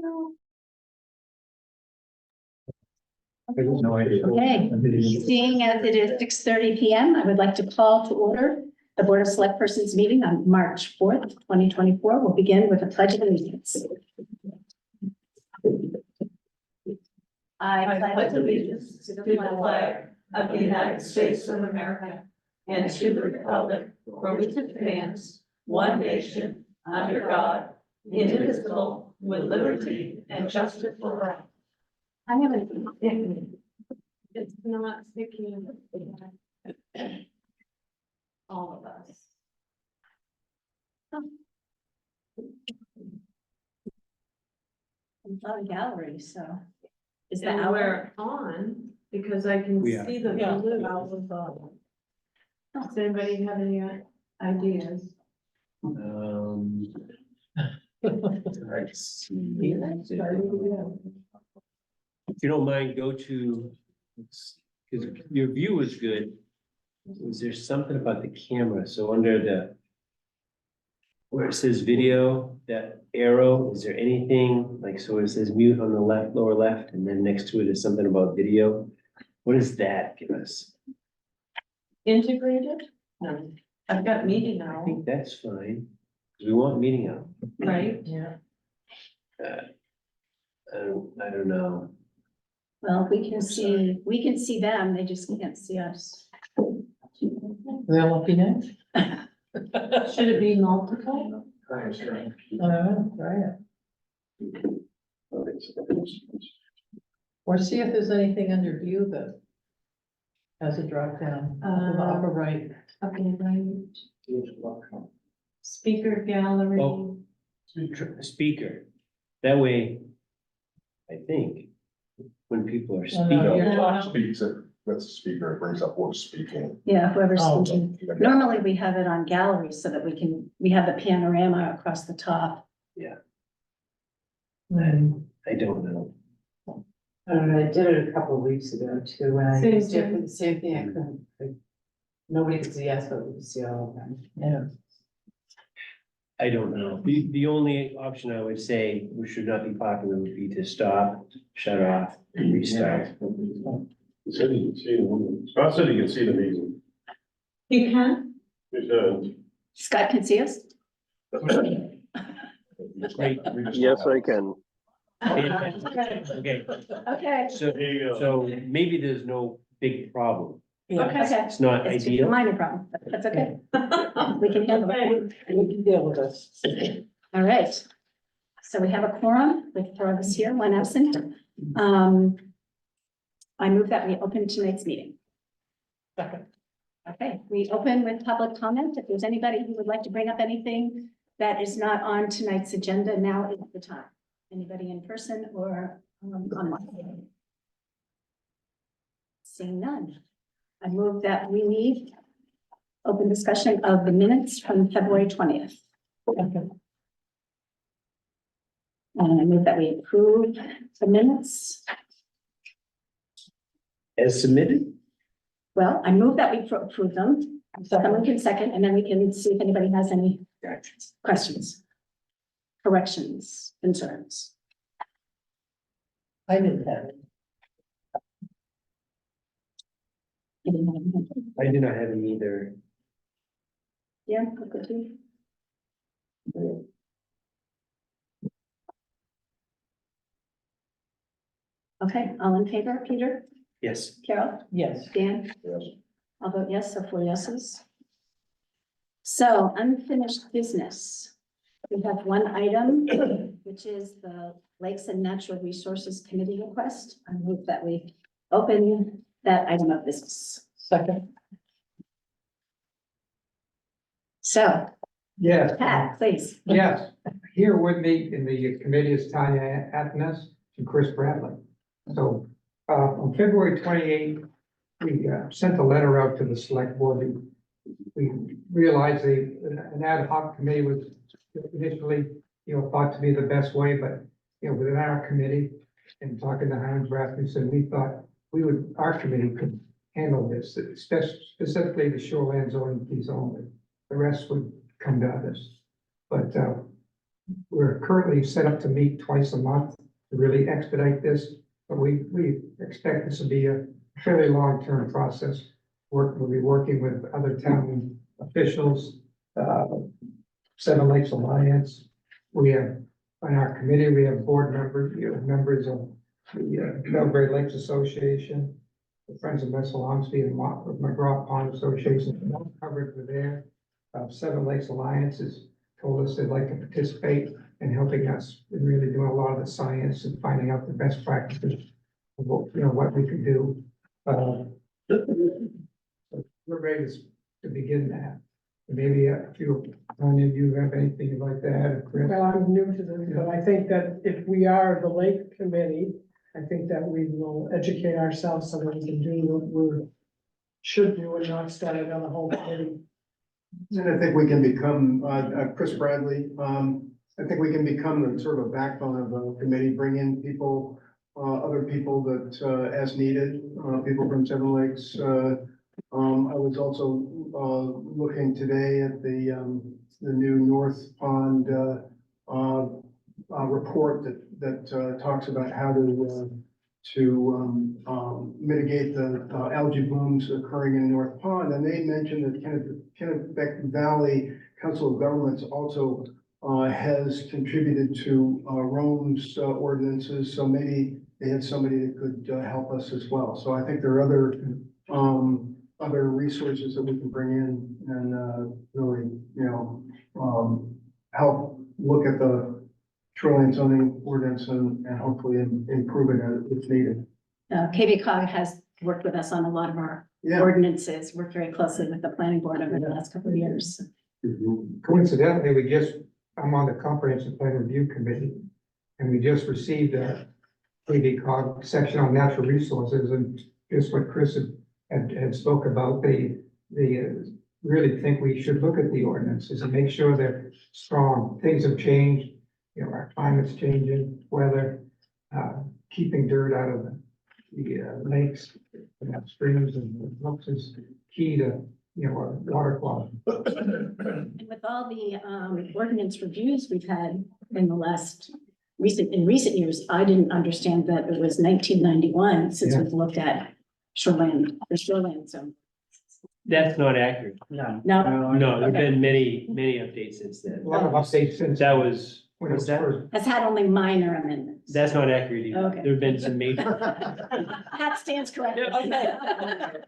No idea. Okay, seeing as it is 6:30 PM, I would like to call to order the Board of Select Persons meeting on March 4th, 2024. We'll begin with a pledge of allegiance. I pledge allegiance to the flag of the United States of America and to the republic for which it stands, one nation, under God, indivisible, with liberty and justice for all. I haven't. It's not sticking. All of us. It's not a gallery, so. Is that And our? we're on because I can We are. see the blue. Does anybody have any ideas? Let's see. If you don't mind, go to, because your view is good. Was there something about the camera? So under the, where it says video, that arrow, is there anything like, so it says mute on the left, lower left, and then next to it is something about video? What does that give us? Integrated? No, I've got meeting I now, think that's fine, because we want meeting out. right? Yeah. I don't know. Well, we can see them, they just can't see us. They're looking at. Should it be multiple? Right. Or see if there's anything under view that has a drop down in the upper right. Okay, right. Speaker gallery. Oh. Speaker, that way, I think, when people are Oh, no, speaking, you're talking- Speaks it, that's the speaker, it brings up what's speaking. Yeah, whoever's Oh. speaking. Normally, we have it on gallery so that we have the panorama across the top. I don't know. I don't know, I did it a couple of weeks ago too, when I Same used it thing. for the same thing, I couldn't. Nobody could see us, but we could see all of them. Yeah. I don't know. The only option I would say, which should not be popular, would be to stop, shut off, and restart. He said you can see the, Scott said you can see the meeting. You can? He said. Scott can see us? Great. Yes, I can. Okay, Okay. so maybe there's no big problem. Okay. Okay. It's not It's just a ideal. minor problem, but that's okay. We can handle it. We can deal with us. All right. So we have a quorum with four of us here, one absent. I move that we open tonight's meeting. Okay, we open with public comment. If there's anybody who would like to bring up anything that is not on tonight's agenda, now is the time. Anybody in person or online? Seeing none. I move that we leave open discussion of the minutes from February 20th. And I move that we approve the minutes. As submitted? Well, I move that we approve them. Someone can second, and then we can see if anybody has any questions, corrections, concerns. I didn't have it. I do not have any either. Yeah, good too. Okay, all in favor, Peter, Yes. Carol, Yes. Dan? Yes. I'll vote yes, so 4 yeses. So unfinished business. We have one item, which is the Lakes and Natural Resources Committee request. I move that we open that item of business. Second. So, Yes, Pat, please. yes. Here with me in the committee is Tanya Athens and Chris Bradley. So, on February 28th, we sent a letter out to the select board. We realized an ad hoc committee was initially, thought to be the best way, but, within our committee and talking to Heinz Rasmussen, we thought our committee could handle this, specifically the shoreline zoning piece only. The rest would come to others. But we're currently set up to meet twice a month to really expedite this. But we expect this to be a fairly long-term process. We'll be working with other town officials, Seven Lakes Alliance. We have, on our committee, we have board members, members of the Belgrade Lakes Association, the Friends of Messalongspee and McGraw Pond Association, all covered with there. Seven Lakes Alliance has told us they'd like to participate in helping us in really doing a lot of the science and finding out the best practices of what we can do. We're ready to begin that. Maybe a few, any of you have anything you'd like to add, Chris? Well, I'm new to this, but I think that if we are the lake committee, I think that we will educate ourselves so that we can do what we should do and not start another whole committee. And I think we can become, Chris Bradley, I think we can become the sort of backbone of the committee, bring in people, other people that, as needed, people from Seven Lakes. I was also, looking today at the new North Pond, report that talks about how to mitigate the algae blooms occurring in North Pond. And they mentioned that Kennebec Valley Council of Governments also has contributed to Rome's ordinances. So maybe they had somebody that could help us as well. So I think there are other resources that we can bring in and really, help look at the shoreline zoning ordinance and hopefully improve it if needed. KV has worked with us on a lot of our Yeah. ordinances, worked very closely with the planning board over the last couple of years. Coincidentally, I'm on the comprehensive plan review committee, and we just received a KV section on natural resources, and just what Chris had spoke about, they really think we should look at the ordinances and make sure they're strong. Things have changed, our climate's changing, weather, keeping dirt out of the lakes and streams and brooks is key to, our water quality. And with all the ordinance reviews we've had in the recent years, I didn't understand that it was 1991 since Yeah. we've looked at the shoreline zone. That's not accurate. No, No, there've been many updates since A then. lot of updates since. That was, When it was what's that? first. has had only minor amendments. That's not accurate either. Okay. There've been some major. That stands corrected. But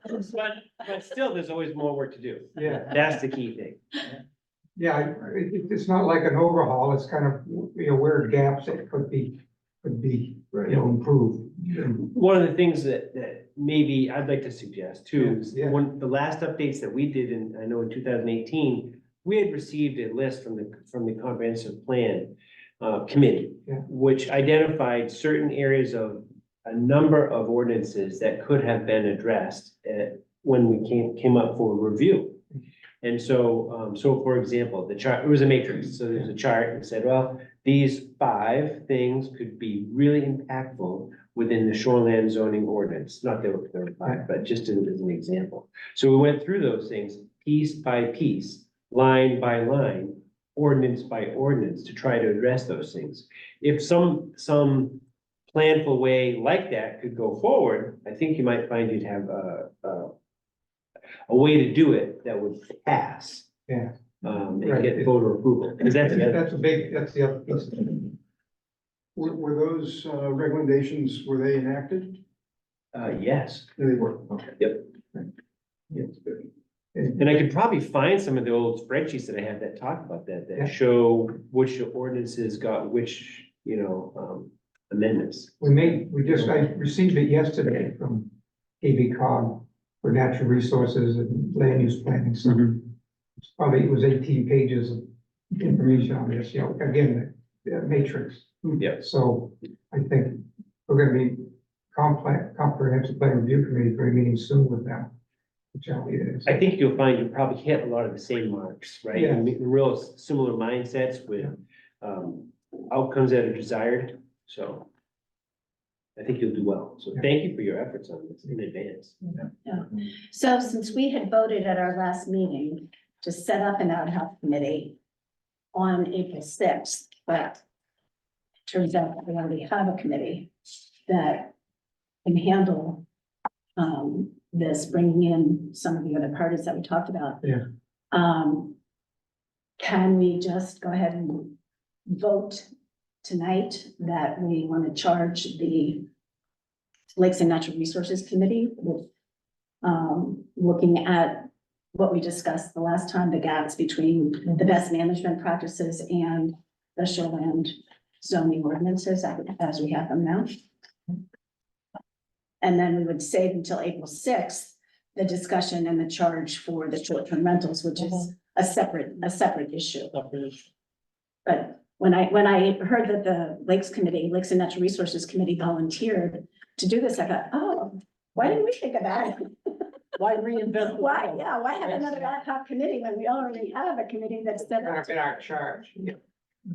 still, there's always more work to do. Yeah, That's the key thing. yeah, it's not like an overhaul, it's kind of, where are gaps that could be, improved. One of the things that maybe I'd like to suggest too, is Yeah. one, the last updates that we did in, I know in 2018, we had received a list from the comprehensive plan committee, Yeah. which identified certain areas of a number of ordinances that could have been addressed when we came up for review. And so, for example, the chart, it was a matrix, so there's a chart that said, well, these 5 things could be really impactful within the shoreline zoning ordinance, not that there were 5, but just as an example. So we went through those things piece by piece, line by line, ordinance by ordinance to try to address those things. If some planful way like that could go forward, I think you might find you'd have a way to do it that would pass. Yeah. And Right. get voter approval, because that's the other. That's the other piece. Were those recommendations, were they enacted? Yes. They were, okay. Yep. Yes, good. And I could probably find some of the old spreadsheets that I have that talk about that, Yeah. that show which ordinances got which, amendments. I received it yesterday from AVCOG for natural resources and land use planning, so it was 18 pages of information on this, again, the matrix. Yep. So I think we're gonna be comprehensive plan review committee for a meeting soon with them. Which is. I think you'll find you probably hit a lot of the same marks, right? Yeah. Real similar mindsets with outcomes that are desired, so. I think you'll do well, so Yeah. thank you for your efforts on this in advance. So since we had voted at our last meeting to set up an ad hoc committee, on April sixth, but turns out that we already have a committee that can handle this, bringing in some of the other parties that we talked about. Yeah. Can we just go ahead and vote tonight that we want to charge the Lakes and Natural Resources Committee with looking at what we discussed the last time, the gaps between the best management practices and the shoreland zoning ordinances as we have them now. And then we would save until April sixth, the discussion and the charge for the short-term rentals, which is a separate issue. But when I heard that the Lakes and Natural Resources Committee volunteered to do this, I thought, oh, why didn't we think of that? Why reinvent? the Why, wheel? yeah, why have another ad hoc committee when we already have a committee that's set up? In our charge. Yeah.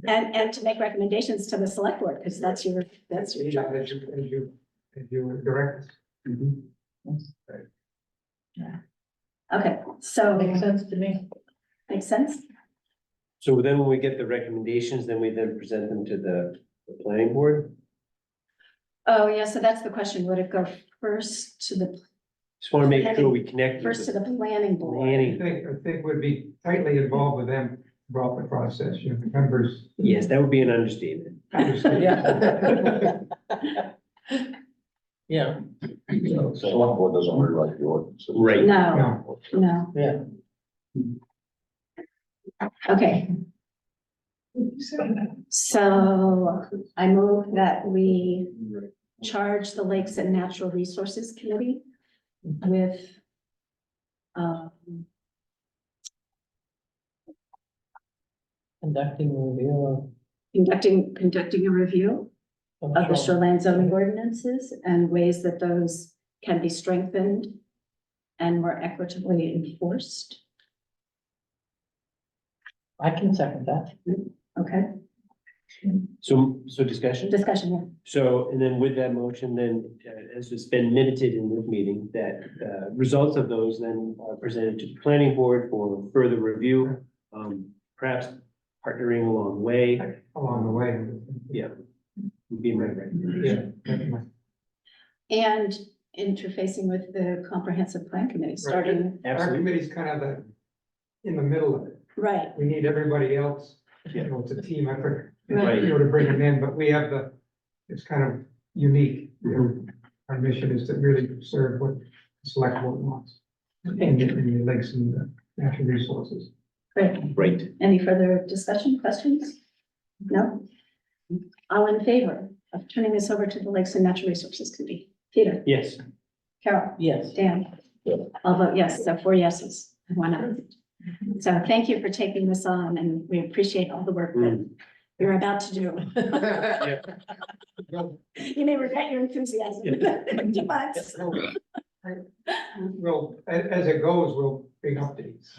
And to make recommendations to the select board, because that's your Yeah, charge. as you direct us. Okay, so, Makes sense to me. makes sense? So then when we get the recommendations, then we then present them to the planning board? Oh, yeah, so that's the question. Would it go first to the, Just want to make sure we connect. with first to the planning board? I think we'd be tightly involved with them throughout the process, you know, the members. Yes, that would be an understatement. understand. Yeah, Select board doesn't rewrite the ordinance. Right. No, No, no. yeah. Okay. So I move that we charge the Lakes and Natural Resources Committee with Conducting review conducting a review of the shoreline zoning ordinances and ways that those can be strengthened and more equitably enforced. I can second that. Okay, So discussion? discussion, yeah. So, and then with that motion, then, as it's been minuted in this meeting, that, results of those then are presented to the planning board for further review. Perhaps partnering along the way, along the way. would be my recommendation. Yeah. And interfacing with the comprehensive plan committee, starting, Our Absolutely. committee's kind of in the middle of it. right, We need everybody else, you know, it's a team effort, Right. you know, to bring them in, but we have it's kind of unique. You know, our mission is to really serve what the select board wants. In the lakes and the natural resources. great. Right. Any further discussion, questions? No? All in favor of turning this over to the Lakes and Natural Resources Committee? Peter, Yes. Carol, Yes. Dan? I'll vote yes, so 4 yeses and 1 no. So thank you for taking this on, and we appreciate all the work that you're about to do. You may regret your enthusiasm. in 2 months. Well, as it goes, we'll bring updates.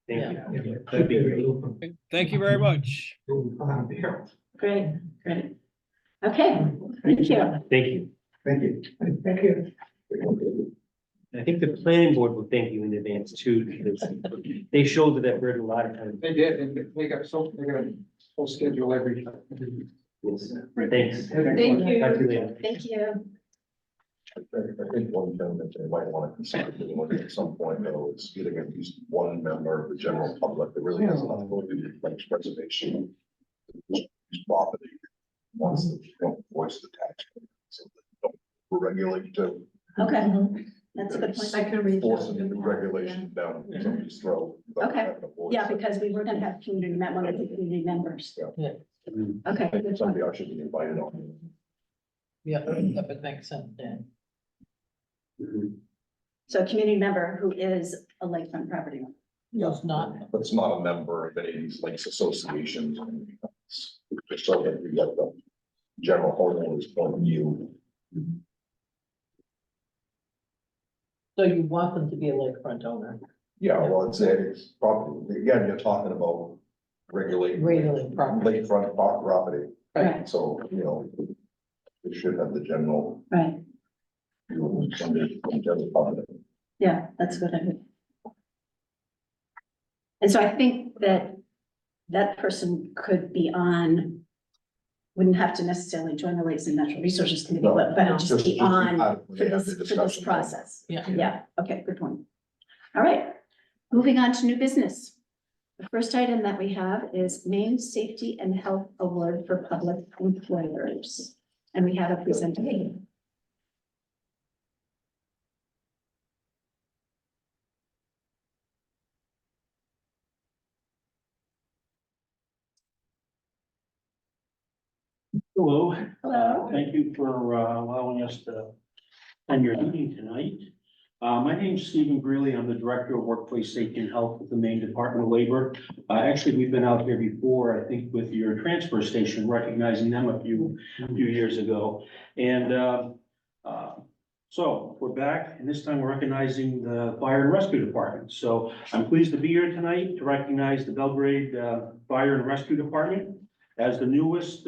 Thank you. Yeah. That'd be great. Thank you very much. Great, great. Okay, thank you. Thank you. Thank you. Thank you. I think the planning board will thank you in advance too, because they shoulder that burden a lot of times. They did, and they got a full schedule every. Yes. Thanks. Thank you. Talk to you later. Thank you. I think one thing that they might want to consider doing at some point, though, is getting at least one member of the general public that really has an authority to like preservation. of Property, wants to, voice the tax. So they don't regulate to Okay, that's a good point. I can read. forcing the new regulations down somebody's throat. without Okay. having a voice. Yeah, because we were gonna have community, one of the community members. Mm. Okay, I think good point. somebody else should be invited on. Yeah, if it makes sense, Dan. Mhm. So a community member who is a lakefront property owner. It's not. But it's not a member of any of these lakes associations. or anything else. Just so that we get the general homeowner's point of view. So you want them to be a lakefront owner, Yeah, well, it's property, again, you're talking about regulating. regulating property. Lakefront property, Right, so, it should have the general. right. General public. Yeah, that's what I would. And so I think that that person could be on, wouldn't have to necessarily join the Lakes and Natural Resources Committee, No, but just be on part of for when they have this, the for this discussion. process. Yeah. Yeah, okay, good point. All right, moving on to new business. The first item that we have is Maine Safety and Health Award for Public Employers. And we have a presenter. Hello. Hello. Thank you for allowing us to attend your meeting tonight. My name's Stephen Greeley. I'm the Director of Workplace Safety and Health with the Maine Department of Labor. Actually, we've been out here before, I think, with your transfer station, recognizing them a few years ago. And so we're back, and this time we're recognizing the Fire and Rescue Department. So I'm pleased to be here tonight to recognize the Belgrade Fire and Rescue Department as the newest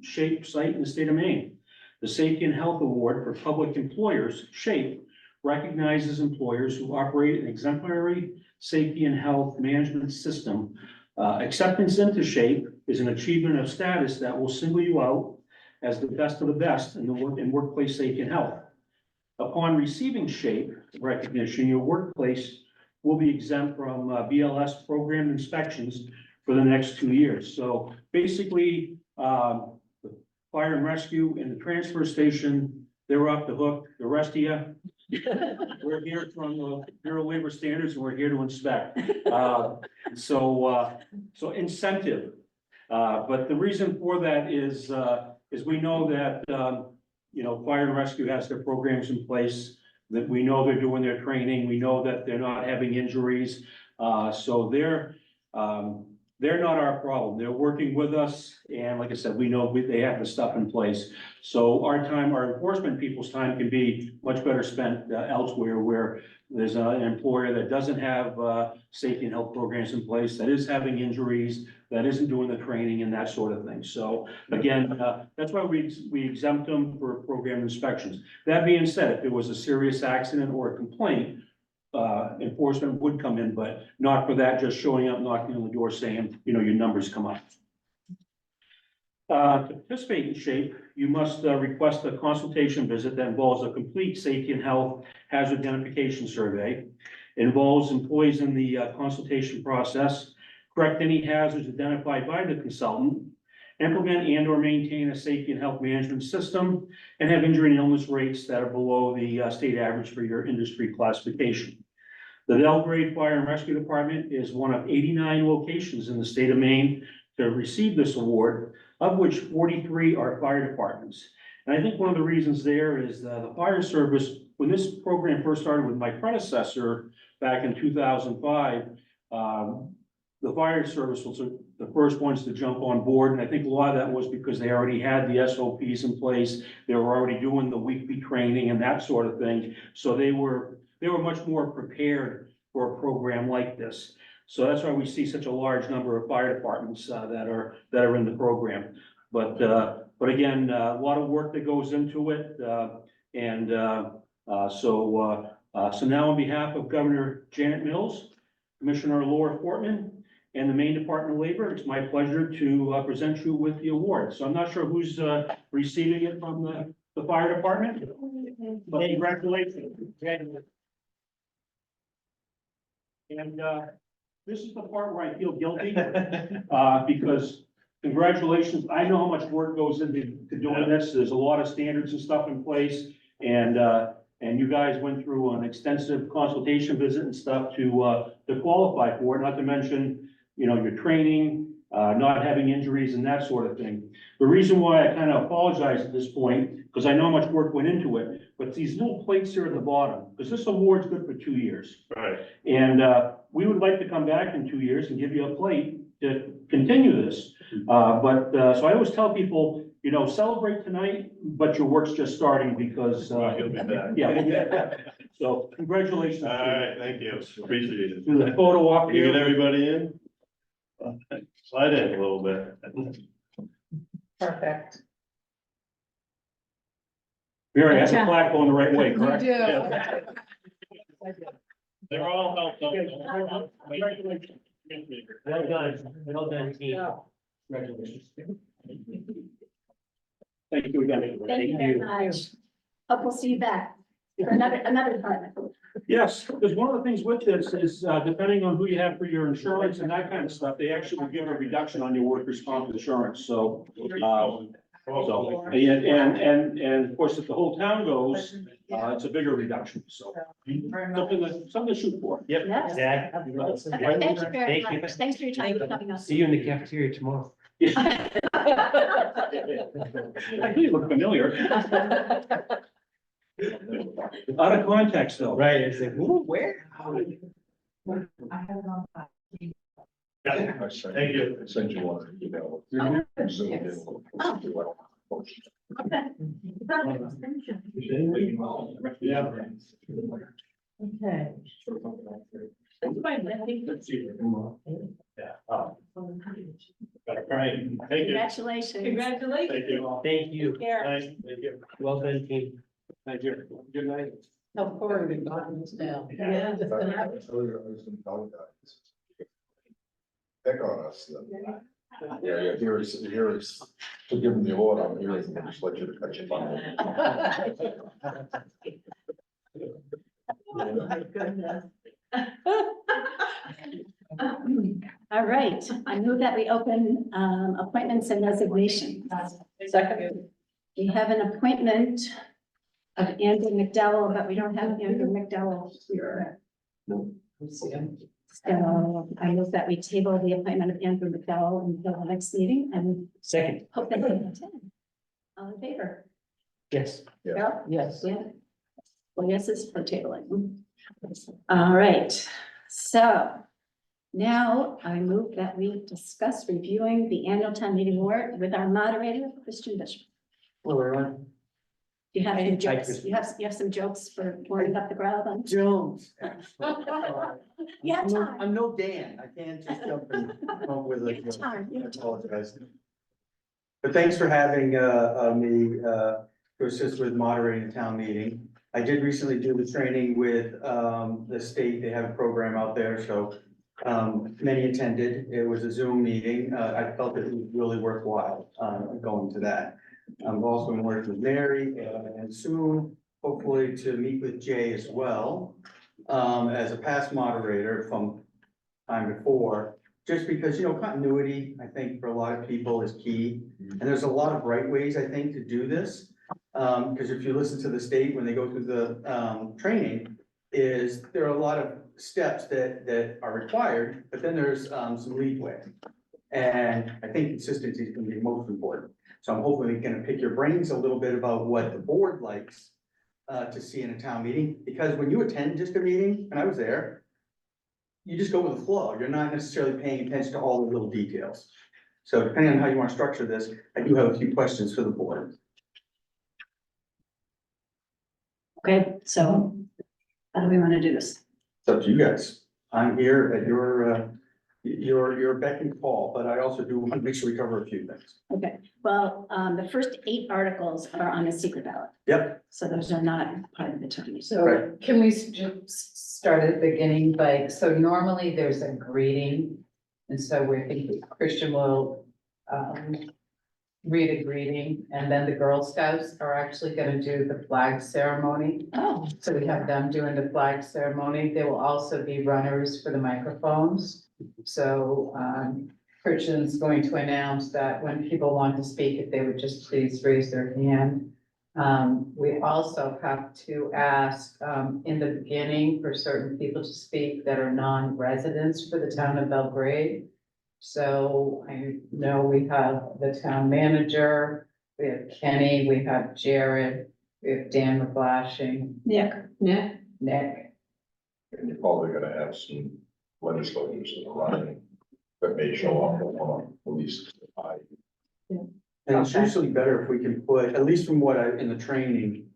SHAPE site in the state of Maine. The Safety and Health Award for Public Employers, SHAPE, recognizes employers who operate an exemplary safety and health management system. Acceptance into SHAPE is an achievement of status that will single you out as the best of the best in workplace safety and health. Upon receiving SHAPE recognition, your workplace will be exempt from BLS program inspections for the next 2 years. So basically, the fire and rescue and the transfer station, they're off the hook. The rest of you, we're here from the Bureau of Labor Standards, and we're here to inspect. So incentive. But the reason for that is we know that, fire and rescue has their programs in place, that we know they're doing their training. We know that they're not having injuries. So they're not our problem. They're working with us. And like I said, we know they have the stuff in place. So our enforcement people's time can be much better spent elsewhere, where there's an employer that doesn't have safety and health programs in place, that is having injuries, that isn't doing the training and that sort of thing. So again, that's why we exempt them for program inspections. That being said, if there was a serious accident or a complaint, enforcement would come in, but not for that, just showing up, knocking on the door saying, your numbers come up. To participate in SHAPE, you must request a consultation visit that involves a complete safety and health hazard identification survey. It involves employees in the consultation process, correct any hazards identified by the consultant, implement and or maintain a safety and health management system, and have injury and illness rates that are below the state average for your industry classification. The Belgrade Fire and Rescue Department is one of 89 locations in the state of Maine to receive this award, of which 43 are fire departments. And I think one of the reasons there is the fire service, when this program first started with my predecessor back in 2005, the fire service was the first ones to jump on board. And I think a lot of that was because they already had the SOPs in place. They were already doing the weekly training and that sort of thing. So they were much more prepared for a program like this. So that's why we see such a large number of fire departments that are in the program. But again, a lot of work that goes into it. So now on behalf of Governor Janet Mills, Commissioner Laura Fortman, and the Maine Department of Labor, it's my pleasure to present you with the award. So I'm not sure who's receiving it from the fire department, but congratulations. And this is the part where I feel guilty, because congratulations, I know how much work goes into doing this. There's a lot of standards and stuff in place, and you guys went through an extensive consultation visit and stuff to qualify for it, not to mention, your training, not having injuries and that sort of thing. The reason why I kind of apologize at this point, because I know how much work went into it, but these little plates here at the bottom, because this award's good for 2 years. Right. And we would like to come back in 2 years and give you a plate to continue this. So I always tell people, celebrate tonight, but your work's just starting because, You'll be back. yeah. We'll be back. So congratulations. All right, thank you. Appreciate it. Do the photo op You here. get everybody in? Slide in a little bit. Perfect. Mary, I have the flag going the right way, You correct? do. Yeah. They're all helped. Congratulations. Well done, team. Congratulations. Thank you again. Thank you very much. Hope we'll see you back for another department. Yes, because one of the things with this is, depending on who you have for your insurance and that kind of stuff, they actually will give a reduction on your workers' comp insurance, so. And of course, if the whole town goes, it's a bigger reduction, so. Something to shoot for. Yep. Yes. Zach. Thank you very Thank you. much. Thanks for your time for coming up. See you in the cafeteria tomorrow. I think you look familiar. Out of context though. Right, it's like, ooh, where? Thank you. I sent you one email. Zoom in. Yeah. Okay. Congratulations. Congratulations. Thank you. Thank you. Care. Thank you. Well done, team. Thank you. Good night. How far have we gotten this now? Yeah. Pick on us then. Yeah, here is, to give them the award, I'm here, and just let you to catch your fun. Oh, my goodness. All right, I move that we open appointments and resignations. Second. We have an appointment of Andrew McDowell, but we don't have Andrew McDowell here. So I move that we table the appointment of Andrew McDowell until the next meeting and Second, hope that they attend. All in favor? yes. Yeah. Carol? Yes. Yeah. Well, yes, it's for tabling. All right, so now I move that we discuss reviewing the annual town meeting warrant with our moderator, Christian Bishop. Hello, everyone. You have some Hi, jokes, Christian. you have some jokes for warming up the crowd on. Jones. Yeah, time. I'm no Dan, I can't just jump and come up with a You have joke. time, you I have time. apologize. But thanks for having, me, to assist with moderating the town meeting. I did recently do the training with, the state, they have a program out there, so, many attended. It was a Zoom meeting, I felt it was really worthwhile, going to that. I'm also working with Mary, and soon, hopefully to meet with Jay as well, as a past moderator from time before, just because, continuity, I think, for a lot of people is key. And there's a lot of right ways, I think, to do this. Because if you listen to the state, when they go through the, training, is there are a lot of steps that are required, but then there's, some leeway. And I think consistency is gonna be most important. So I'm hopefully gonna pick your brains a little bit about what the board likes to see in a town meeting, because when you attend just a meeting, and I was there, you just go with the flow. You're not necessarily paying attention to all the little details. So depending on how you want to structure this, I do have a few questions for the board. Okay, so how do we want to do this? It's up to you guys. I'm here at your beck and call, but I also do want to make sure we cover a few things. Okay, well, the first 8 articles are on the secret ballot, Yep, so those are not part of the town. So can we just start at the beginning by, so normally there's a greeting. And so we're thinking Christian will read a greeting, and then the Girl Scouts are actually gonna do the flag ceremony. Oh, So we have them doing the flag ceremony. There will also be runners for the microphones. So Christian's going to announce that when people want to speak, if they would just please raise their hand. We also have to ask in the beginning for certain people to speak that are non-residents for the town of Belgrade. So I know we have the town manager, we have Kenny, we have Jared, we have Dan McGlashing, Nick. Nick. And you're probably gonna have some legislators that are running that may show up on at least. and it's usually better if we can put, at least from what in the training,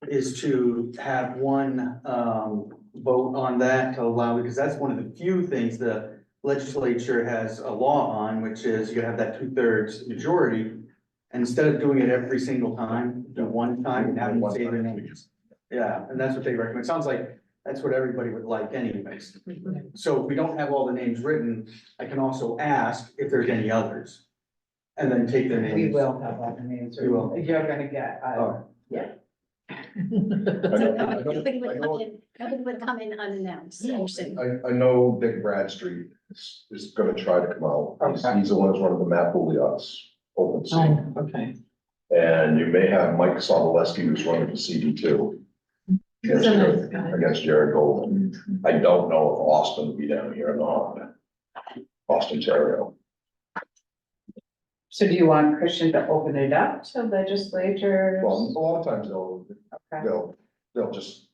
is to have one vote on that to allow, because that's one of the few things the legislature has a law on, which is you have that 2/3 majority. And instead of doing it every single time, do one time and have them say their names. Yeah, and that's what they recommend. Sounds like That's what everybody would like anyways. So if we don't have all the names written, I can also ask if there's any others. And then take their names. We will have all the names. We will. You're gonna get, All I So know- nobody I would know- come in, nobody would come in unannounced, I'm saying. I know Dick Bradstreet is gonna try to come out. He's the one that's running the Mapulias open seat. Okay. And you may have Mike Soboleski who's running the CD2. Against He's a nice Jared- guy. against Jared Golden. I don't know if Austin will be down here or not. Austin, Ontario. so do you want Christian to open it up to legislators? Well, a lot of times they'll Okay. they'll just,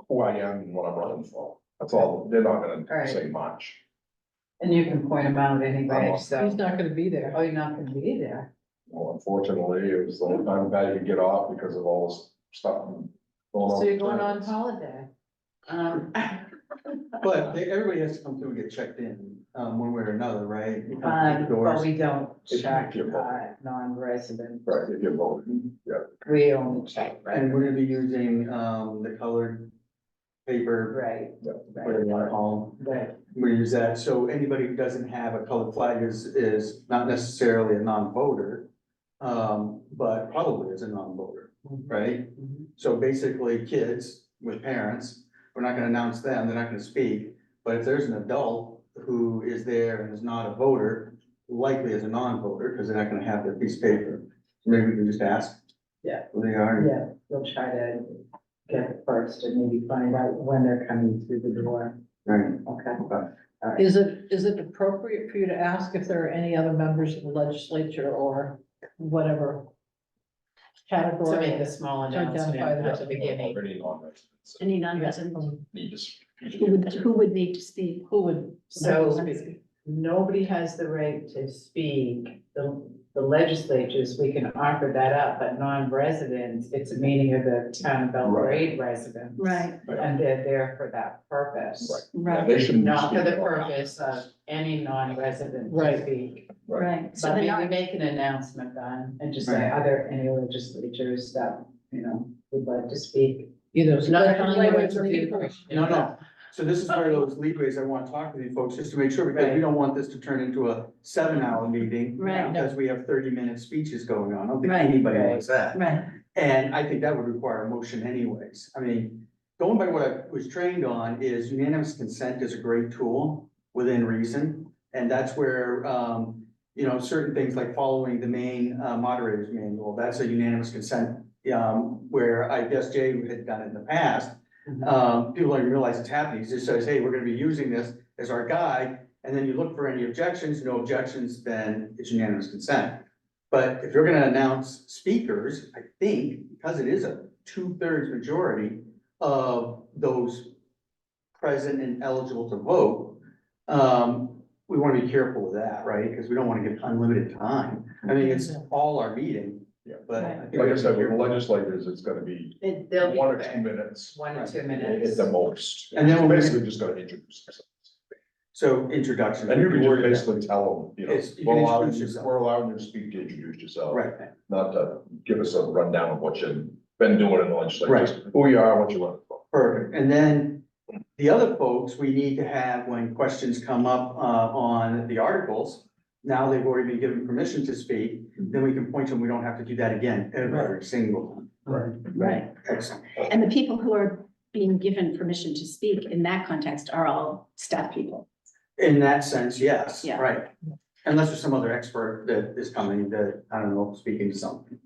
who I am and what I'm running for. That's all. They're not gonna Right. say much. And you can point them out anyway, I'm- so. He's not gonna be there. Oh, you're not gonna be there. Well, unfortunately, it was the only time Patty could get off because of all this stuff going on. So you're going on holiday. But everybody has to come through and get checked in, one way or another, right? You come through the But doors. we don't If check, you're voting. non-residents. Right, if you're voting, yeah. We only check, right? And we're gonna be using, the colored paper, Right, whatever you wanna call them. right. We use that, so anybody who doesn't have a colored flag is not necessarily a non-voter, but probably is a non-voter, right? So basically, kids with parents, we're not gonna announce them, they're not gonna speak, but if there's an adult who is there and is not a voter, likely is a non-voter, because they're not gonna have their piece of paper. Maybe we can just ask. Yeah. Who they are. Yeah, we'll try to get it first and maybe find out when they're coming through the door. Right. Okay. Is it appropriate for you to ask if there are any other members of the legislature or whatever To category? make a small To identify announcement them. at the beginning. Already non-residents Any non-resident, need to speak. who would need to speak? Who would? So nobody has the right to speak. The legislatures, we can offer that up, but non-residents, it's a meeting of the town of Belgrade residents. Right, And they're there for that purpose. Right. right, They shouldn't. be Not for the speaking on purpose of any non-resident to Right. speak. right. So But the maybe non, make an announcement then and just say, Right. are there any legislatures that, would like to speak? Either. Not telling you what to legislators do. No, no. So this is part of those leadways I want to talk with you folks, just to make sure, because we don't want this to turn into a 7-hour meeting. Right. Because we have 30-minute speeches going on. I don't think Right. anybody wants that. right, And I think that would require a motion anyways. I mean, going by what I was trained on is unanimous consent is a great tool within reason. And that's where, certain things like following the main moderator's manual, that's a unanimous consent. Where I guess Jay had done it in the past. People don't even realize it's happening. He just says, hey, we're gonna be using this as our guide. And then you look for any objections, no objections, then it's unanimous consent. But if you're gonna announce speakers, I think, because it is a 2/3 majority of those present and eligible to vote, we wanna be careful with that, right? Because we don't wanna give unlimited time. I mean, it's all our meeting. Yeah. But I think. we Like I have to said, be with careful. legislators, it's gonna be They'll be 1 or quick. 2 minutes 1 or 2 at minutes. the most. And then we're Basically just gonna introduce themselves. So introduction. And you can just basically tell them, It's- you we're can allowing introduce you, yourself. we're allowing you to speak to introduce yourself. Right, Not to give us a rundown of what you've been doing in the legislature, Right. just who you are, what you want. perfect. And then the other folks, we need to have, when questions come up, on the articles, now they've already been given permission to speak, then we can point to them, we don't have to do that again every single time. Right. right. Excellent. And the people who are being given permission to speak in that context are all staff people. In that sense, yes, Yeah. right. Unless there's some other expert that is coming that, I don't know, speaking to something.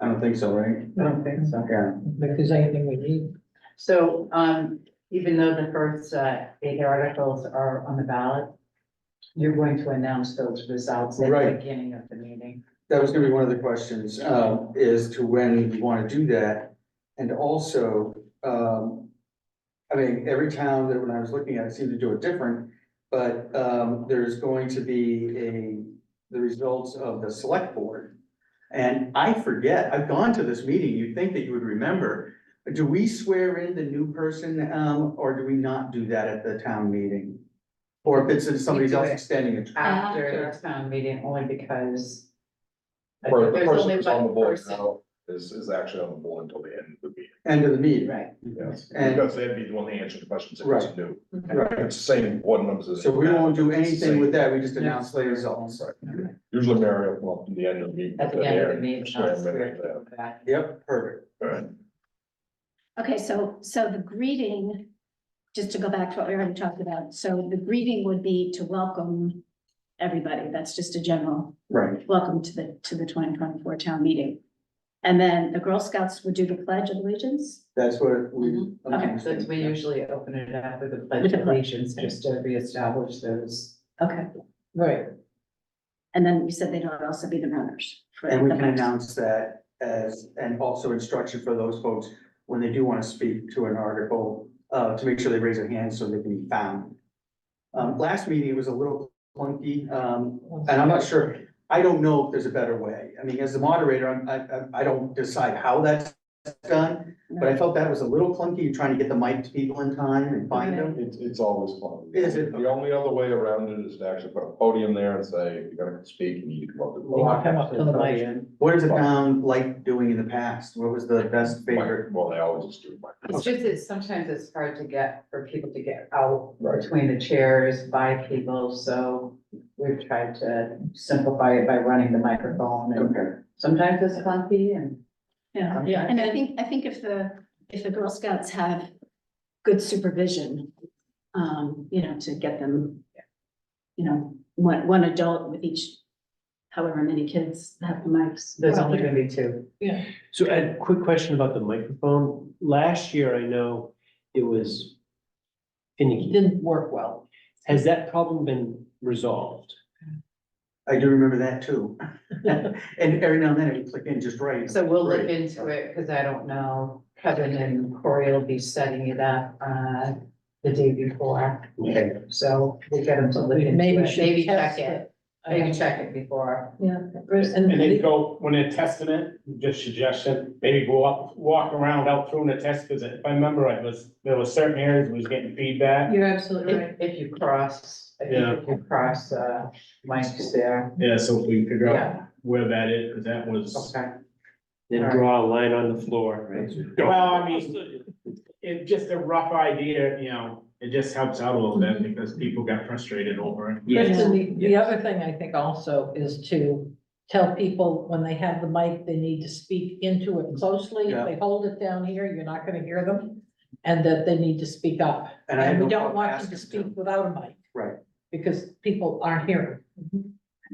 I don't think so, right? I don't think so. Yeah. If there's anything we need. So, even though the first 8 articles are on the ballot, you're going to announce those results at the Right. beginning of the meeting. That was gonna be one of the questions, is to when we wanna do that. And also, I mean, every town that when I was looking at it seemed to do it different. But, there's going to be the results of the select board. And I forget, I've gone to this meeting, you'd think that you would remember. Do we swear in the new person, or do we not do that at the town meeting? Or if it's somebody do else it extending it? After the town meeting, only because. I For think the there's person only who's on the one board person. now, is actually on the board until the end of the meeting. End of the meeting. Right. Yes, And- because they'd be the one to answer the questions if it's Right. new. Right. It's the same board members. as- So we won't do It's the anything same. with that, we just announce the results. Right. Usually Mary will come up to the end of the meeting. At the end of the meeting. Swear them in there. Yep, perfect. Right. Okay, so the greeting, just to go back to what we already talked about, so the greeting would be to welcome everybody. That's just a general Right. welcome to the 2024 town meeting. And then the Girl Scouts would do the Pledge of Allegiance. That's what we. Mhm. Okay. Since we usually open it up with a pledge of allegiance, just to reestablish those. Okay. Right. And then you said they'd also be the runners. for And we the can next- announce that as, and also instruction for those folks, when they do want to speak to an article, to make sure they raise their hands so they can be found. Last meeting it was a little clunky, and I'm not sure, I don't know if there's a better way. I mean, as the moderator, I don't decide how that's done, but I felt that was a little clunky, trying to get the mic to people in time and find them. It's always fun. Is it? The only other way around it is to actually put a podium there and say, if you're gonna speak, you need to come up to the Walk up to the mic. What does the town like doing in the past? What was the best favorite? Well, they always just do. It's just that sometimes it's hard to get, for people to get out Right. between the chairs by people, so we've tried to simplify it by running the microphone and Okay. sometimes it's clunky and. Yeah, Yeah. and I think if the Girl Scouts have good supervision, to get them, one adult with each, however many kids have the mics. There's only gonna be two. So a quick question about the microphone. Last year, I know it was finicky. Didn't work well. Has that problem been resolved? I do remember that too. And every now and then it would click in just right. So we'll look Great. into it, cause I don't know, Kevin and Corey will be setting it up, the day before, Okay. so we'll get them to look into it. Maybe should Maybe test check it, maybe check it before. Yeah. And then go, when they're testing it, just suggestion, maybe go up, walk around out through the test, because if I remember, there was certain areas that was getting feedback. You're absolutely right. If you cross, I think if you cross, mics there, Yeah, so if we figure Yeah. out where that is, because that was. okay. Then draw a line on the floor, right? Well, I mean, it's just a rough idea, it just helps out a little bit because people got frustrated over it. Kristen, the other thing I think also is to tell people when they have the mic, they need to speak into it closely. Yeah. If they hold it down here, you're not gonna hear them. And that they need to speak up. And I have And we no don't problem want you asking to them speak without a mic. Right. Because people aren't hearing.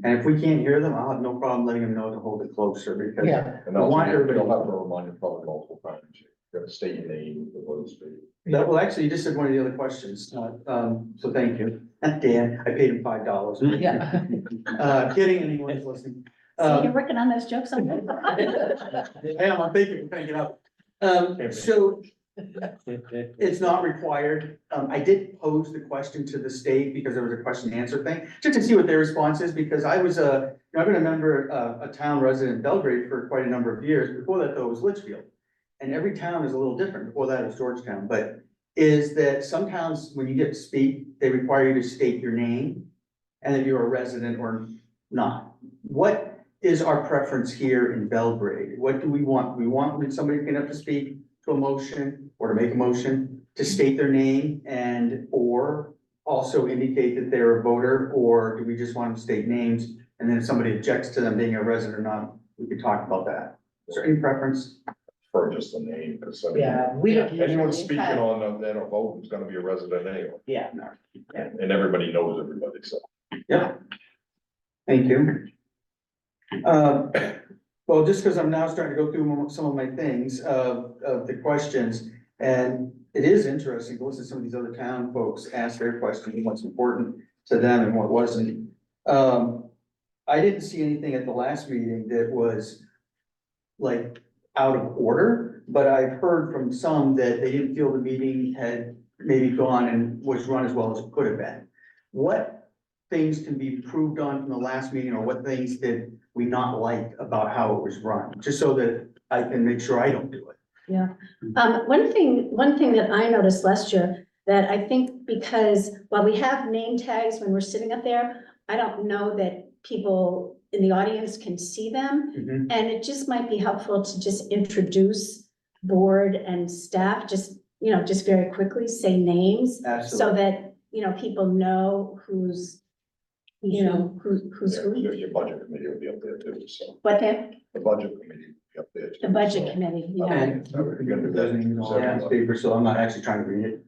And if we can't hear them, I'll have no problem letting them know to hold it closer because. Yeah. And I want also, everybody- you'll have to remind you probably multiple times, you gotta state your name, the vote speak. Well, actually, you just said one of the other questions, so thank you. Dan, I paid him $5. Yeah. Kidding, anyone who's listening. So you're working on those jokes on there? Hey, I'm thinking, we're picking it up. So it's not required. I did pose the question to the state because there was a question and answer thing, just to see what their response is, because I've been a member, a town resident in Belgrade for quite a number of years. Before that, though, it was Litchfield. And every town is a little different. Before that, it was Georgetown, but is that some towns, when you get to speak, they require you to state your name and if you're a resident or not. What is our preference here in Belgrade? What do we want? We want when somebody can have to speak to a motion or to make a motion to state their name and or also indicate that they're a voter, or do we just want them to state names? And then if somebody objects to them being a resident or not, we could talk about that. Is there any preference? For just the name, because I mean, Yeah, we don't. anyone usually speaking have- on that vote is gonna be a resident anyway, Yeah. and everybody knows everybody, so. Yeah. Thank you. Well, just because I'm now starting to go through some of my things of the questions, and it is interesting to listen to some of these other town folks ask their questions and what's important to them and what wasn't. I didn't see anything at the last meeting that was like out of order, but I've heard from some that they didn't feel the meeting had maybe gone and was run as well as it could have been. What things can be improved on from the last meeting, or what things did we not like about how it was run? Just so that I can make sure I don't do it. One thing that I noticed last year, that I think because while we have name tags when we're sitting up there, I don't know that people in the audience can see them. Mhm. And it just might be helpful to just introduce board and staff, just, just very quickly say names. So Absolutely. that, people know who's who's Yeah, who. your budget committee would be up there too, so What the, the budget committee would be up there too. the budget so. committee, yeah. And I would- you're gonna do that. yeah, it's paper, so I'm not actually trying to read it.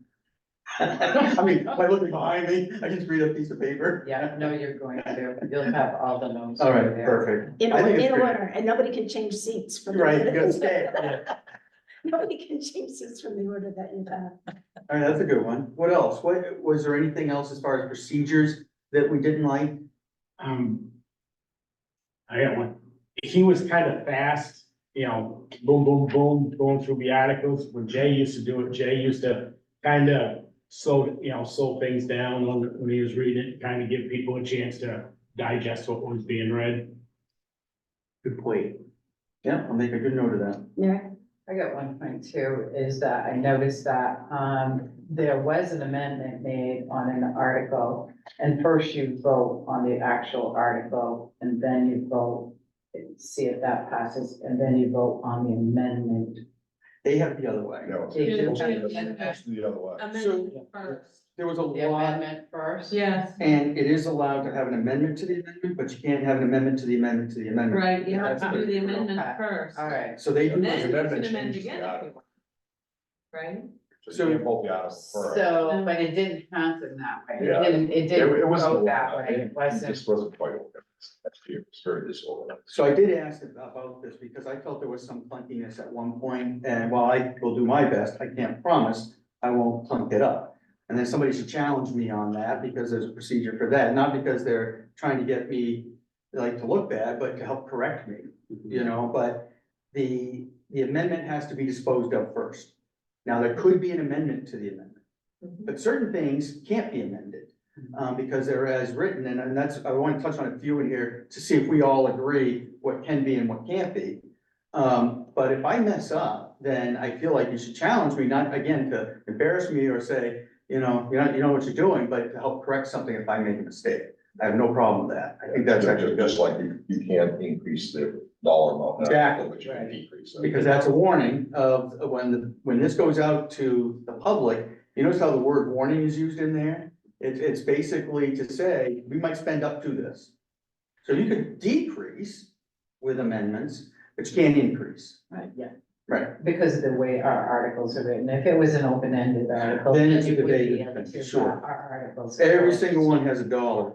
I mean, by looking behind me, I just read a piece of paper. Yeah, no, you're going to, you'll have all the notes. All right, there. perfect. In I think it's in great. order, and nobody can change seats from. the Right, you order. gotta stay. Nobody can change seats from the order that you have. All right, that's a good one. What else? Was there anything else as far as procedures that we didn't like? I got one. He was kind of fast, boom, boom, boom, going through the articles. When Jay used to do it, Jay used to kind of slow things down when he was reading it, kind of give people a chance to digest what was being read. Good point. Yeah, I'll make a good note of that. Yeah, I got one point too, is that I noticed that, there was an amendment made on an article. And first you vote on the actual article, and then you vote, see if that passes, and then you vote on the amendment. They have it the other way. No, Did you- it's the other way. Amendment first. There was a The lot, amendment first? Yes, and it is allowed to have an amendment to the amendment, but you can't have an amendment to the amendment to the amendment. right, you have to do the amendment Okay. first. All right, So they do. Then you can amendment amend changes the again if you article. want. Right? So you can't vote the article first. so, but it didn't happen that way. Yeah. It didn't It wasn't go that way. It It wasn't. just wasn't quite organized. That's true. It's very disorganized. So I did ask about this because I felt there was some clunkiness at one point, and while I will do my best, I can't promise I won't clunk it up. And then somebody should challenge me on that because there's a procedure for that, not because they're trying to get me like to look bad, but to help correct me, but the amendment has to be disposed of first. Now, there could be an amendment to the amendment, but certain things can't be amended. Because they're as written, and that's, I want to touch on a few in here to see if we all agree what can be and what can't be. But if I mess up, then I feel like you should challenge me, not again to embarrass me or say, you know what you're doing, but to help correct something if I make a mistake. I have no problem with that. I think that's actually Just good, like you can't increase the dollar amount. Exactly. But you can decrease it. because that's a warning of when this goes out to the public, you notice how the word warning is used in there? It's basically to say, we might spend up to this. So you could decrease with amendments, but you can't increase. Right, yeah, Right. because of the way our articles are written. If it was an open-ended article. Then it's a you would be debate, able to- sure. Our articles. Every single one has a dollar,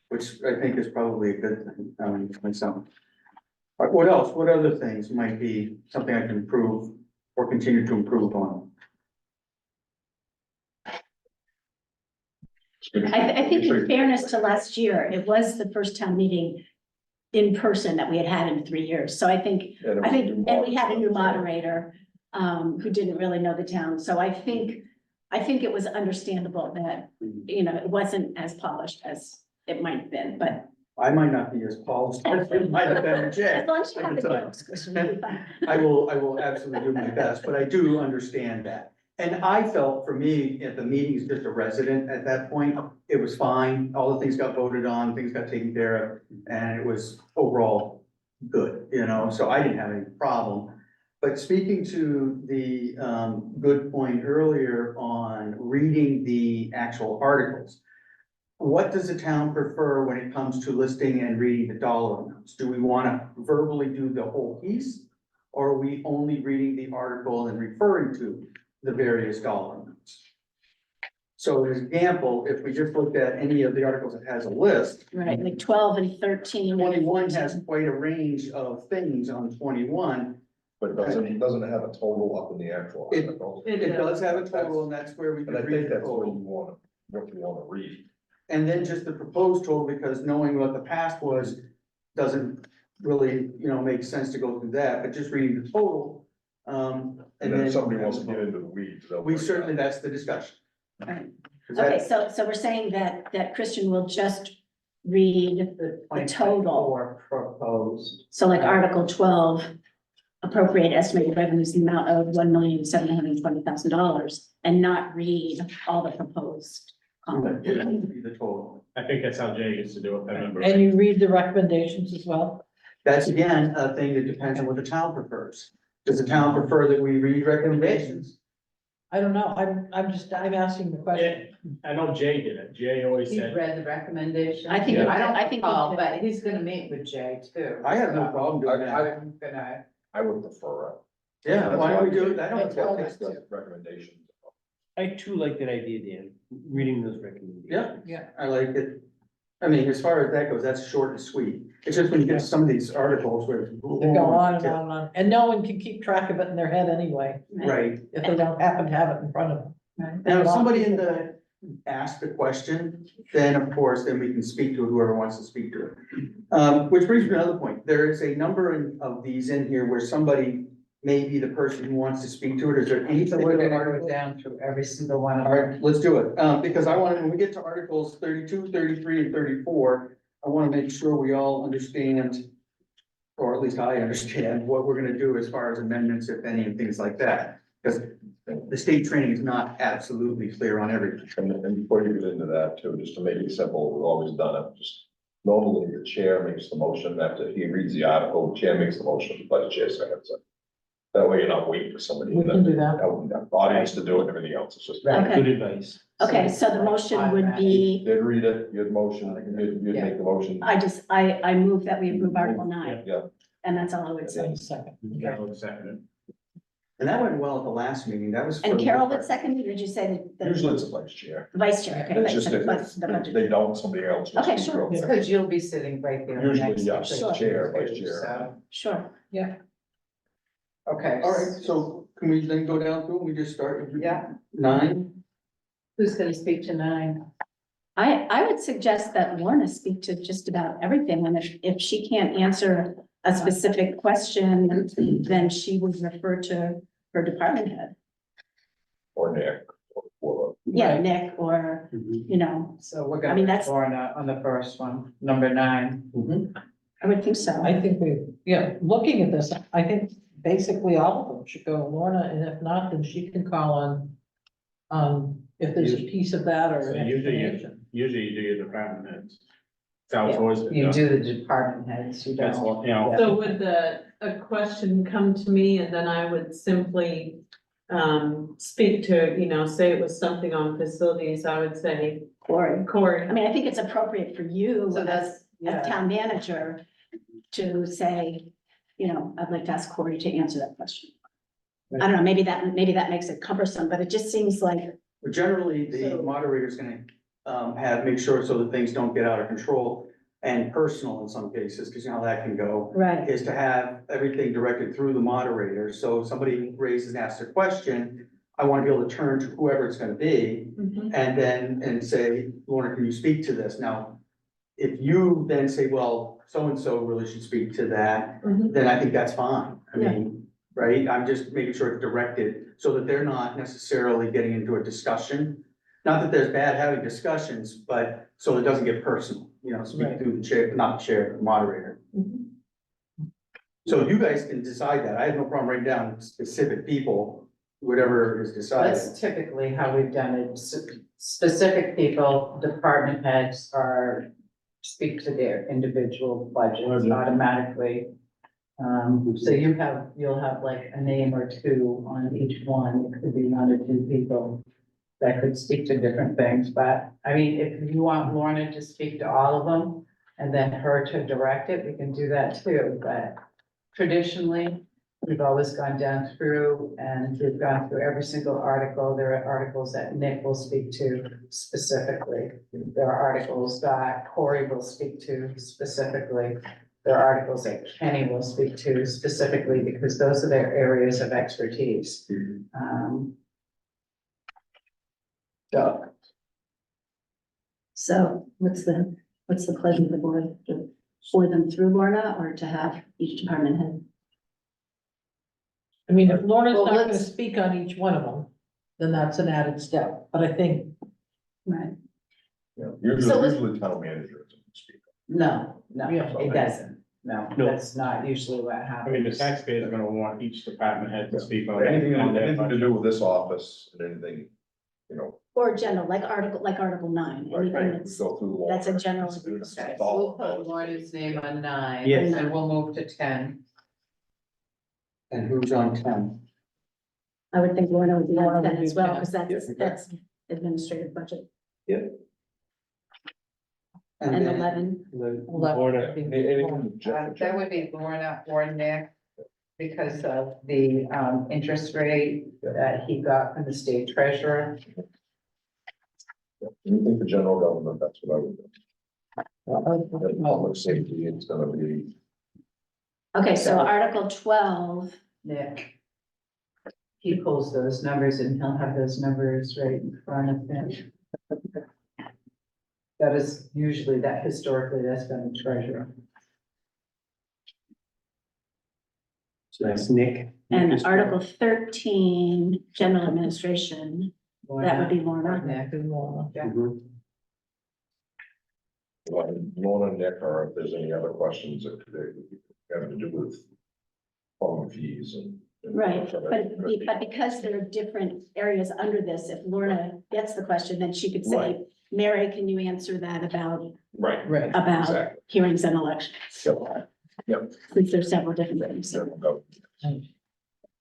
which I think is probably a good thing, myself. All right, what else? What other things might be something I can improve or continue to improve on? I think in fairness to last year, it was the first town meeting in person that we had had in 3 years. So I think, and we had a new moderator, who didn't really know the town. So I think it was understandable that, it wasn't as polished as it might have been, but I might not be as polished as it might have been, as Jay. long as you have the Sorry. jokes, Christian, you'll be fine. I will absolutely do my best, but I do understand that. And I felt for me, if the meeting is just a resident at that point, it was fine. All the things got voted on, things got taken care of, and it was overall good, so I didn't have any problem. But speaking to the good point earlier on reading the actual articles, what does the town prefer when it comes to listing and reading the dollar amounts? Do we want to verbally do the whole piece? Or are we only reading the article and referring to the various dollar amounts? So as an example, if we just looked at any of the articles that has a list, Right, like 12 and 13. and 21 has 14. quite a range of things on 21. But it doesn't have a total up in the actual It- article. It does have a total, and that's where we And can I read think the that's what total. you wanna read. And then just the proposed total, because knowing what the past was, doesn't really, make sense to go through that, but just reading the total. And then if somebody wants to get into the weeds. they'll We bring it certainly, up. that's the discussion. Right. 'Cause Okay, that- so we're saying that Christian will just read, The total. 2024 proposed. so like Article 12, appropriate estimated revenues in the amount of $1,720,000, and not read all the proposed It would be the total. I think that's how Jay used to do it, I remember. And you read the recommendations as well? That's again, a thing that depends on what the town prefers. Does the town prefer that we read recommendations? I don't know, I'm asking the question. Yeah, I know Jay did it, Jay always He's said, read the recommendation. I think, I don't I think. recall, but he's gonna meet with Jay too. I have no problem doing that. I'm gonna, I would prefer it. Yeah, why don't we do it? I That's don't. all It's the recommendations. I too like that idea, Dan, reading those recommendations. Yeah. Yeah. I like it. I mean, as far as that goes, that's short and sweet. It's just when you get to some of these articles where. it's- They go on and on and on, and no one can keep track of it in their head anyway, Right. if they don't happen to have it in front of them. Now, if somebody in the, asked the question, then of course, then we can speak to whoever wants to speak to it. Which brings me to another point. There is a number of these in here where somebody may be the person who wants to speak to it. Is there any so we're particular gonna article? go down through every single one of All them. right, let's do it, because I want, when we get to articles 32, 33, and 34, I want to make sure we all understand, or at least I understand, what we're gonna do as far as amendments, if any, and things like that. Because the state training is not absolutely clear on everything. And before you get into that too, just to make it simple, we've always done it, just normally the chair makes the motion after he reads the article, the chair makes the motion, but the chair seconds it. That way you're not waiting for somebody. We can do that. The audience to do it, and everything else, it's just. Right. Good advice. Okay, so the motion would be, Did read it, you'd motion, you'd make the motion. I move that we approve Article 9. Yeah. And that's all I would say. One second. that was second. And that went well at the last meeting, that was. And Carol would second, or did you say that Usually it's a vice chair. the vice chair? Okay, It's just if the budget. they don't, somebody else. will Okay, speak sure. real quick. Because you'll be sitting right there. Usually, next to yes, Sure. chair, vice chair. So, Sure. okay. All right, so can we then go down through, we just start with Yeah, 9? who's gonna speak to 9? I would suggest that Lorna speak to just about everything, and if she can't answer a specific question, then she would refer to her department head. Or Nick, or. Yeah, Nick, or, you know, So we're I gonna mean, be that's- on the first one, number 9. I would think so. I think looking at this, I think basically all of them should go Lorna, and if not, then she can call on, if there's a piece of that or So an usually explanation. you do your department heads. That's how it's always been You done. do the department heads, you That's don't. what, you know, So would a question come to me and then I would simply, speak to, say it was something on facilities, I would say, Corey. Corey. I mean, I think it's appropriate for you So as, that's, as town manager to say, I'd like to ask Corey to answer that question. I don't know, maybe that makes it cumbersome, but it just seems like, But generally, the moderator's gonna, make sure so that things don't get out of control and personal in some cases, because you know how that can go. right, Is to have everything directed through the moderator, so if somebody raises and asks a question, I want to be able to turn to whoever it's gonna be, and then, say, Lorna, can you speak to this? Now, if you then say, well, so-and-so really should speak to that, then I think that's fine. I mean, right, I'm just making sure it's directed, so that they're not necessarily getting into a discussion. Not that there's bad having discussions, but so it doesn't get personal, speak Right. through the chair, not the chair, the moderator. So you guys can decide that. I have no problem writing down specific people, whatever is decided. that's typically how we've done it. Specific people, department heads are, speak to their individual budgets automatically. So you'll have like a name or two on each one. It could be 1 or 2 people that could speak to different things, but I mean, if you want Lorna to speak to all of them and then her to direct it, we can do that too, but traditionally, we've always gone down through and we've gone through every single article. There are articles that Nick will speak to specifically. There are articles that Corey will speak to specifically. There are articles that Kenny will speak to specifically because those are their areas of expertise. so what's the pleasure of the board, to forward them through Lorna, or to have each department head? I mean, if Lorna's Well, not gonna let's- speak on each one of them, then that's an added step, but I think, Right, Yeah, So let's- usually town manager is a speaker. No, Yeah. it doesn't. No, No. that's not usually what I happens. mean, the taxpayers are gonna want each department head to speak on. Anything on their anything to budget. do with this office and anything, Or general, like Article 9, Right, anything right, we that's, go through the wall. that's a general. Okay, so we'll put Lorna's name on 9. Yes. And we'll move to 10. And who's on 10? I would think Lorna would be Lorna on would 10 as be well, 10. because that's administrative budget. And then- 11, Lorna, That would be Lorna or Nick, because of the, interest rate that he got from the state treasurer. Anything for general government, that's what I would do. And public safety, it's gonna be, okay, so Article 12, Nick. He pulls those numbers and he'll have those numbers right in front of him. That is usually, that historically, that's been the treasurer. so that's Nick. and Article 13, general administration, that would be Lorna. Nick. Yeah. Mhm. Lorna, Nick, or if there's any other questions that have to do with phone fees and. Right, but because there are different areas under this, if Lorna gets the question, then she could say, Right. Mary, can you answer that about Right. about hearings and elections? Yep. Yep. Since there's several different things. General government.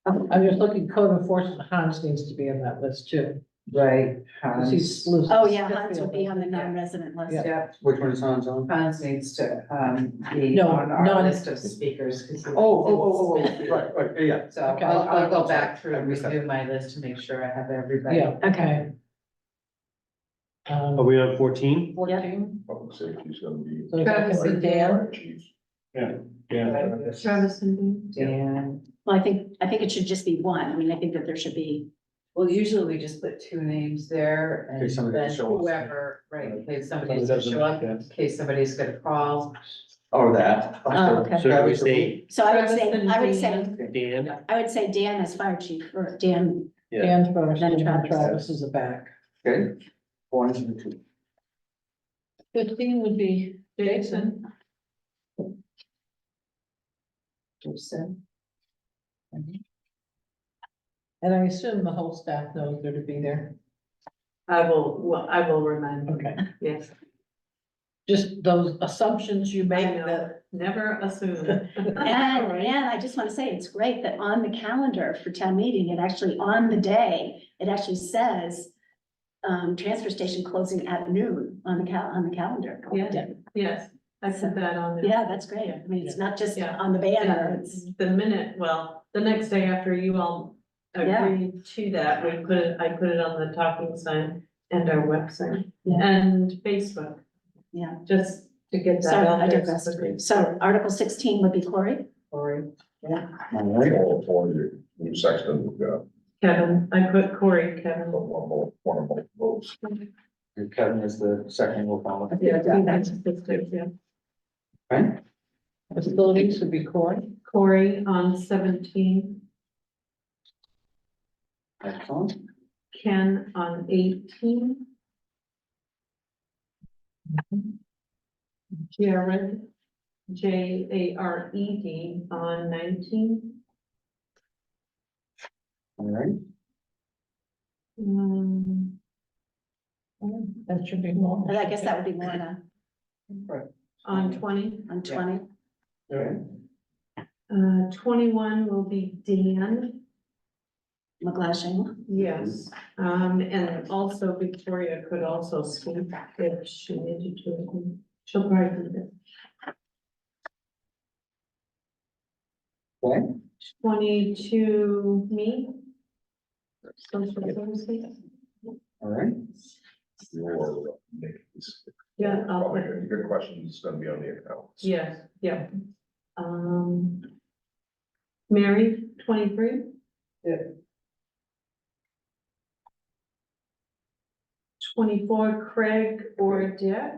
I'm just looking, code enforcement, Hans needs to be on that list too. Right. 'Cause Hans. he's Oh, yeah, Hans would be on the non-resident list. Yeah, Which one is Hans on? Hans needs to, be No, on our non- list of speakers. 'Cause he- Right, yeah. So Okay. I'll go I'm back sorry, through I and missed that. review my list to make sure I have everybody. Yeah, Okay. Are we on 14? 14, Public safety is gonna be. so that could be Dan. Fire chief. Yeah. Travis and Dean. Dan, Well, I think it should just be one. I mean, I think that there should be, well, usually we just put 2 names there and case somebody then doesn't show up. whoever, right, in case somebody's Somebody gonna doesn't show up, make in that. case somebody's gonna call. Or that. Oh, okay. So do we say so I would Travis say, and I would Dan. say, Dan? I would say Dan as fire chief, or Dan, Yeah. Dan's first, Then and then Travis. Travis is the back. Okay. 1 and 2. 15 would be Jason. Jason. And I assume the whole staff knows they're to be there. I will remind them, Okay. yes. Just those assumptions you I make know, that. never assume. and I just want to say, it's great that on the calendar for town meeting, it actually, on the day, it actually says transfer station closing at noon on the calendar. Yeah. Yes, I put that on there. Yeah, that's great. I mean, it's not just Yeah. on the banner, And it's, the minute, well, the next day after you all Yeah. agreed to that, I put it on the talking sign and our website Yeah. and Facebook, yeah. just to get So that out I there. digress. So Article 16 would be Corey. Corey. All right. All for you, new section, we've got Kevin, I put Corey, Kevin. one of both votes. And Kevin is the second will follow. Yeah, that's good, yeah. Right? Facilities would be Corey. Corey on 17, Excellent. Ken on 18. Jared, Jared on 19. All right. That should be more. And I guess that would be Lorna On 20. on 20. All right. 21 will be Dan. McGlashing. Yes, and also Victoria could also speak if she needed to. She'll probably do that. Okay. 22, me. Social services. All right. Your, Nick, is Yeah, I'll probably put- a good question is gonna be on the accounts. Yes, yeah. Mary, 23. Yeah. 24, Craig or Dick.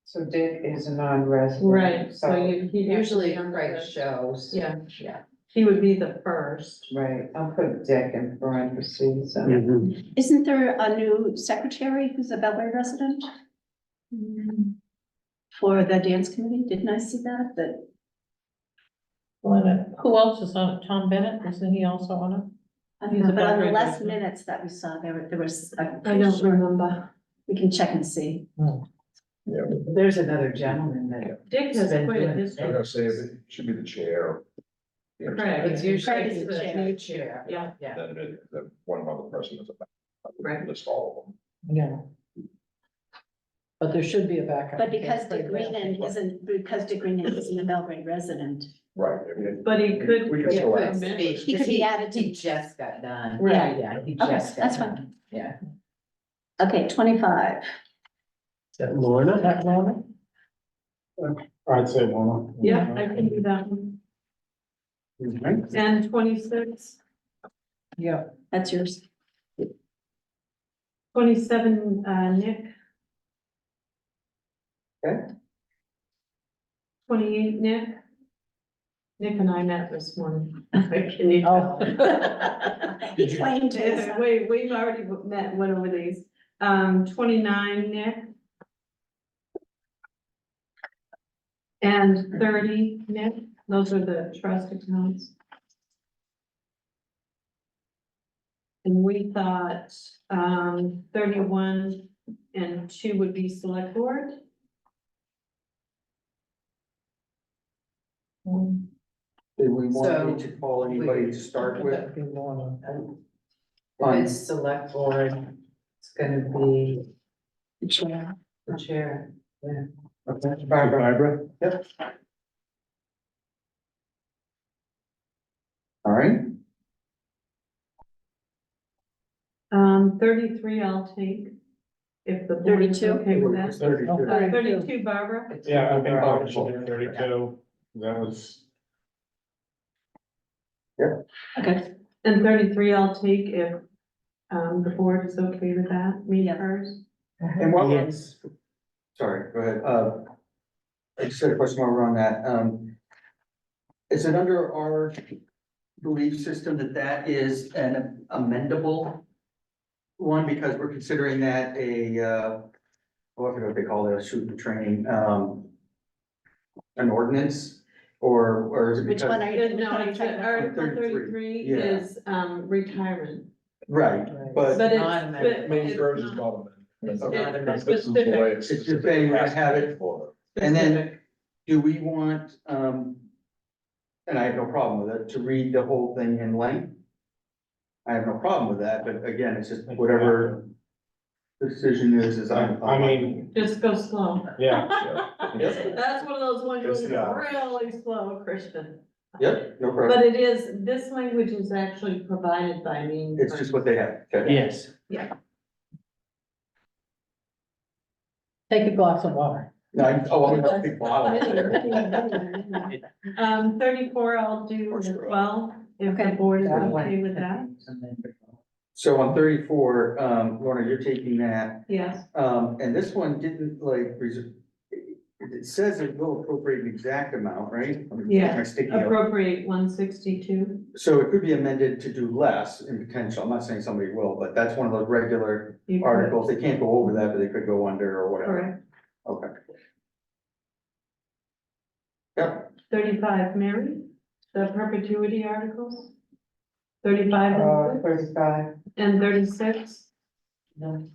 So Dick is a non-resident. Right, so you, he Usually on the Craig list. shows. Yeah, Yeah, he would be the first. right. I'll put Dick in parentheses. Isn't there a new secretary who's a Belgrade resident for the dance committee? Didn't I see that? Who else is on it? Tom Bennett, isn't he also on it? But on the last minutes that we saw, there was. I don't remember. We can check and see. There's another gentleman that. Dick has Been quite a doing- history. I'm gonna say it should be the chair. Correct. It's usually Craig is the the chair. new chair. Yeah. Yeah. Then the one other person is a. Right. List all of them. Yeah. But there should be a backup. But because Dick Greenan isn't a Belgrade resident, Right. I mean, But he could. We can He still could add. speak, He could 'cause be added to- He just got done. Right. Yeah, he Okay, just got that's done. fine. Yeah. Okay, 25. Is that Lorna? That moment, I'd say one. Yeah, I can do that one. And 26, yeah, That's yours. 27, Nick. Okay. 28, Nick. Nick and I met this morning. Can you oh. tell? He claimed his. Wait, we've already met, went over these. 29, Nick. And 30, Nick, those are the trust accounts. And we thought, 31 and 2 would be select board. Do we want me So, to call anybody to start with? That'd be Lorna. If it's select board, it's gonna be The chair. the chair. Yeah. Okay, Barbara. Yep. All right, 33 I'll take. If the board is 32? okay with that. 32. 32 Barbara, Yeah, I think Barbara should do 32. That was, Okay. and 33 I'll take if, the board is okay with that, me first. And what was, sorry, go ahead, I just had a question while we're on that, is it under our belief system that that is an amendable one, because we're considering that a, oh, I forget what they call it, a shoot and training, an ordinance, or is it Which because? one are you? No, I said Article 33, 33 yeah. is, retirement. Right, but But Not it's, amendment. but Main it's version is not- not amended. It's That's not okay, because this is the way It's just saying we're gonna have it. for. And then, do we want, and I have no problem with it, to read the whole thing in length? I have no problem with that, but again, it's just whatever the decision is I mean, just go slow. yeah, That's one of those ones It's that's the really slow, Christian. Yep, no problem. But it is, this language is actually provided by me. It's just what they have. Okay. Yes. Take a glass of water. No, I'm gonna big bottle. 34 I'll do as well, if the Okay. board is okay with that, So on 34, Lorna, you're taking that, yes. and this one didn't like, it says it will appropriate an exact amount, right? I'm gonna Yeah. my sticky note. Appropriate 162. So it could be amended to do less in potential. I'm not saying somebody will, but that's one of those regular You could- articles. They can't go over that, but they could go under or whatever. Correct. Okay. Yep, 35, Mary, the perpetuity articles. 35 35. and 36. No.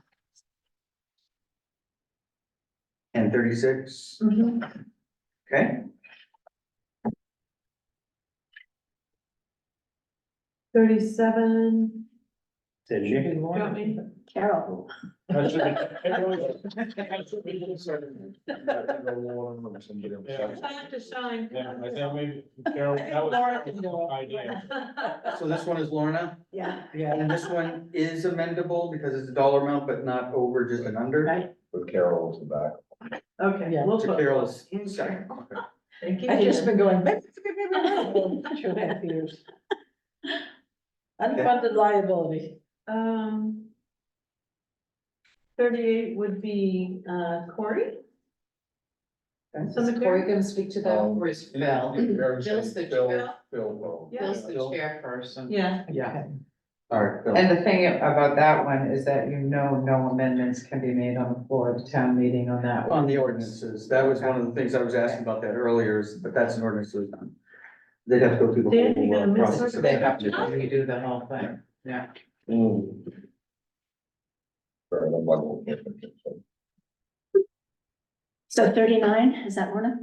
and 36, Mhm. okay? 37, Then Should Nick, be Lorna. got me? Carol. that should be- Time to shine. Yeah, I think maybe, Carol, that was an idea. So this one is Lorna, Yeah. Yeah, and this one is amendable because it's a dollar amount, but not over, just an under. Right. With Carol is the back. Okay, Yeah. we'll So put. Carol's in second. there. Okay. Thank you. I've just Jen. been going. 2.5 years. Unfunded liability. 38 would be, Corey. Is Cemetery? Corey gonna speak to that, or is Phil? Phil, Phil's the Phil. Yeah. Phil's the chairperson. Yeah, Yeah. All right, Phil. And the thing about that one is that no amendments can be made on the floor of the town meeting on that one. On the ordinances, that was one of the things I was asking about that earlier, but that's an ordinance, so they'd have to go through the Dan, you whole gonna miss process. her? of They that. have to redo the whole thing. Yeah. Fair enough, I won't get it, so. So 39, is that Lorna?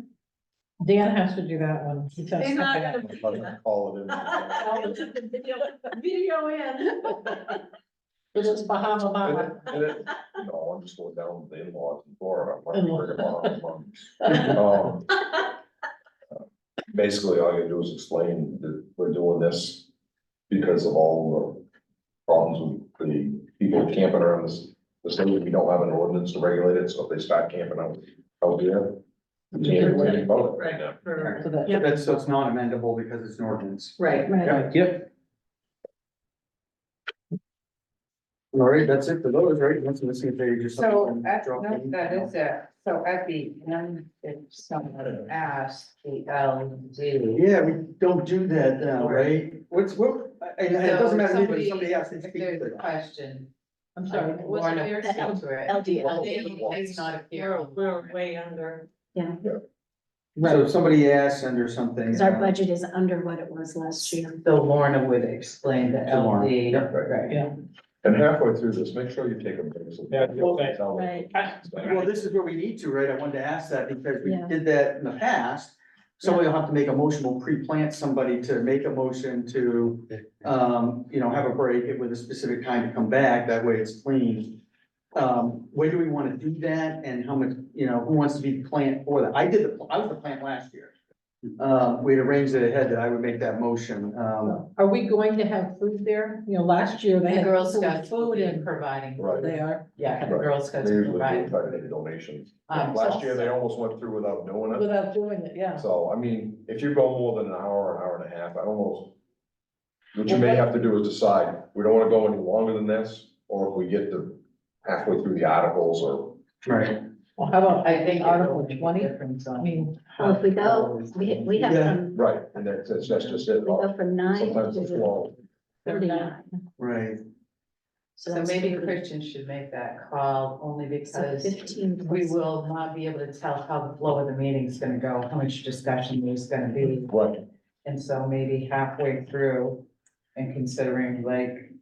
Dan has to do that one. He does He's not something gonna else. I'm gonna call it in. Video in. This is Bahama Mama. No, I'm just going down with the in-laws in Florida. I'm like, bring them on. Basically, all you do is explain that we're doing this because of all the problems with the people camping around the state. We don't have an ordinance to regulate it, so if they start camping out there, we can't do anything about it right now. So that- That's, so it's not amendable because it's an ordinance. Right. Right. Yep. All right, that's it for those, right? Let's see if they just. So, drop no, in. that is it. So at the end, if someone asks the LD. Yeah, we don't do that now, right? What, and it doesn't matter to me, but if somebody asks to If speak there's to a that. question. I'm sorry, I what's wanna it? speak to it. LD. It's not appearing. We're way under. So if somebody asks under something. Because our budget is under what it was last year. So Lorna would explain the To Lorna. LD. Yep. Right. Yeah. And halfway through this, make sure you take a break. so- Yeah, okay. Right. Well, this is where we need to, right? I wanted to ask that because we Yeah. did that in the past. Somebody will have to make a motion, we'll pre-plant somebody to make a motion to, have a break with a specific time to come back, that way it's clean. When do we want to do that and how much, who wants to be the plant for that? I was the plant last year. We'd arranged it ahead that I would make that motion. Are we going to have food there? Last year they The had Girl people with Scouts will food be and providing. Right. they are Yeah, the Right. Girl Scouts They will usually provide. do try to make donations. Um, Last year, they almost went through without doing it. without doing it, yeah. So, I mean, if you go more than an hour and a half, I almost. What you may have to do is decide, we don't wanna go any longer than this, or if we get to halfway through the articles or. Right. Well, how about I think it Article will make a 20? difference I on. mean, Well, if we go, we have Yeah. from, Right, and that's just it. we go from 9 Sometimes it's to long. 39. Right. So that's maybe 30. Christian should make that call only So because 15. we will not be able to tell how the flow of the meeting's gonna go, how much discussion there's gonna be. Right, And so maybe halfway through and considering like.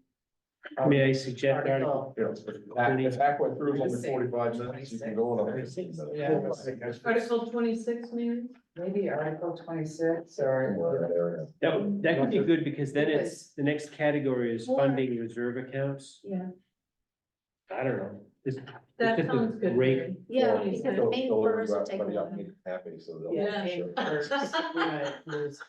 May I suggest article? if halfway through is only 45 minutes, you can go another 15 minutes. Yeah. Article 26, maybe? Maybe Article 26 Somewhere in or. that area. That could be good because then it's, the next category is funding reserve accounts. Yeah, I don't know. It's That just a sounds good. great- Mary. yeah, So- because so- May so 1st will take a everybody up while. and happy, so they'll. Yeah.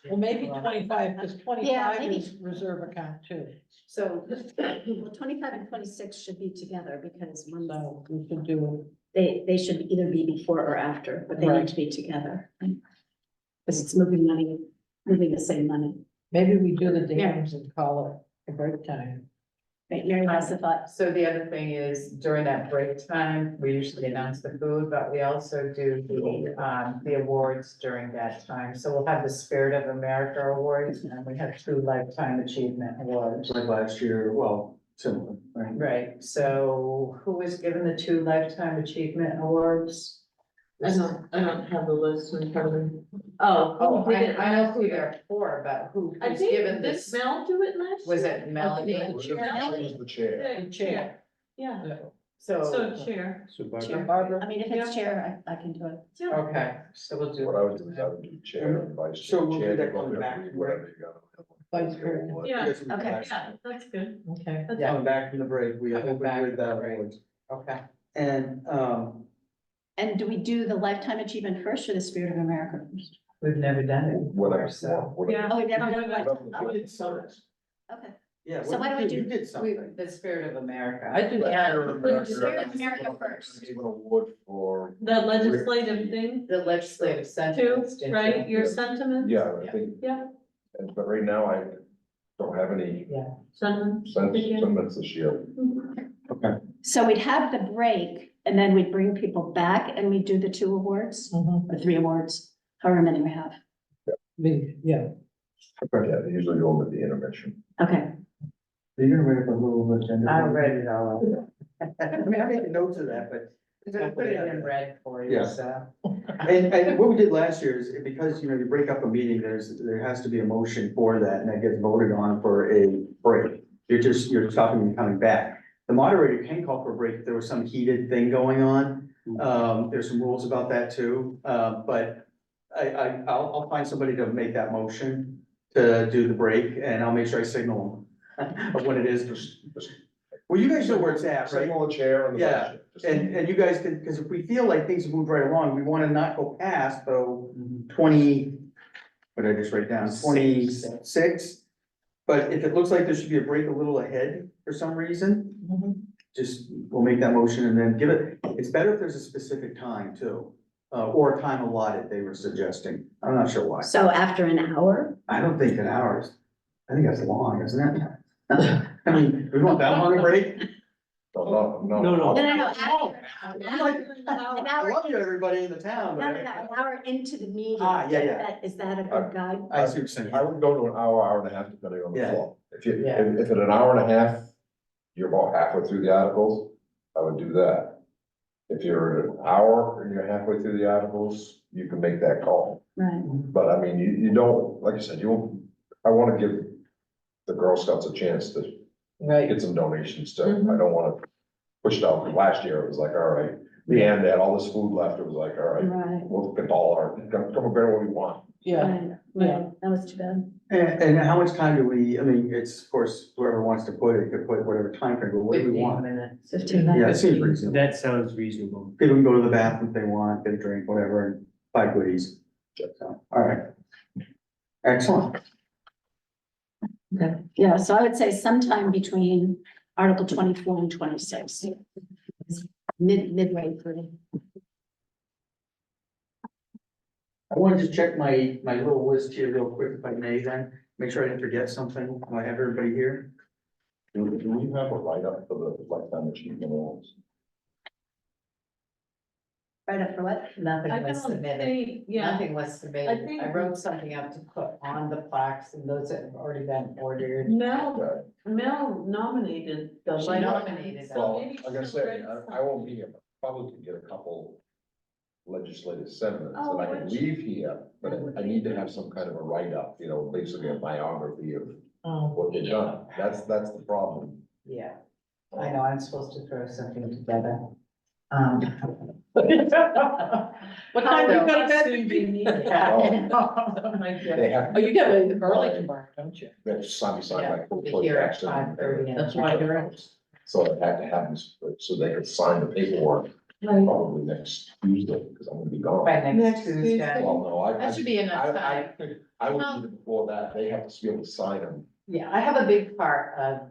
well, maybe 25, because Yeah, 25 maybe. is reserve account too. So, well, 25 and 26 should be together because one, So we should do, they should either be before or after, but they Right. need to be together. Because it's moving money, moving the same money. maybe we do the dams and call it a break time. Right, Mary has a thought. So the other thing is during that break time, we usually announce the food, but we also do the awards during that time. So we'll have the Spirit of America Awards and we have 2 Lifetime Achievement Awards. Like last year, well, similar, right? Right, so who was given the 2 Lifetime Achievement Awards? I don't have the list in front of me. Oh, Oh, who did it I know last who year? they're for, but who I was think, given did this? Mel do it last year? Was it Melanie? She was the chair. The chair, yeah, So, so chair. So Barbara, Chair. Barbara, I mean, if it's chair, I can do it. Yeah. okay, so we'll do. What I would do is I would do chair and vice chair. So we'll do Chair, that go coming there, back, read whatever you got. Vice chair. Yeah. Yes, we did Okay. last Yeah, time. that's good. okay. That's Yeah. Coming back from the break, we Coming opened back with from that the break. awards. Okay. And, And do we do the Lifetime Achievement first or the Spirit of America first? We've never done it Whatever. before, so. whatever. Oh, we've never done Yeah. Lifetime. Whatever the choice is. Okay. yeah. So what why don't we You do- did We, something. the Spirit of America. I do, Spirit of America. Spirit of America first. Gave an award for. The legislative thing The legislative too, sentence. didn't right? you? Your sentiments? Yeah, I think. Yeah. But right now, I don't have any Sentiments. sentiments this year. So we'd have the break and then we'd bring people back and we'd do the 2 awards Mhm. or 3 awards, however many we have. Yeah, Yeah, they usually go with the intermission. Okay. You're gonna write up a little agenda. I read it all. I mean, I made notes of that, but. I put it in red for you, Yeah. so. And what we did last year is because, you break up a meeting, there has to be a motion for that and that gets voted on for a break. you're stopping and coming back. The moderator can call for a break if there was some heated thing going on. There's some rules about that too, but I'll find somebody to make that motion to do the break, and I'll make sure I signal them of when it is. Well, you guys know where it's at, right? Signal the chair and the Yeah, vice chair. Just- And you guys can, because if we feel like things have moved right along, we wanna not go past though 20, what did I just write down, 26? But if it looks like there should be a break a little ahead for some reason, just, we'll make that motion and then give it, it's better if there's a specific time too. Or a time allotted, they were suggesting, I'm not sure why. So after an hour? I don't think an hour is, I think that's long, isn't it? I mean, we want that long a break? No. No, No, no, I'm after. like, An I hour, love you, everybody in the town, no, but no, no, an hour into the meeting. Ah, yeah. Is that a good guide? I see what you're saying. I would go to an hour, hour and a half, depending on the Yeah. flow. If you, Yeah. if at an hour and a half, you're about halfway through the articles, I would do that. If you're an hour and you're halfway through the articles, you can make that call. Right. But I mean, you don't, like I said, I wanna give the Girl Scouts a chance to Right. get some donations too. I don't wanna push it out. Last year, it was like, all right, Leanne, they had all this food left, it was like, all right, Right, we'll get all our, come and bear what we want. Yeah, right, right, that was too bad. And how much time do we, I mean, it's, of course, whoever wants to put it, could put whatever time frame, but what do we 15 want? minutes. 15 Yeah, it minutes. seems reasonable. that sounds reasonable. People can go to the bathroom if they want, get a drink, whatever, and buy goodies. So, all right. Excellent. Okay, yeah, so I would say sometime between Article 24 and 26. Midway through. I wanted to check my little list here real quick, if I may then, make sure I didn't forget something, when I have everybody here. Do we have a write-up for the lifetime achievement awards? Right up for what? Nothing I was don't submitted. think, yeah, Nothing was submitted. think- I wrote something up to put on the plaques and those that have already been ordered. Mel nominated the. She light- nominated So Well, maybe like I she'll said, bring I won't be here, but probably could get a couple legislative sentiments Oh, that I can would you? leave here, but I need to have some kind of a write-up, basically a biography of oh, what they've done. That's the problem. Yeah, I know, I'm supposed to throw something together. what time you go to bed? They have. Oh, you get it early tomorrow, don't you? They have to sign Yeah, by. we'll be here at 5:30. That's why you're out. So it had to happen, so they could sign the paperwork Right. probably next Tuesday, because I'm gonna be gone. By next Next Tuesday. Tuesday. Well, no, That should be enough time. I would do it before that, they have to be able to sign them. Yeah, I have a big part of,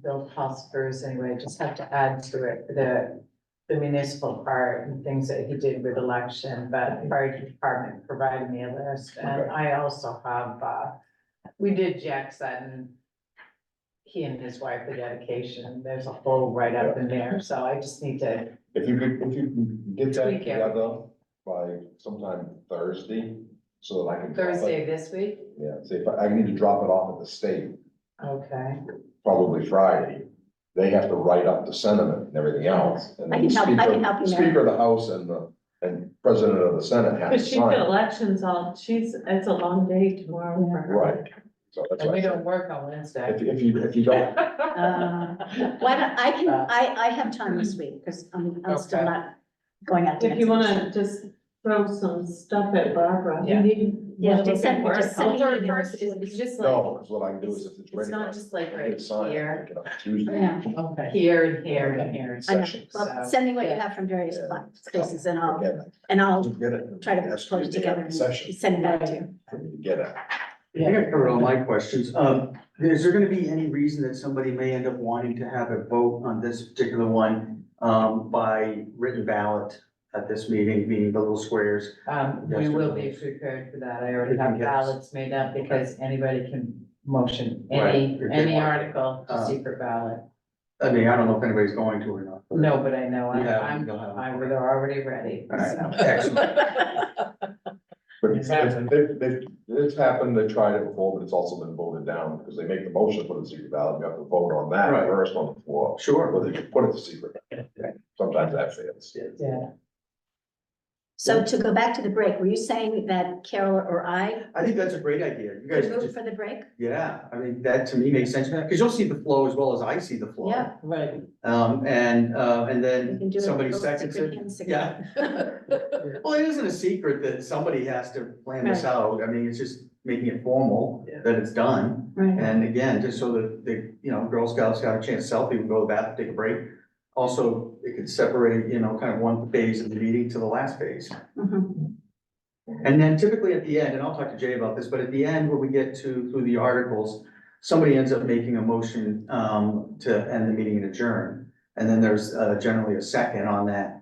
Bill Prosper's anyway, I just have to add to it, the municipal part and things that he did with election, but the fire department provided me a list, and Okay. I also have, we did Jack Sutton. He and his wife, the dedication, there's a whole write-up in there, so I just need to, If you can get that Tweak everything. together by sometime Thursday, so that I can. drop it. Thursday this week, Yeah, see, if I need to drop it off at the state, okay. probably Friday. They have to write up the sentiment and everything else. And I then can help- the I can help you, Mary. Speaker of the House and President of the Senate have to But she's sign. got it. elections it's a long day tomorrow for her. Right, so that's And why we I don't said, work on Wednesday. if you don't, Why don't, I have time this week, because I'm still Okay. not going out to. If you Mexico. wanna just throw some stuff at Barbara. Yeah. Yeah, just send me Well, emails. first, it's just like, no, because what I can do is if it's ready. it's not just like I right can sign it, here, pick it up Tuesday. Yeah, Okay. here and here and here. I know. Sessions. Well, send me what you have from various Yeah. places and I'll Get it. try to It has put be it the together and Session send it back to you. for me to get it. I think I covered all my questions. Is there gonna be any reason that somebody may end up wanting to have a vote on this particular one, by written ballot at this meeting, meaning the little squares? We will be prepared for that. I already have ballots made up because anybody can motion Right, if they any want. article to Uh, secret ballot. I mean, I don't know if anybody's going to or not. No, but I know, You have- I'm, you'll have- I was already ready. All right, so. excellent. But it's happened, they tried it before, but it's also been voted down, because they make the motion for the secret ballot, you have to vote on that Right. first on the floor. Sure. Whether you put it to secret. Sometimes that fails. Yeah. So to go back to the break, were you saying that Carol or I I think that's a great idea. You guys could move just, for the break? yeah, I mean, that to me makes sense, because you'll see the flow as well as I see the flow. Yeah. Right. And We can then do it somebody both seconds secret it. and secret. Yeah. Well, it isn't a secret that somebody has to plan this Right. out. I mean, it's just making it formal that it's done. Right. And again, just so that the, Girl Scouts got a chance to selfie, we can go to the bathroom, take a break. Also, it could separate, kind of one phase of the meeting to the last phase. Mhm. And then typically at the end, and I'll talk to Jay about this, but at the end, when we get through the articles, somebody ends up making a motion, to end the meeting and adjourn. And then there's, generally a second on that.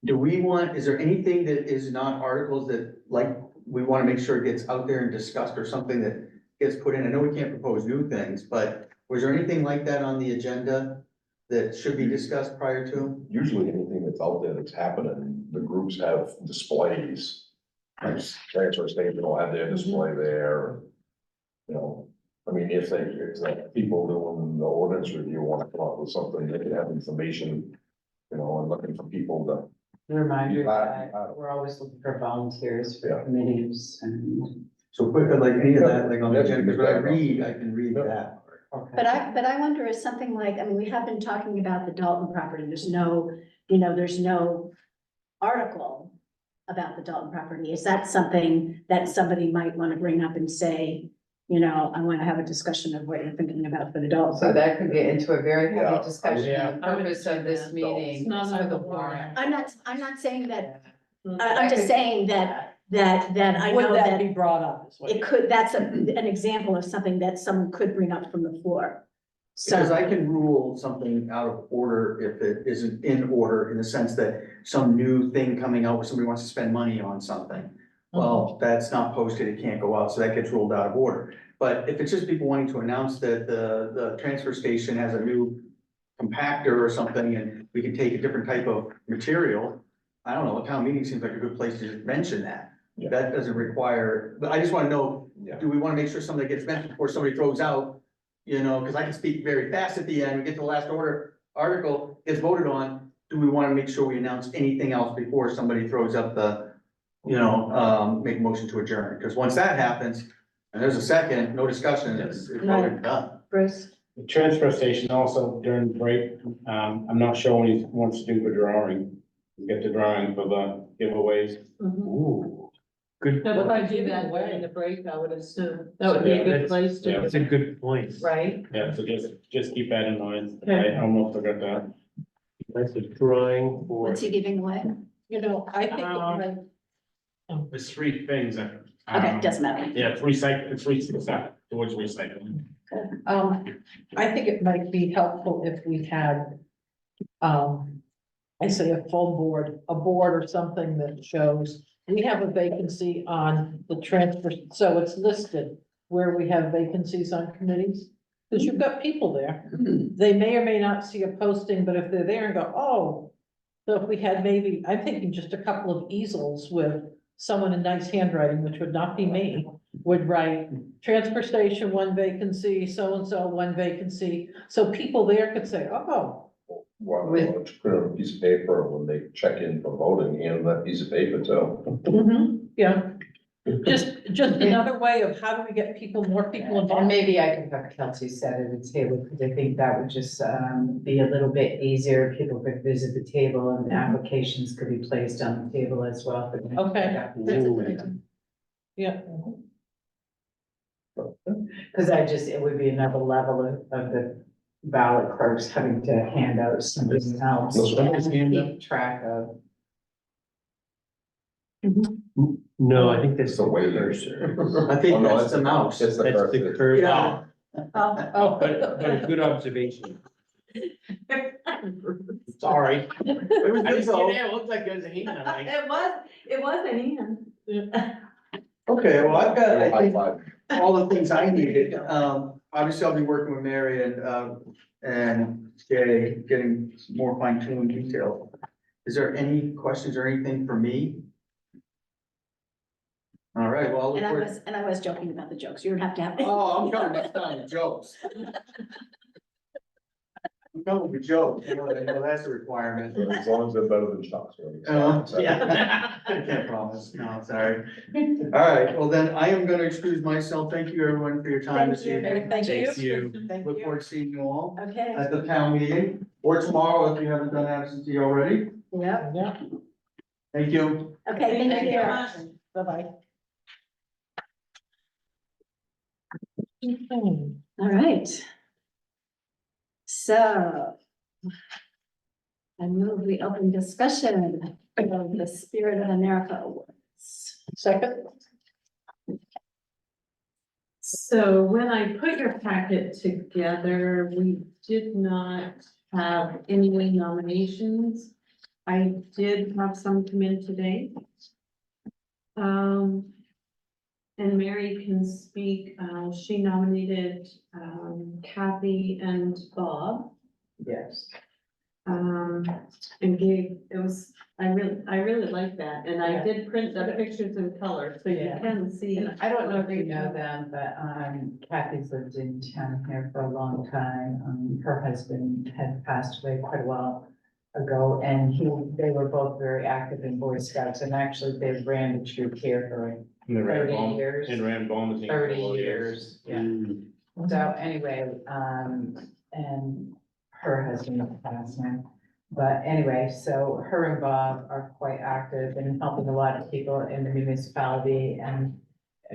Is there anything that is not articles that, like, we want to make sure it gets out there and discussed, or something that gets put in? I know we can't propose new things, but was there anything like that on the agenda that should be discussed prior to? Usually anything that's out there that's happening, the groups have displays. Like transfer station will have their display there. I mean, if like people doing the ordinance review want to come up with something, they can have information, and looking for people to. Reminder I- that we're always looking for volunteers for Yeah. committees and. So quick, like any of that, like on the Yeah, agenda, because because when I can read that. But I wonder is something like, I mean, we have been talking about the Dalton property. There's no article about the Dalton property. Is that something that somebody might want to bring up and say, I want to have a discussion of what you're thinking about for the Dalton? So that could get into a very Yeah. heavy discussion. Yeah. The purpose of this meeting It's not is on for the the warrant. I'm not saying that, Mm. I'm just saying that I know Would that that be brought up? is what it could, that's an example of something that someone could bring up from the floor. Because So, I can rule something out of order if it isn't in order, in the sense that some new thing coming out where somebody wants to spend money on something. Well, that's not posted, it can't go out, so that gets ruled out of order. But if it's just people wanting to announce that the transfer station has a new compactor or something, and we can take a different type of material, I don't know, a town meeting seems like a good place to just mention that. Yeah. That doesn't require, but I just wanna know, Yeah. do we wanna make sure something gets mentioned before somebody throws out? Cause I can speak very fast at the end, we get to the last article gets voted on, do we wanna make sure we announce anything else before somebody throws up make a motion to adjourn? Cause once that happens, and there's a second, no discussion, it's voted done. Bruce, The transfer station also during the break, I'm not sure when he wants to do the drawing. Get the drawing for the giveaways. Ooh, good. If I point. do that during the break, I would assume that would be a good place Yeah, to, That's a good point. right? Yeah, so just keep that in mind. Okay. I almost forgot that. That's a drawing for. what's he giving away? I think, There's three things that. Okay, doesn't matter. Yeah, it's recycle towards recycling. I think it might be helpful if we had, I say a full board, a board or something that shows we have a vacancy on the transfer, so it's listed where we have vacancies on committees. Because you've got people there. They may or may not see a posting, but if they're there and go, oh. So if we had maybe, I'm thinking just a couple of easels with someone in nice handwriting, which would not be me, would write transfer station, one vacancy, so-and-so, one vacancy. So people there could say, oh, Well, put it on a piece of paper when they check in for voting, and that piece of paper too. yeah. Just another way of how do we get more people And involved? maybe I could have Kelsey set at the table, because I think that would just be a little bit easier. People could visit the table and applications could be placed on the table as well. for them. Okay. That's a good idea. Yeah. Cause it would be another level of the ballot clerks having to hand out something else. Those ones and keep track of. No, I think that's It's the way the there's. cursor. I think Oh, no, that's the mouse. It's the That's the cursor. cursor. Yeah. Oh, But a good observation. Sorry. It was I good didn't see though. it, it looked like it was a hand. I'm like, It was an Ian. Okay, well, I've got, I High think, five. all the things I needed. Obviously, I'll be working with Mary and Jay, getting some more fine tuned detail. Is there any questions or anything for me? All right, well, I'll look forward- And I was joking about the jokes. You don't have to have. Oh, I'm coming next time, jokes. No, we joke, I know that's a requirement. As long as they're better than Chuck's. Yeah. I can't promise, no, sorry. All right, well then, I am gonna excuse myself. Thank you, everyone, for your time this Thank you. evening. Thank you. Thank you. Thank Look you. forward to seeing you all Okay, at the town meeting, or tomorrow if you haven't done absentee already. yep, Yeah. Thank you. okay, thank you. Bye-bye. All right. So. I move we open discussion of the Spirit of America Awards. Second, So when I put your packet together, we did not have any nominations. I did have some come in today. And Mary can speak, she nominated, Kathy and Bob. Yes. And gave, I really like that, and I Yeah. did print the pictures in color, so you Yeah. can see. And I don't know if you know them, but Kathy's lived in town here for a long time. Her husband had passed away quite a while ago, and they were both very active in Boy Scouts, and actually they ran the troop here for 30 years. And ran bowling. 30 years, yeah. Mm. So anyway, and her husband passed now. But anyway, so her and Bob are quite active in helping a lot of people in the municipality, and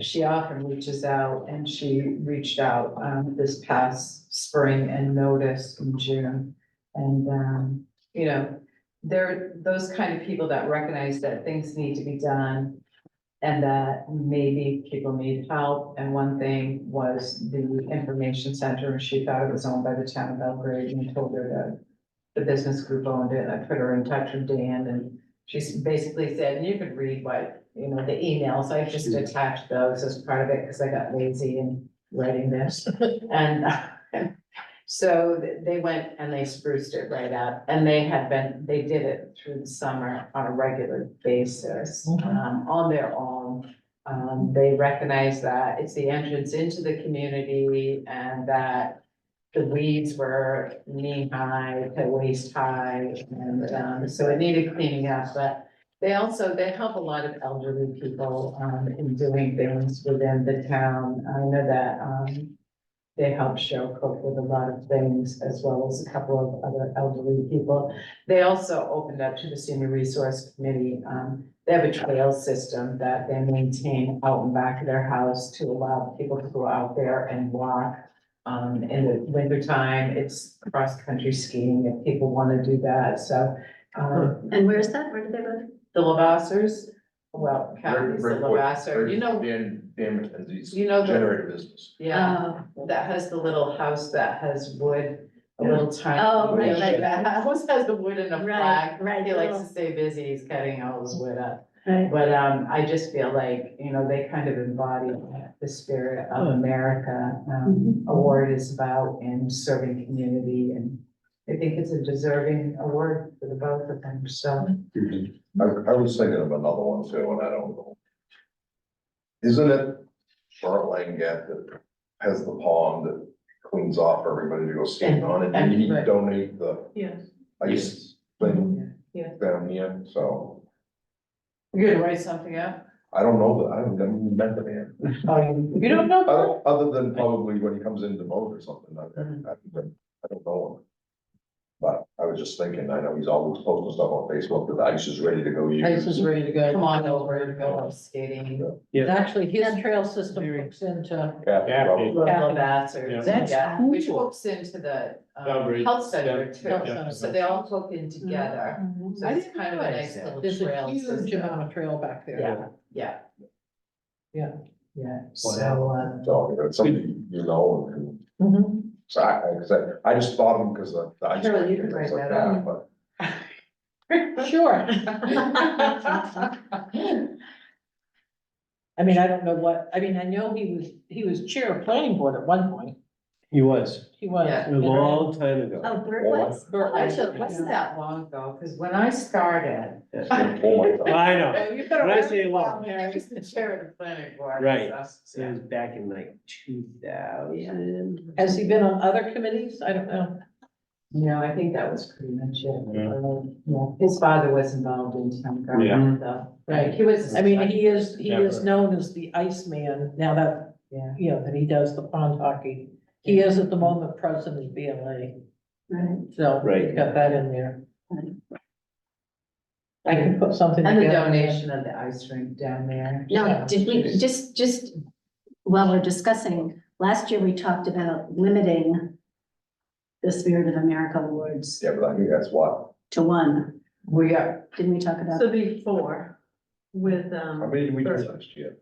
she often reaches out, and she reached out, this past spring and noticed in June. And, you know, they're those kind of people that recognize that things need to be done and that maybe people need help. And one thing was the information center. She thought it was owned by the town of Belgrade, and told her that the business group owned it. I put her in touch with Dan, and she basically said, and you could read what, the emails. I just attached those as part of it because I got lazy in writing this. And so they went and they spruced it right up, and they did it through the summer on a regular basis, on their own. They recognize that it's the entrance into the community, and that the weeds were knee-high to waist-high, and so it needed cleaning up. But they help a lot of elderly people in doing things within the town. I know that they help Cheryl cope with a lot of things, as well as a couple of other elderly people. They also opened up to the Senior Resource Committee. They have a trail system that they maintain out and back of their house to allow people to go out there and walk. In the wintertime, it's cross-country skiing if people want to do that, so. And where's that? Where do they live? The Lavassers, well, Kathy's the Lavasser, Dan McKenzie's You know the- generator business. yeah, that has the little house that has wood, a little tiny. Oh, right. That house has the wood and a Right, flag. right, He likes little- to stay busy, he's cutting all his wood up. Right. But, I just feel like, they kind of embody the spirit of America. Award is about in serving community, and I think it's a deserving award for the both of them, so. I was thinking of another one too, and I don't know. Isn't it Charlotte Langat that has the pond that cleans off for everybody to go skating on, and And- did he donate the Yes. ice thing Yeah. down here? So You're gonna write something up? I don't know that, I haven't never met the man. You don't know? Other than probably when he comes in to vote or something, I don't know him. But I was just thinking, I know he's always posting stuff on Facebook that the ice is ready to go use. ice is ready to go. Come on over and go skating. And actually, his trail system hooks into, Kathy, probably. Lavassers, That's yeah, which cool. hooks into the Belgrade, health center yeah, too. Health center. So they all hook in together. So I it's didn't kind of a realize nice that. little There's a trail huge system. amount of trail back there. Yeah. Yeah. Yeah, so, So, it's something you know, and Mhm. so I just thought of him because the ice. Sure, you rink and can things write like that But Sure. I mean, I don't know I know he was chair of planning board at one point. He was, He was. Yeah. a long time ago. Oh, Bert was? Bert was. actually, it wasn't that long ago, because when I started. Yeah. oh my God. I know, Oh, you've been When I around say a while, long. Mary, I was the chair of the planning board. Right. so- so it was back in like 2000. Has he been on other committees? I don't know. No, I think that was pretty much it. Yeah. Yeah, his father was involved in town government though. Right. He was. I mean, he is Never. known as the Iceman, now that, Yeah. you know, that he does the pond hockey. He is at the moment president of BLA, Right. so Right. we've got that in there. Right. I can put something And the together. donation of the ice rink down there. No, did we, just while we're discussing, last year we talked about limiting the Spirit of America awards Yeah, but I think that's what, to one. We are, Didn't we talk about So before, with, how many did we do last year?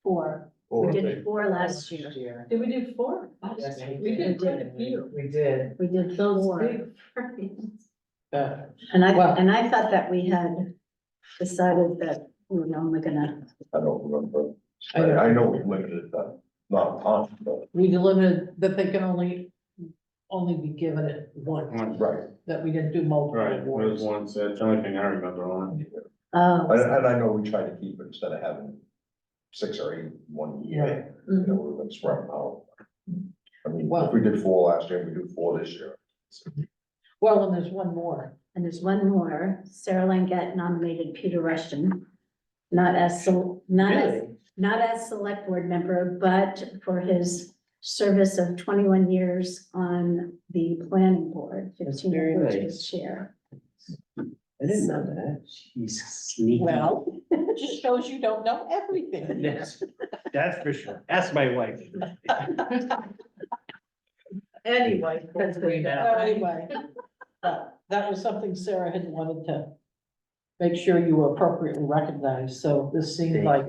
four? Four, We I did think. four last year. did we do four? Yes, We did quite a few. we did. We did Those four. big frames. And Well- I thought that we had decided that we were only gonna, I don't remember. I don't- I know we limited that, not a ton, but, We delimited that they can only be given it once, right. that we didn't do multiple Right, those awards. ones, that's the only thing I remember on it. And I know we tried to keep it instead of having 6 or 8 one year, you know, we're gonna spread them out. I mean, Well- if we did 4 last year, we do 4 this year. Well, and there's one more. and there's one more, Sarah Langette nominated Peter Rushton. Not as, not as select board member, but for his service of 21 years on the planning board, That's 15 very of which nice. was chair. I didn't know that. She's sneaky. Well, it just shows you don't know everything. That's for sure. Ask my wife. Anyway. Because we know. Anyway, that was something Sarah had wanted to make sure you were appropriately recognized, so this seemed Thank like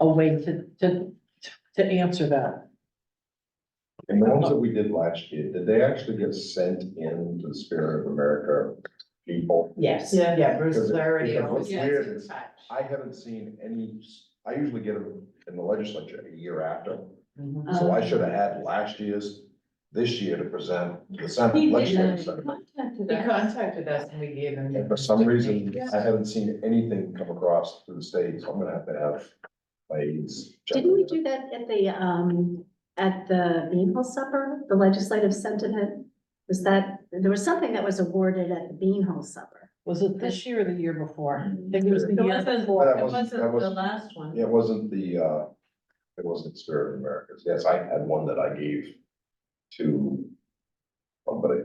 a way to answer that. And the ones that we did last year, did they actually get sent in to the Spirit of America people? Yes, Yeah. yeah, Bruce Because it- Flaherty because always what's gets weird in is touch. I haven't seen any, I usually get them in the legislature a year after. Mhm. So I should have had last year's, this year to present to the Senate, He legislative did, Senate. contacted He us. contacted us and we gave him. And for some reason, I haven't seen anything come across through the state, so I'm gonna have my aides. check Didn't we it. do that at the Bean Hall Supper, the legislative sentiment? Was that, there was something that was awarded at the Bean Hall Supper. Was it this year or the year before? I think it was the It year wasn't, before. That it wasn't- wasn't that the was- last one. It wasn't it wasn't Spirit of Americas. Yes, I had one that I gave to somebody.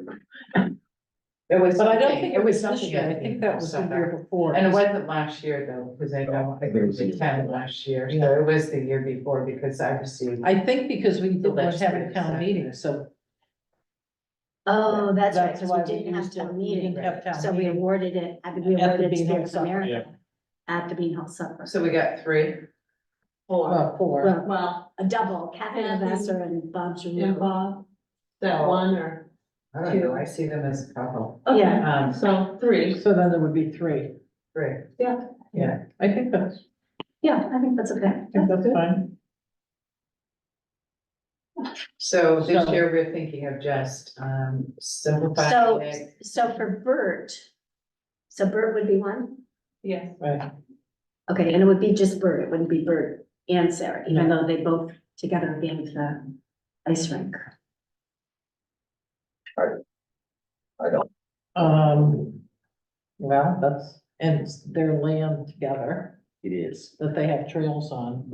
It was But I don't something- think it it was this something year, at I the think that was the supper. year before. And it wasn't last year though, because I know, I I think it was the was year attended before. last year, so it was the year before because I received. I think because we The weren't having legislative town session. meetings, so Oh, that's right, that's because why we we didn't have used it, town we meeting. didn't have town So we meeting. awarded it, we At the awarded Bean Hall Spirit of Supper. America at the Bean Hall Supper. So we got 3. Four. Four. Well, Well, a double, Kathy Kathy Lavasser and Bob and Jr. Bob, that Oh. one or, I don't know, I see them as a couple. Yeah. so 3. So then there would be 3. 3. Yeah, I think that's Yeah, I think that's okay. fine. So this So- year we're thinking of just So, simplifying it. so for Bert, so Bert would be one? Yes. Right. Okay, and it would be just Bert, it wouldn't be Bert and Sarah, even though they both together gave the ice rink. I don't, Well, that's, and it's their land together It is. that they have trails on.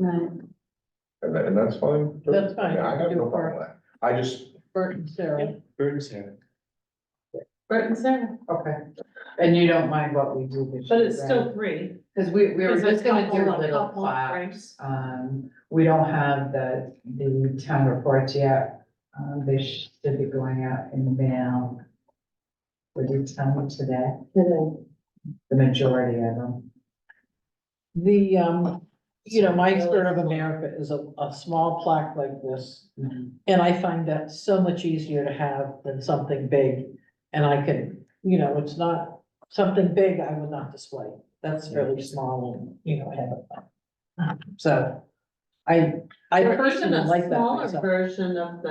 Right. and that's fine. too. That's fine. I mean, I have Do no it for- problem with that. I just, Bert and Sarah. Burton Sarah. Bert and Sarah, Okay. And you don't mind what we do this year? but it's still 3. Because we were There's a just gonna do couple- a a little couple, plaques. We don't have the town reports yet. They should be going out in the mail. Would you tell me today? The majority of them. The, you know, my Spirit of America is a small plaque like this. And I find that so much easier to have than something big. And I can, you know, it's not, something big I would not display. That's fairly small and, you know, have it. So I Or personally even a like that smaller myself. version of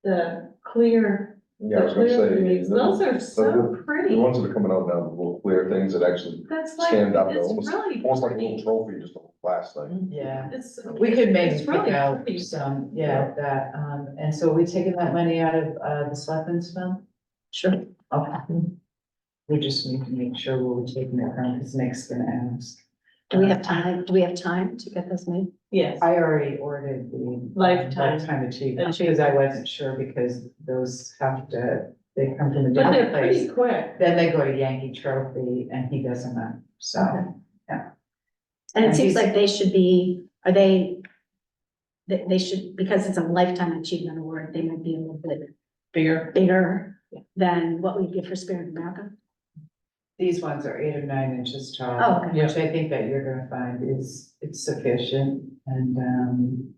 the clear, yeah, I was the gonna clear say. things, those are so The pretty. ones that are coming out now, the little clear things that actually That's like, stand up, they're it's almost, really almost like a pretty. little trophy, just a little glass thing. Yeah. It's, We could maybe It's pick really out pretty. some, yeah, that, and so we taking that money out of, the selectmen's fund? Sure. Okay. We just need to make sure we're taking it from, because Nick's gonna ask. Do we have time? Do we have time to get this made? Yes, I already ordered the Lifetime achievement, because I wasn't sure, because those have to, they come from a but different they're pretty place. quick. Then they go to Yankee Trophy and he doesn't know, so. And it And seems he's- like they should they should, because it's a lifetime achievement award, they might be a little bit Bigger. bigger than what we give for Spirit of America. These ones are 8 or 9 inches tall. Oh, okay. Which I think that you're gonna find is, it's sufficient, and,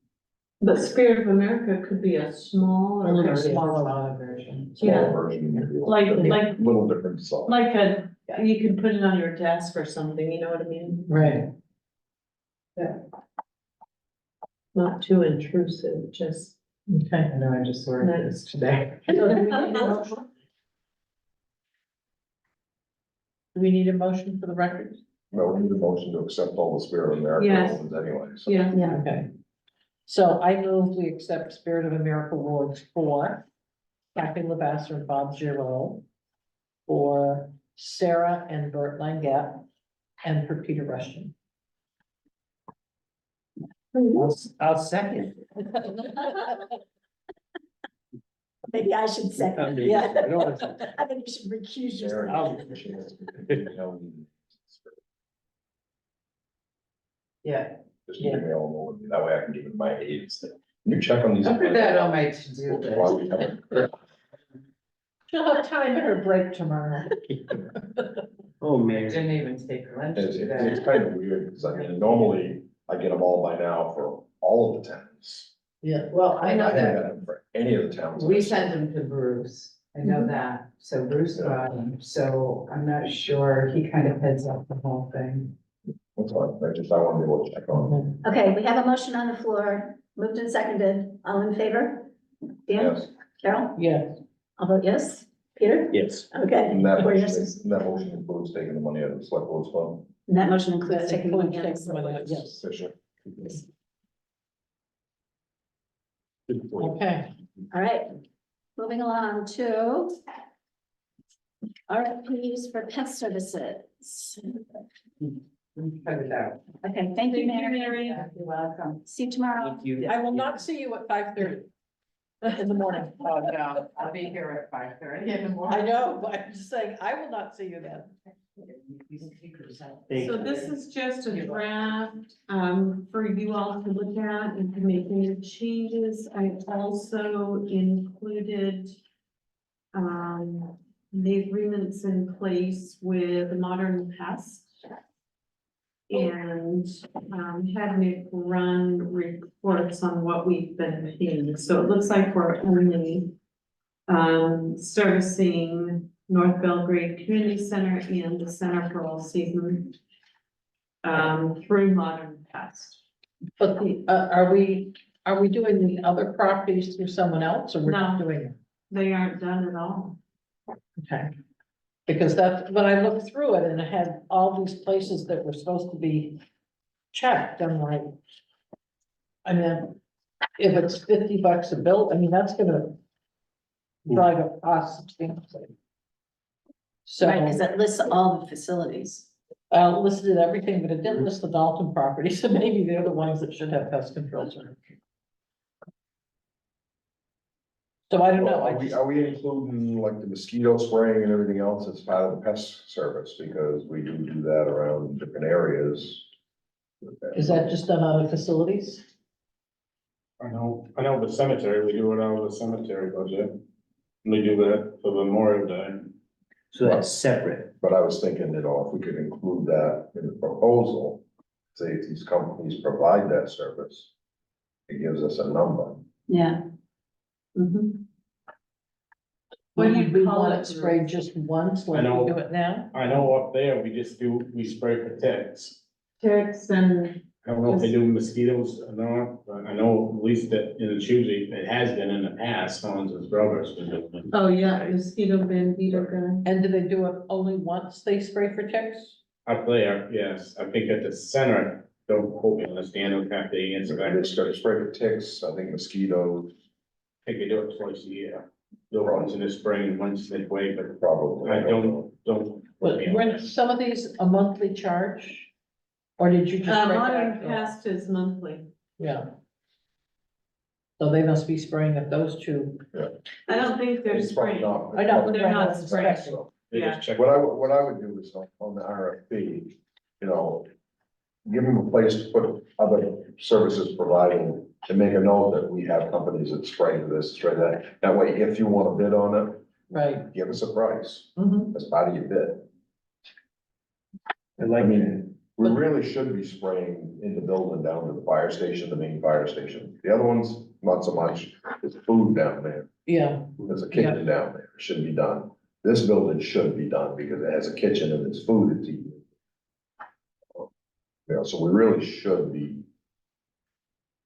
But Spirit of America could be a small A or little smaller version. Yeah. Smaller version, maybe like, little different size. like you could put it on your desk or something, you know what I mean? Right. Not too intrusive, just. Okay. I know, I just ordered this today. Do we need a motion for the record? No, we need a motion to accept all the Spirit of America Yes. awards anyway, so. Yeah, Yeah. Okay. So I move we accept Spirit of America awards for Kathy Lavasser and Bob Giroux, for Sarah and Bert Langette, and for Peter Rushton. I'll second. Maybe I should second. Maybe. Yeah. I don't want to- I think you should recuse Sarah, yourself. Yeah, Just email them over, that way I can give it my aides. Can you check on these? I put that on my to-do While list. we have it. She'll have time in her break tomorrow. Oh, I man. didn't even take lunch It's today. kind of weird, because I mean, normally I get them all by now for all of the towns. Yeah. Well, I know I haven't that, got them for any of the towns. we send them to Bruce, I know that, so Bruce got them, so I'm not sure, he kind of heads up the whole thing. That's fine, I want to be able to check on them. Okay, we have a motion on the floor, moved and seconded, all in favor? Dan, Yes, Carol, Yes. I'll vote yes. Peter? Yes. Okay. and that Four motion, yeses. that motion includes taking the money out of the select board's fund. And that motion includes That taking the money includes out of taking the money out, the- yes. Sufficient. Okay. All right, moving along to RFPs for pet services. Cut it out. Okay, thank you, Mary. You're welcome. See you tomorrow. Thank you. I will not see you at 5:30 in the morning. Oh, no, I'll be here at 5:30 in the morning. I know, but I'm just saying, I will not see you then. Thank so you. this is just a draft, for you all to look at and to make any changes. I also included the agreements in place with Modern Pest. And, had Nick run reports on what we've been paying. So it looks like we're only servicing North Belgrade Community Center and the Center for All Season through Modern Pest. But are we doing the other properties through someone else, or we're not No. doing it? They aren't done at all. Okay. Because that's, when I looked through it and it had all these places that were supposed to be checked, I'm like. I mean, if it's $50 a bill, I mean, that's gonna drive up costs substantially. So, Right, because it lists all the facilities. listed everything, but it didn't list the Dalton property, so maybe they're the ones that should have pest control certificate. So I don't know, I just, Are we including like the mosquito spraying and everything else as part of the pest service? Because we do that around different areas. is that just done out of facilities? I know the cemetery, we do it out of the cemetery budget. We do that for Memorial Day. So that's separate. But I was thinking, if we could include that in the proposal, say if these companies provide that service, it gives us a number. Yeah. Mhm. What do you Would we call want it, it sprayed just once, like I know. we do it now? I know up there, we spray for ticks. Ticks and, I don't know if they do mosquitoes or not, but I know at least that it's usually, it has been in the past, Hans' brother's been doing it. oh yeah, mosquito bandito guy. And do they do it only once they spray for ticks? Up there, yes, I think at the center, don't quote me on this, Dan, will have to answer And that. it's got to spray for ticks, I think mosquitoes. I think they do it twice a year. once in the spring, once midway, but Probably. I don't. But were some of these a monthly charge? Or did you just? break Modern that? Past is monthly. Yeah. So they must be spraying at those two. I don't think they're It's probably spring. not. I know, They're not spraying. So, They Yeah. just check. What I would do is on the RFP, you know, give them a place to put other services providing and make a note that we have companies that spray this, spray that. That way, if you want to bid on it, Right. give us a price Mhm. as part of your bid. I I like that. mean, we really should be spraying in the building down to the fire station, the main fire station. The other ones, not so much. There's food down there. Yeah, There's a kitchen down there. It shouldn't be done. This building should be done because it has a kitchen and it's food it's eating. You know, so we really should be,